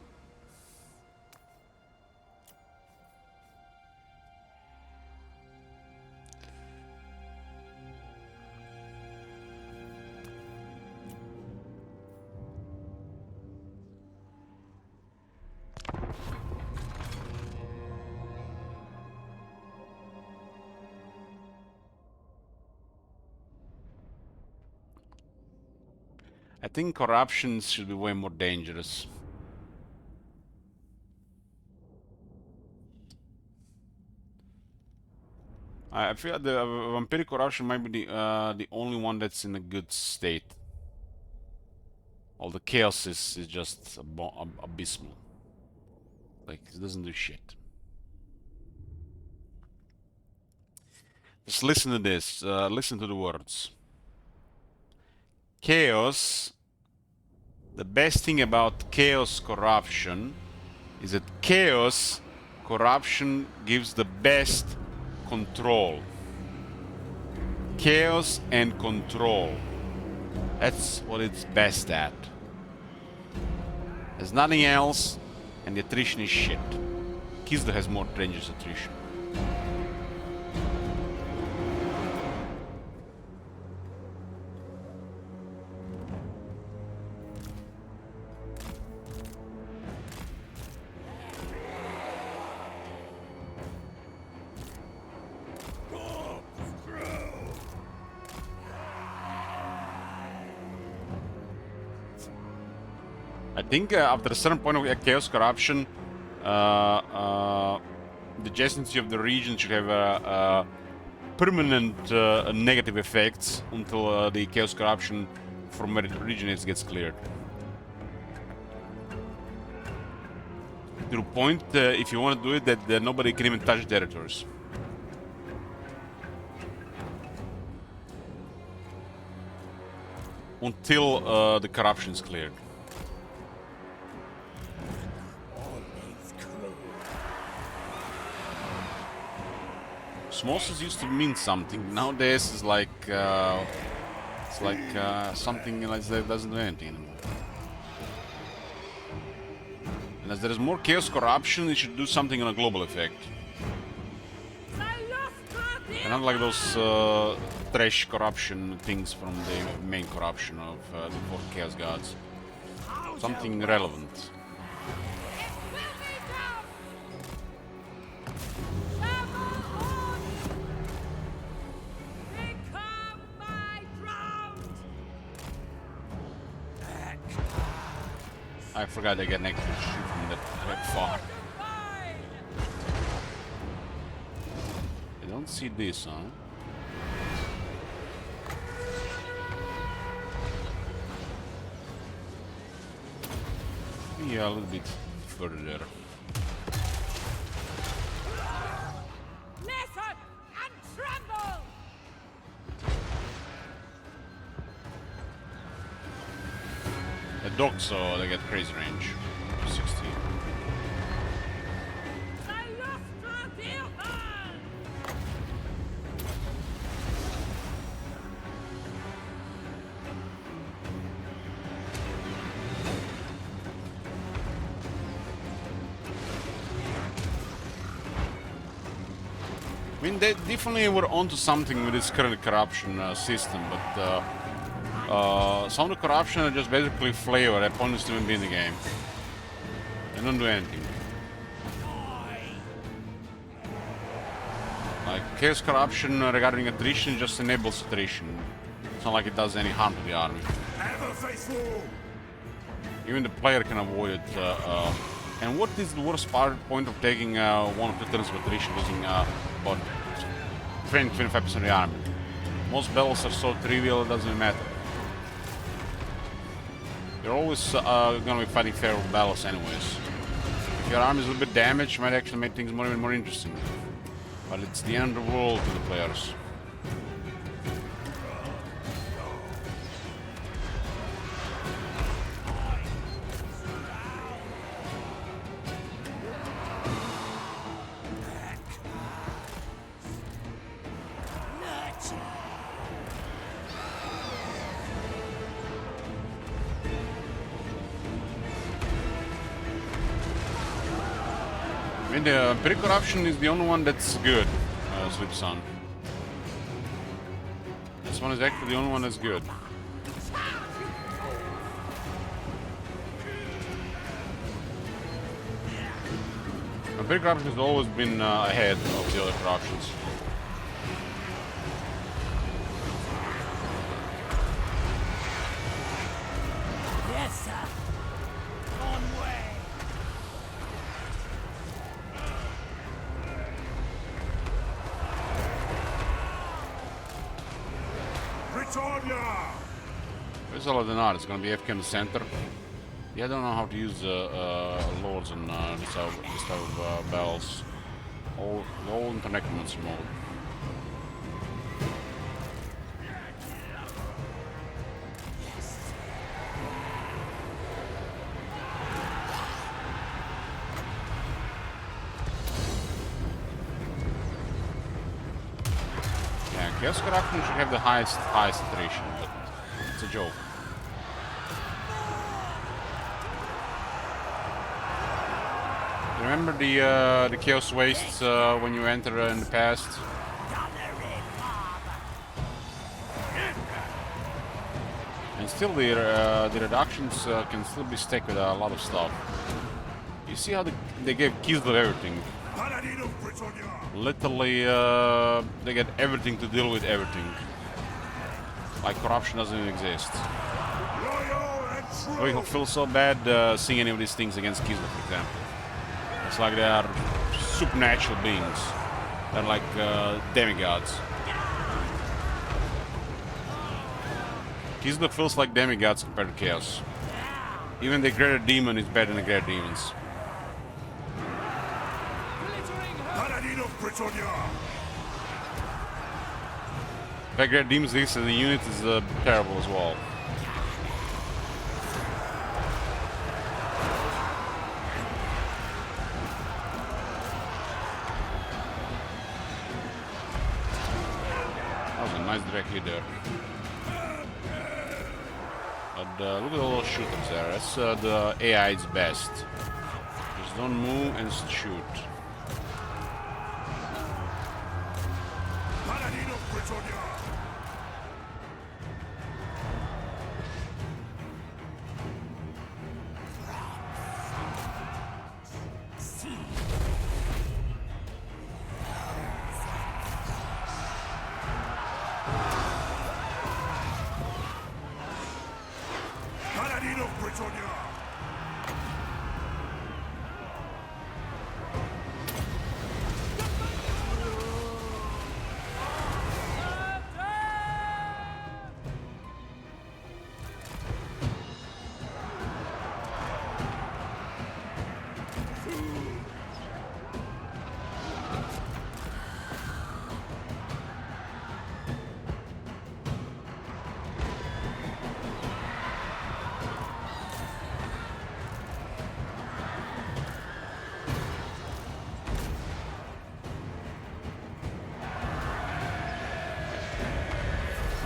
I think corruption should be way more dangerous. I feel the vampiric corruption might be the only one that's in a good state. All the chaos is just abysmal. Like, it doesn't do shit. Just listen to this. Listen to the words. Chaos. The best thing about chaos corruption is that chaos corruption gives the best control. Chaos and control. That's what it's best at. There's nothing else, and the attrition is shit. Kislev has more dangerous attrition. I think after a certain point of chaos corruption, the adjacency of the region should have permanent negative effects until the chaos corruption from where it originates gets cleared. To the point, if you want to do it, that nobody can even touch territories. Until the corruption is cleared. Osmosis used to mean something. Nowadays, it's like something like that doesn't do anything anymore. And as there is more chaos corruption, it should do something on a global effect. And not like those trash corruption things from the main corruption of the 4 Chaos Gods. Something relevant. I forgot I get next to shoot from that far. I don't see this, huh? Yeah, a little bit further there. Listen and tremble! The dogs, so they get crazy range. 60. I mean, they definitely were onto something with this current corruption system, but some of the corruption are just basically flavor. That point is to even be in the game. They don't do anything. Like, chaos corruption regarding attrition just enables attrition. It's not like it does any harm to the army. Even the player can avoid it. And what is the worst point of taking 1 or 2 turns of attrition, losing about 20-25% of the army? Most battles are so trivial it doesn't even matter. You're always gonna be fighting fair battles anyways. If your army is a little bit damaged, it might actually make things even more interesting. But it's the end of the world to the players. I mean, the pre-corruption is the only one that's good, Sleep Sun. This one is actually the only one that's good. The pre-corruption has always been ahead of the other corruptions. Yes, sir. On way. Where's all of the not? It's gonna be FK in the center. Yeah, I don't know how to use lords and this type of bells. All into necromancer mode. Yeah, Chaos Corruption should have the highest attrition, but it's a joke. Remember the Chaos Wastes when you enter in the past? And still the reductions can still be stuck with a lot of stuff. You see how they gave Kislev everything. Literally, they get everything to deal with everything. Like corruption doesn't even exist. We feel so bad seeing any of these things against Kislev, for example. It's like they are supernatural beings. They're like demigods. Kislev feels like demigods compared to Chaos. Even the Greater Demon is better than the Greater Demons. The Greater Demons, this as a unit is terrible as well. That was a nice direct hit there. But look at all those shooters there. That's the AI's best. Just don't move and shoot.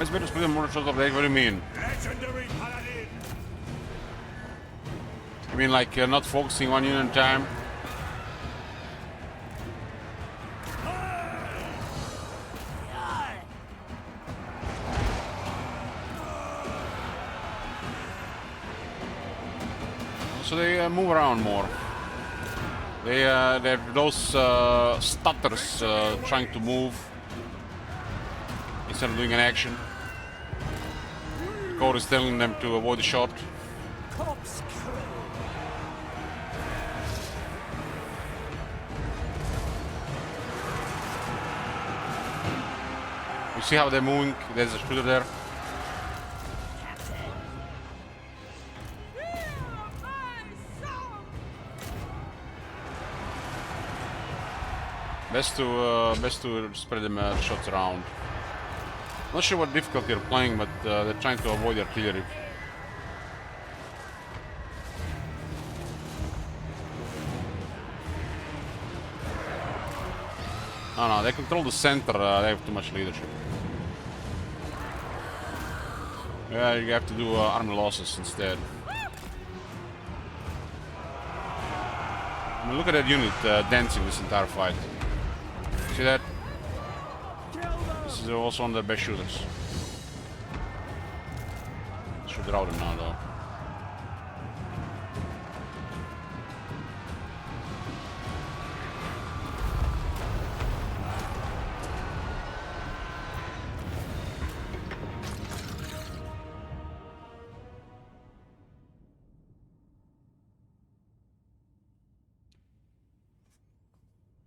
It's better to split more shots of leg. What do you mean? You mean like not focusing one unit at a time? So they move around more. They have those stutters trying to move instead of doing an action. Code is telling them to avoid the shot. You see how they're moving? There's a shooter there. Best to spread them shots around. Not sure what difficulty they're playing, but they're trying to avoid artillery. No, they control the center. They have too much leadership. Yeah, you have to do army losses instead. I mean, look at that unit dancing this entire fight. See that? This is also one of the best shooters. Should route him now though.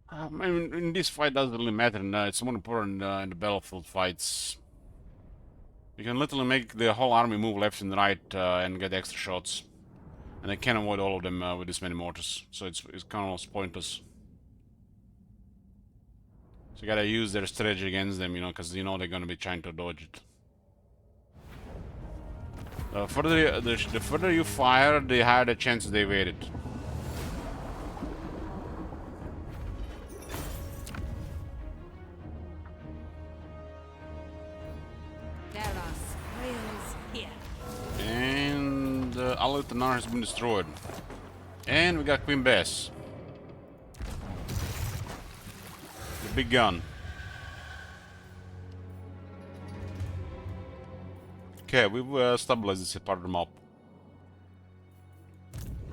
I mean, in this fight doesn't really matter. It's more important in the battlefield fights. You can literally make the whole army move left and right and get extra shots. And they can avoid all of them with this many mortars. So it's kind of almost pointless. So you gotta use their strategy against them, you know, because you know they're gonna be trying to dodge it. The further you fire, the higher the chances they evade it. There are spoils here. And Alitanar has been destroyed. And we got Queen Bess. The big gun. Okay, we've stabilized this part of the map.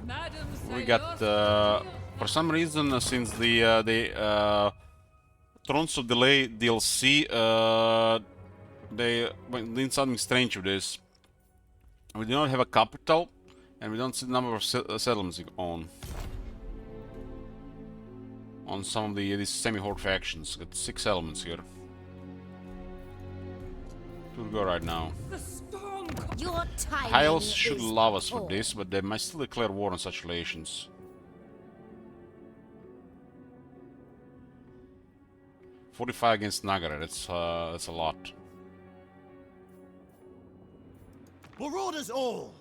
Madam We got, for some reason, since the Thrones of Delay DLC, they did something strange with this. We do not have a capital, and we don't see the number of settlements we own. On some of these semi-horde factions. Got 6 settlements here. Should go right now. The storm. Your timing Hyles should is love us for poor. this, but they might still declare war on such relations. $45 against Nagara, that's a lot. Marauders all!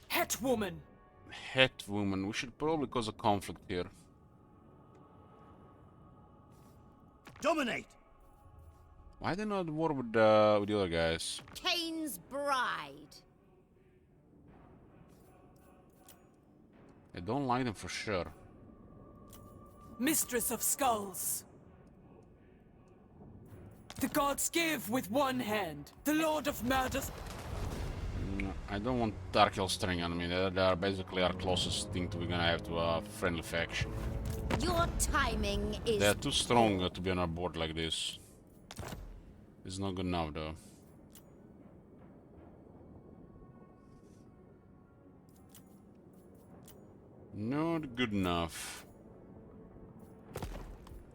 Het woman. Het woman, we should probably cause a conflict here. Dominate! Why they not war with the other guys? Cain's bride. I don't like them for sure. Mistress of skulls. The gods give with one hand. The Lord of murders. I don't want Dark Hellstring on me. They are basically our closest thing we're gonna have to a friendly faction. Your timing is They're too strong to be on our board like this. It's not good enough though. Not good enough.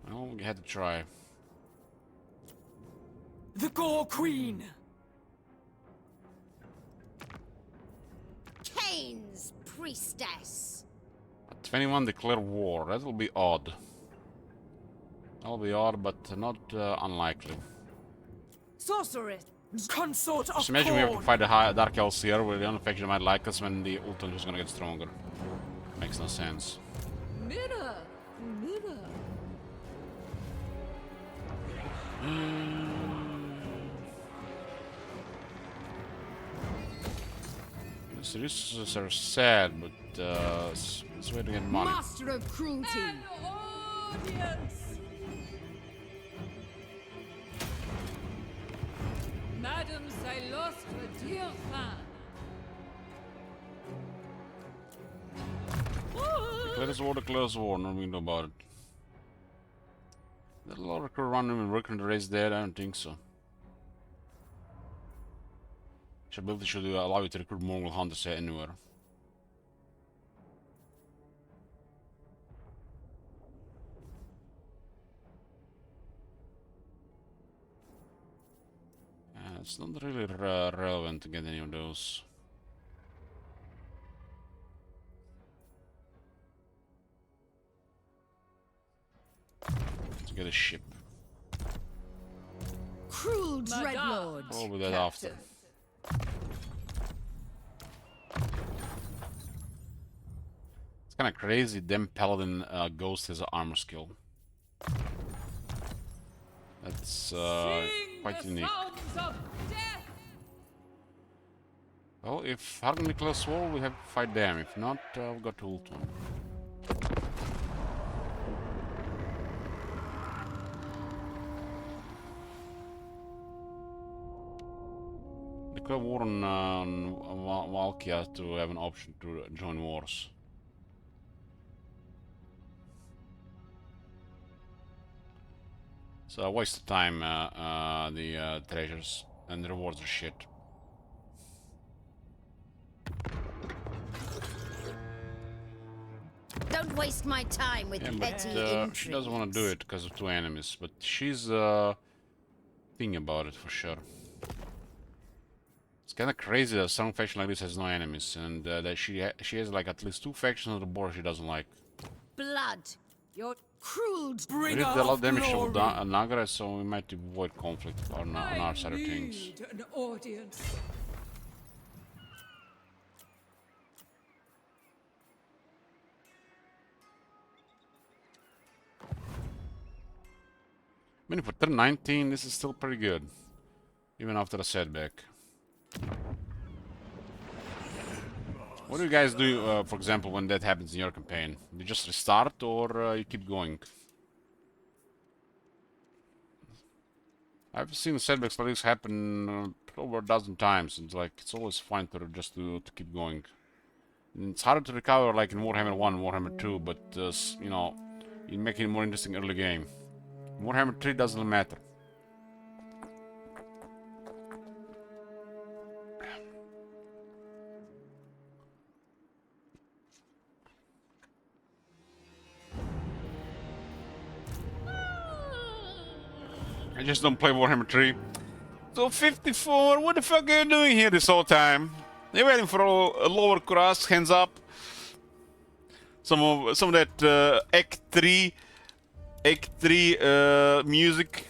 Well, we had to try. The Gore Queen. Cain's priestess. 21 declare war. That will be odd. That'll be odd, but not unlikely. Sorceress. Consort of Just imagine we have to Khorne. fight the Dark Elves here, where the only faction might like us when the Ultron is gonna get stronger. Makes no sense. Mirror. Mirror. The resources are sad, but it's a way to get money. Master of cruelty. An audience. Madam, I lost a dear fan. Declares war, no we know about it. Did a lot of recruit run and working the race there? I don't think so. This ability should allow you to recruit Mongol hunters anywhere. It's not really relevant to get any of those. To get a ship. Cruel dreadlord. Probably that after. It's kind of crazy. Them paladin ghost has an armor skill. That's quite unique. Sounds of death. Well, if Hargan declares war, we have to fight them. If not, we've got to Ultron. Declare war on Valkia to have an option to join wars. So waste of time, the treasures and the rewards are shit. Don't waste my time with Yeah, petty but she doesn't want to do it because of 2 enemies. But she's thinking about it for sure. It's kind of crazy that some faction like this has no enemies, and that she has like at least 2 factions on the board she doesn't like. Blood. Your cruel. We did a lot of damage to Nagra, so we might avoid conflict on our side of things. Need an audience. I mean, for turn 19, this is still pretty good, even after a setback. What do you guys do, for example, when that happens in your campaign? You just restart, or you keep going? I've seen setbacks like this happen over a dozen times. It's like it's always fine to just to keep going. And it's harder to recover, like in Warhammer 1, and Warhammer 2, but you know, you make it a more interesting early game. Warhammer 3 doesn't matter. I just don't play Warhammer 3. So 54, what the fuck are you doing here this whole time? You're waiting for a lower cross, hands up. Some of that Act 3 music.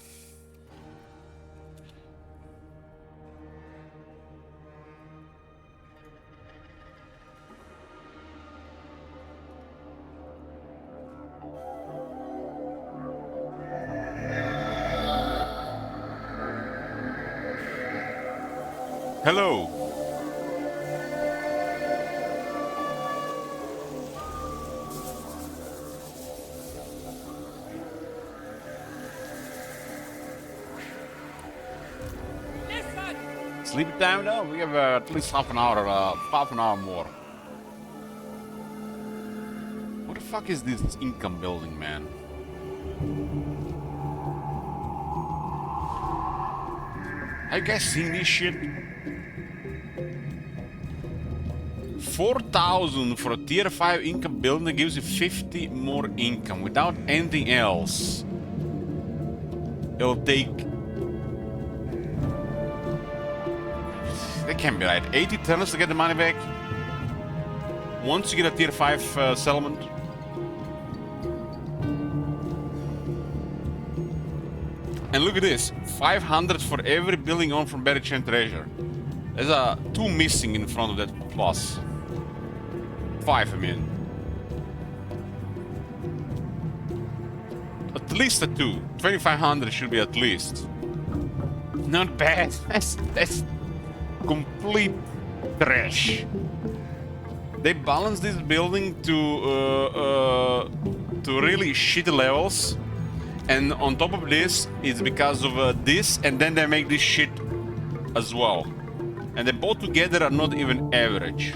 Hello. Sleep time now? We have at least half an hour more. What the fuck is this income building, man? Have you guys seen this shit? 4,000 for a tier 5 income building that gives you 50 more income without anything else. It'll take... That can't be right. 80 turns to get the money back? Once you get a tier 5 settlement? And look at this. 500 for every building owned from Buried Chain Treasure. There's a 2 missing in front of that plus. 5, I mean. At least a 2. 2,500 should be at least. Not bad. That's complete trash. They balance this building to really shitty levels, and on top of this, it's because of this, and then they make this shit as well. And they both together are not even average.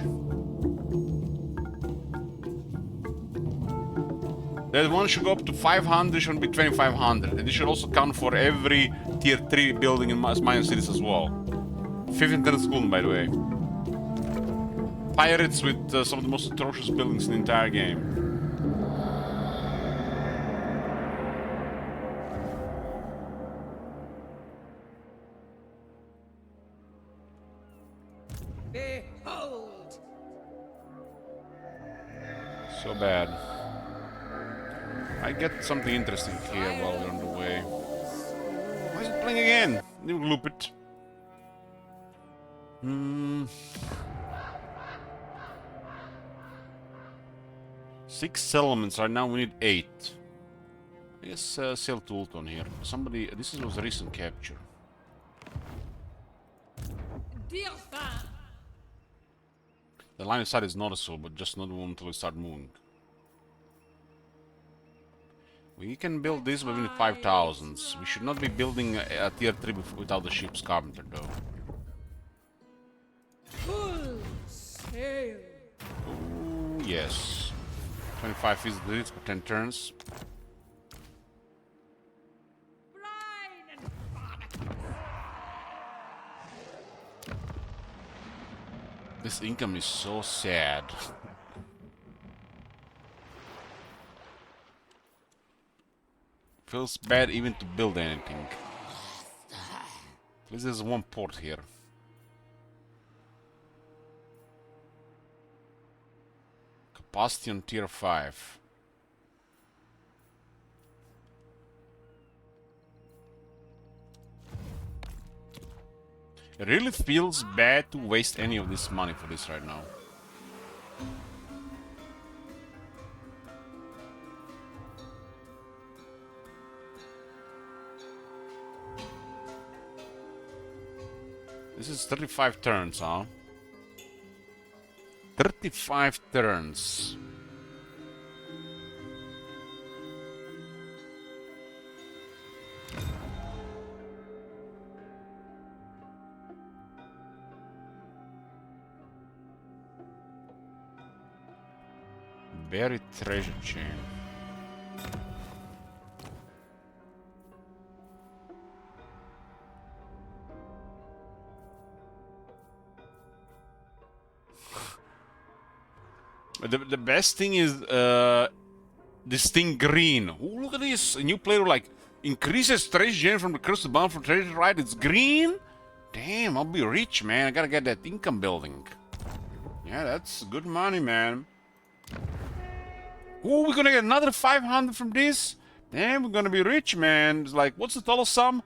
That one should go up to 500, should be 2,500. And this should also count for every tier 3 building in Mayan cities as well. 15 tennis school, by the way. Pirates with some of the most atrocious buildings in the entire game. Behold! So bad. I get something interesting here while we're on the way. Why is it playing again? Didn't loop it. 6 settlements right now, we need 8. I guess sail to Ulton here. Somebody, this was a recent capture. The line of sight is noticeable, but just not one until we start moving. We can build this, but we need 5,000s. We should not be building a tier 3 without the ship's carpenter, though. Full sail. Ooh, yes. 25 feet did it for 10 turns. Brine and barnacles. This income is so sad. Feels bad even to build anything. At least there's one port here. Capacity on tier 5. It really feels bad to waste any of this money for this right now. This is 35 turns, huh? 35 turns. Buried treasure chain. The best thing is this thing green. Oh, look at this! A new player like increases treasure chain from the crystal bound for treasure, right? It's green. Damn, I'll be rich, man. I gotta get that income building. Yeah, that's good money, man. Oh, we're gonna get another 500 from this. Damn, we're gonna be rich, man. It's like, what's the total sum?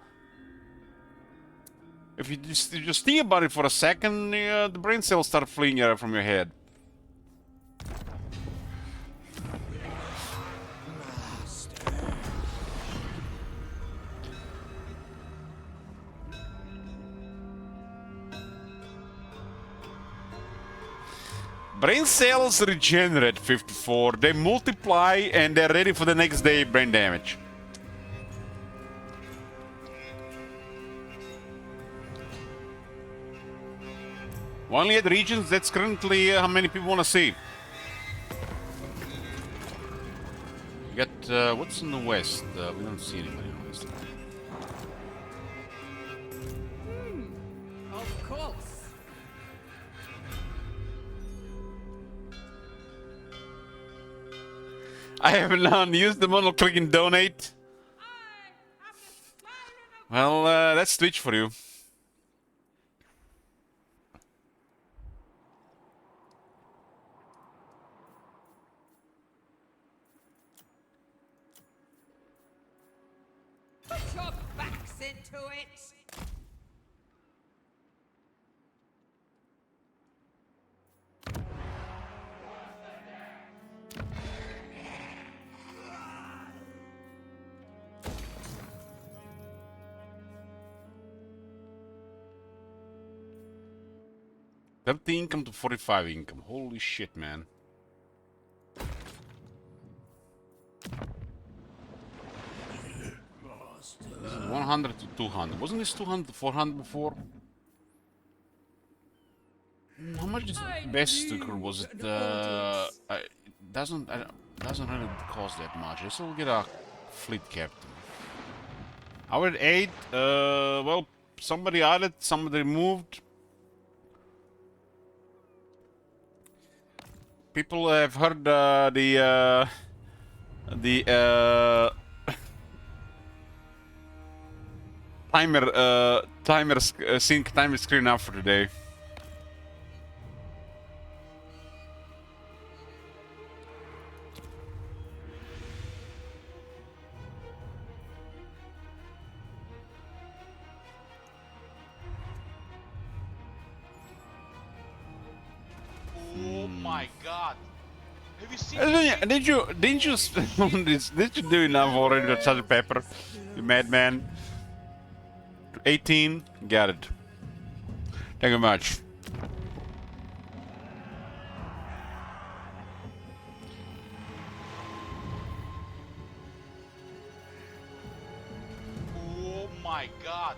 If you just think about it for a second, the brain cells start fleeing from your head. Brain cells regenerate 54, they multiply and they're ready for the next day brain damage. Only at regions, that's currently how many people want to see. You got, what's in the west? We don't see anybody in the west. Of course. I have now used the model click and donate. Well, that's Twitch for you. Put your backs into it. $30 income to 45 income. Holy shit, man. This is 100 to 200. Wasn't this 200 to 400 before? How much is best sticker was it? It doesn't really cost that much. I still get a fleet captain. Our at 8. Well, somebody added, somebody removed. People have heard the sync timer screen up for today. Oh my god. Have you seen Didn't you do enough already with Sgt. Pepper, you madman? 18, got it. Thank you much. Oh my god.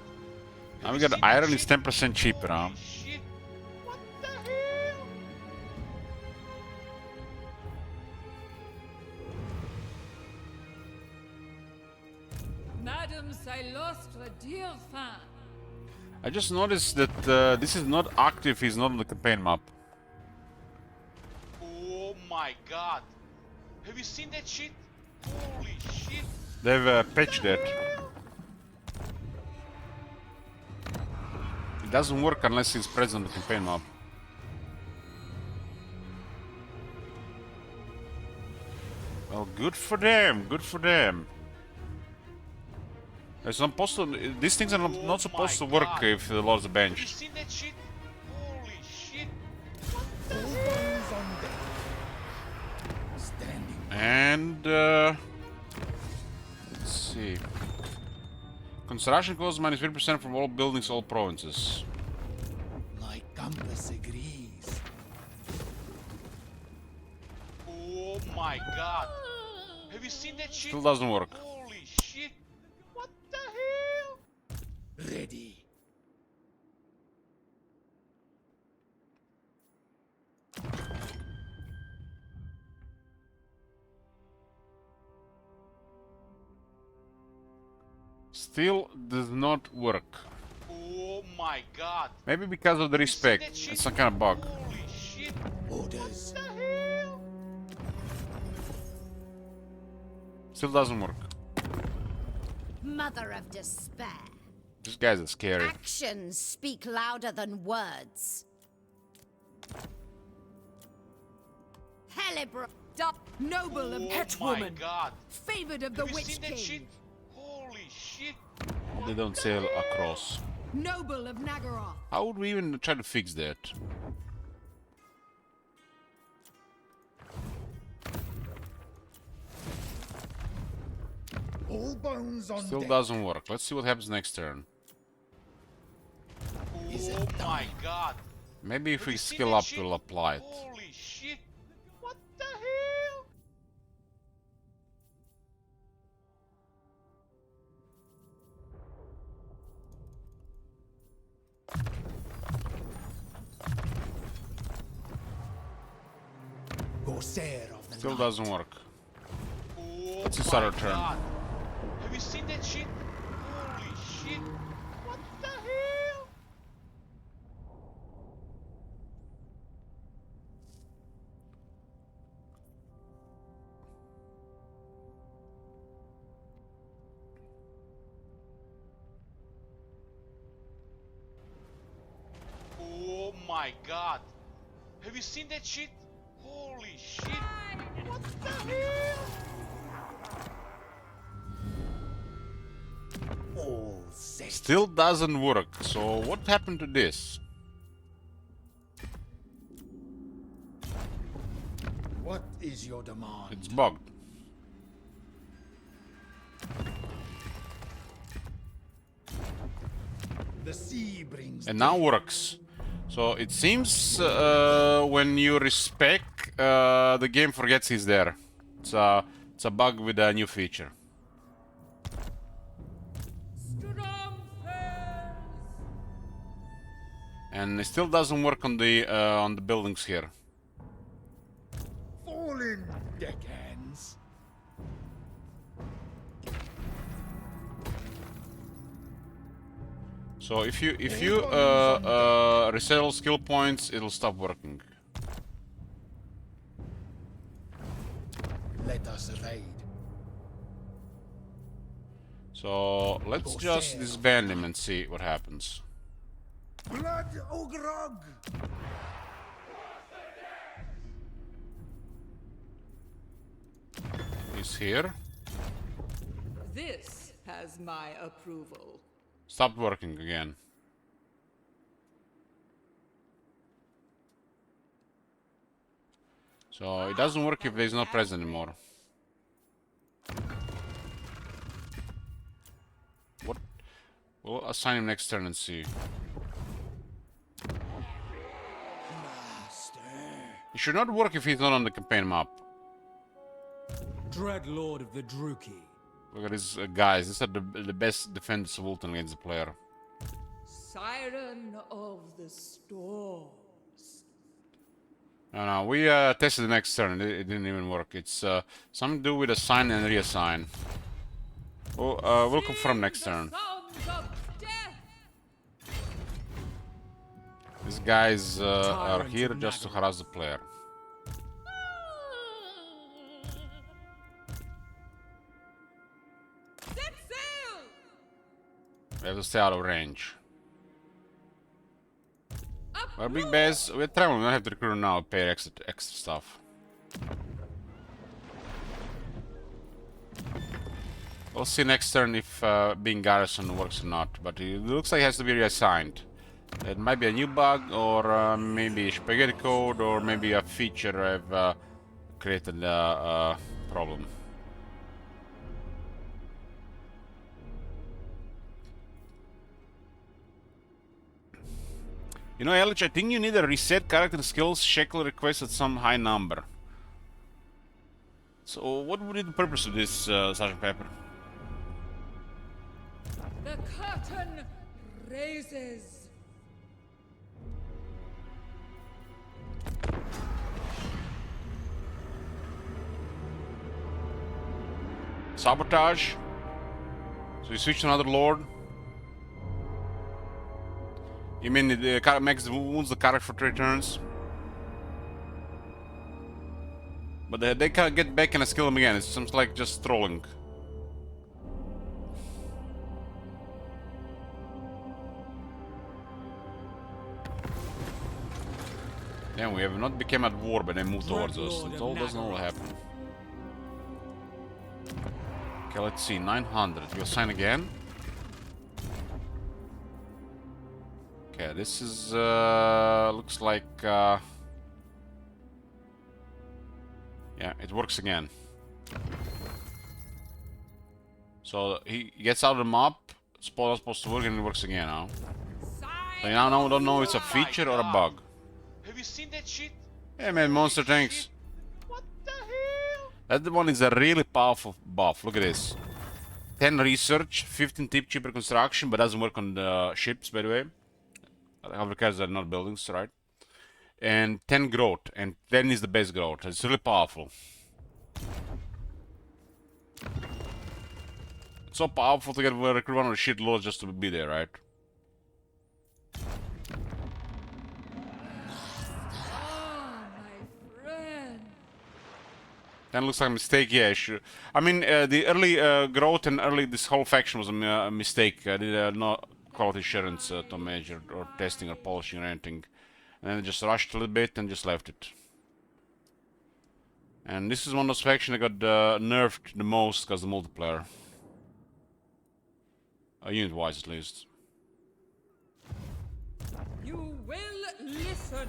Now we got iron is 10% cheaper, huh? Shit. What the hell? Madams, I lost a dear fan. I just noticed that this is not active, he's not on the campaign map. Oh my god. Have you seen that shit? Holy shit. They've patched it. It doesn't work unless it's present on the campaign map. Well, good for them. Good for them. It's not supposed to. These things are not supposed to work if the Lord's a Have you bench. seen that shit? Holy shit. All bones on deck. Standing. And let's see. Construction costs minus 3% from all buildings, all provinces. My compass agrees. Oh my god. Have you seen that shit? Still doesn't work. Holy shit. What the hell? Ready. Still does not work. Oh my god. Maybe because of the Have you seen respect. that shit? It's some kind of bug. Holy shit. Orders. What the hell? Still doesn't work. Mother of despair. These guys are scary. Actions speak louder than words. Helibra. Noble of Oh my Hetwoman. god. Favored of the Have you Witch seen that shit? King. Holy shit. They don't sail across. Noble of Nagaroth. How would we even try to fix that? All bones on Still deck. doesn't work. Let's see what happens next turn. Oh my god. Maybe if Have we you seen skill that up, shit? we'll apply it. Holy shit. What the hell? Corsair of the Still night. doesn't work. Oh Let's just my start our turn. god. Have you seen that shit? Holy shit. What the hell? Oh my god. Have you seen that shit? Holy shit. What the hell? All set. Still doesn't work. So what happened to this? What is your demand? It's bugged. The sea brings. And now works. So it seems when you respec, the game forgets he's there. It's a bug with a new feature. And it still doesn't work on the buildings here. Fallen deckhands. So if you resettle skill points, it'll stop working. Let us raid. So let's just disband him and see what happens. Blood Ogrog! He's here. This has my approval. Stopped working again. So it doesn't work if there's no press anymore. What? We'll assign him next turn and see. It should not work if he's not on the campaign map. Dread Lord of the Druki. Look at these guys. These are the best defenders of Ultan against the player. Siren of the storms. No, we tested the next turn. It didn't even work. It's something to do with assign and reassign. We'll confirm next turn. Sons of death. These guys are here just to harass the player. We have to stay out of range. Well, big base, we're traveling, we don't have to recruit now, pay extra stuff. We'll see next turn if being garrison works or not, but it looks like it has to be reassigned. It might be a new bug, or maybe a spaghetti code, or maybe a feature I've created a problem. You know, Elich, I think you need a reset character skills shekel request at some high number. So, what would be the purpose of this, Sergeant Pepper? The curtain raises. Sabotage. So you switch to another lord. You mean it makes wounds the character for 3 turns? But they can't get back and skill them again. It seems like just trolling. Damn, we have not become at war, but they move towards us. It all doesn't all happen. Okay, let's see. 900. We'll sign again. Okay, this is looks like yeah, it works again. So he gets out of the map, supposed to work, and it works again now. So now we don't know if it's a feature or a bug. Have you seen that shit? Yeah, man, monster tanks. What the hell? That one is a really powerful buff. Look at this. 10 research, 15 tip cheaper construction, but doesn't work on the ships, by the way. However, cars are not buildings, right? And 10 growth, and 10 is the base growth. It's really powerful. It's so powerful to get recruit one of the shitloads just to be there, right? That looks like a mistake, yeah, sure. I mean, the early growth and early this whole faction was a mistake. I did not quality assurance to measure or testing or polishing or anything. And then I just rushed a little bit and just left it. And this is one of those factions that got nerfed the most because of the multiplayer. Unit-wise, at least. You will listen.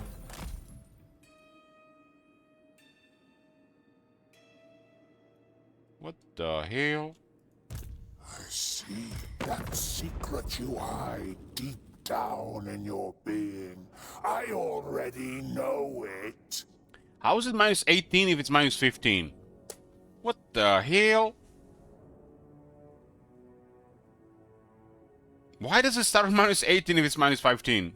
What the hell? I see that secret you hide deep down in your being. I already know it. How is it minus 18 if it's minus 15? What the hell? Why does it start with minus 18 if it's minus 15?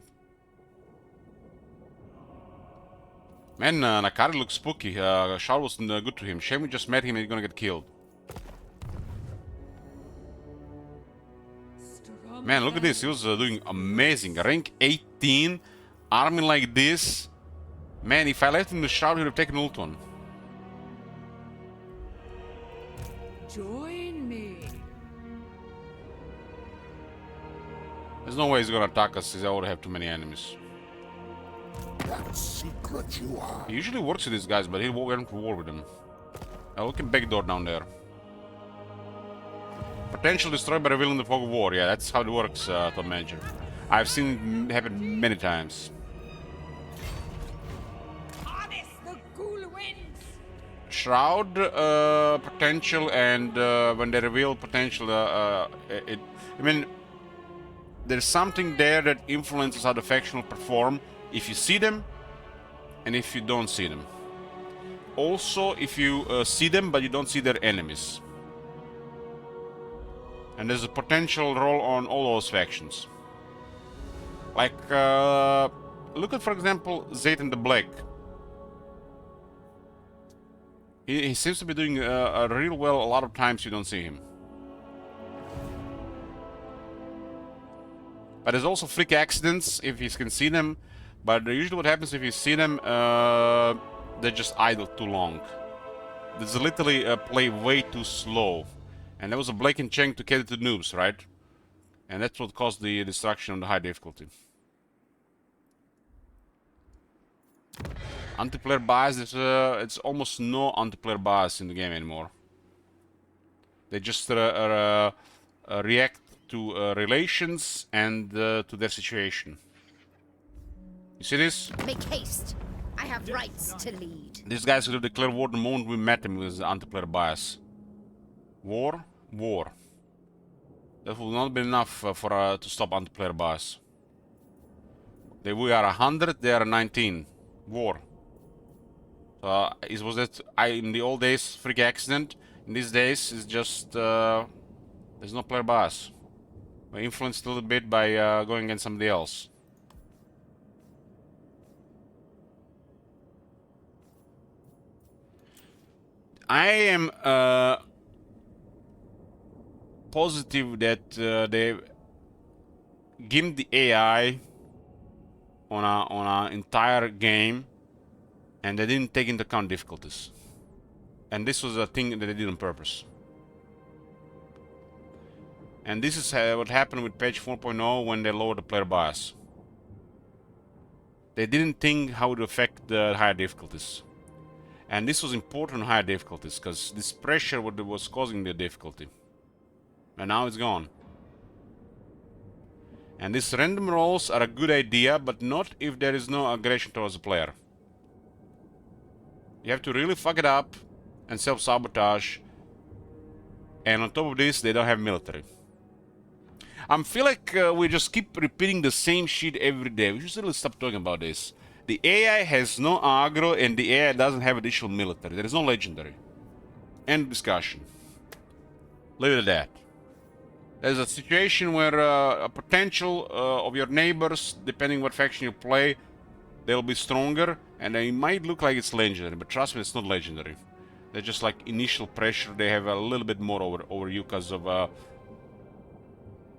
Man, Nakari looks spooky. Shao wasn't good to him. Shame we just met him and he's gonna get killed. Man, look at this. He was doing amazing. Rank 18, army like this. Man, if I left him the Shroud, he would have taken ult one. Join me. There's no way he's gonna attack us since I already have too many enemies. That secret you hide. He usually works with these guys, but he went to war with them. Look at backdoor down there. Potential destroyed by the villain in the fog of war. Yeah, that's how it works, Top Manager. I've seen it happen many times. Honest, the ghoul wins. Shroud potential, and when they reveal potential, I mean, there's something there that influences how the faction will perform if you see them and if you don't see them. Also, if you see them but you don't see their enemies. And there's a potential role on all those factions. Like, look at, for example, Zayton the Black. He seems to be doing real well a lot of times you don't see him. But there's also freak accidents if you can see them. But usually what happens if you see them, they just idle too long. There's literally play way too slow. And there was a Blake and Cheng to cater to noobs, right? And that's what caused the destruction on the high difficulty. Anti-player bias, it's almost no anti-player bias in the game anymore. They just react to relations and to their situation. You see this? Make haste. I have rights to lead. These guys could have declared war the moment we met him with anti-player bias. War? War. That would not be enough to stop anti-player bias. We are 100, they are 19. War. Was that in the old days freak accident? In these days it's just there's no player bias. We're influenced a little bit by going against somebody else. I am positive that they give the AI on an entire game, and they didn't take into account difficulties. And this was a thing that they did on purpose. And this is what happened with patch 4.0 when they lowered the player bias. They didn't think how it would affect the higher difficulties. And this was important on higher difficulties, because this pressure was causing the difficulty. And now it's gone. And these random rolls are a good idea, but not if there is no aggression towards the player. You have to really fuck it up and self-sabotage. And on top of this, they don't have military. I feel like we just keep repeating the same shit every day. We should really stop talking about this. The AI has no aggro and the AI doesn't have additional military. There is no legendary. End discussion. Leave it at that. There's a situation where a potential of your neighbors, depending what faction you play, they'll be stronger, and they might look like it's legendary, but trust me, it's not legendary. They're just like initial pressure. They have a little bit more over you because of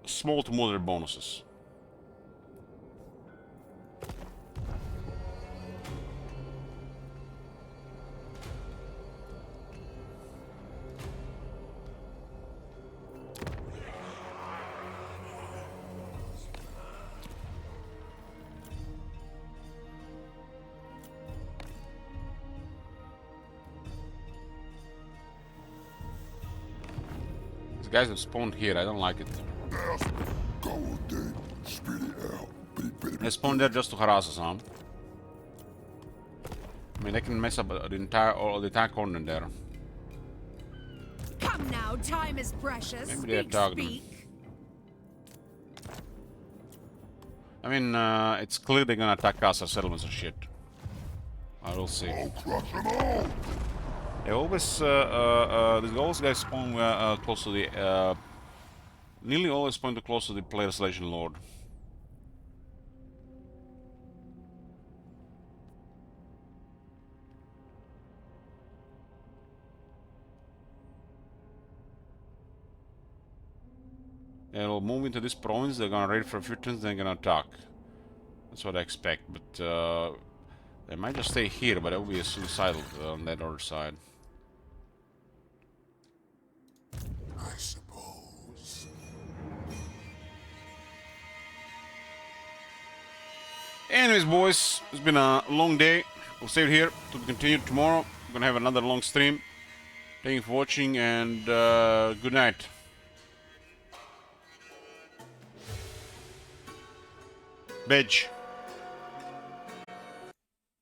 small to moderate bonuses. Guys have spawned here, I don't like it. They spawned there just to harass us, huh? I mean, they can mess up the entire corner there. Come now, time is precious. Maybe they attack them. I mean, it's clear they're gonna attack us as settlements and shit. I will see. They always, these guys spawn close to the, nearly always spawn close to the player's Legend Lord. They'll move into this province, they're gonna raid for a few turns, then they're gonna attack. That's what I expect, but they might just stay here, but that will be a suicidal on that other side. I suppose. Anyways, boys, it's been a long day. We'll save it here to be continued tomorrow. We're gonna have another long stream. Thank you for watching, and good night. Badge.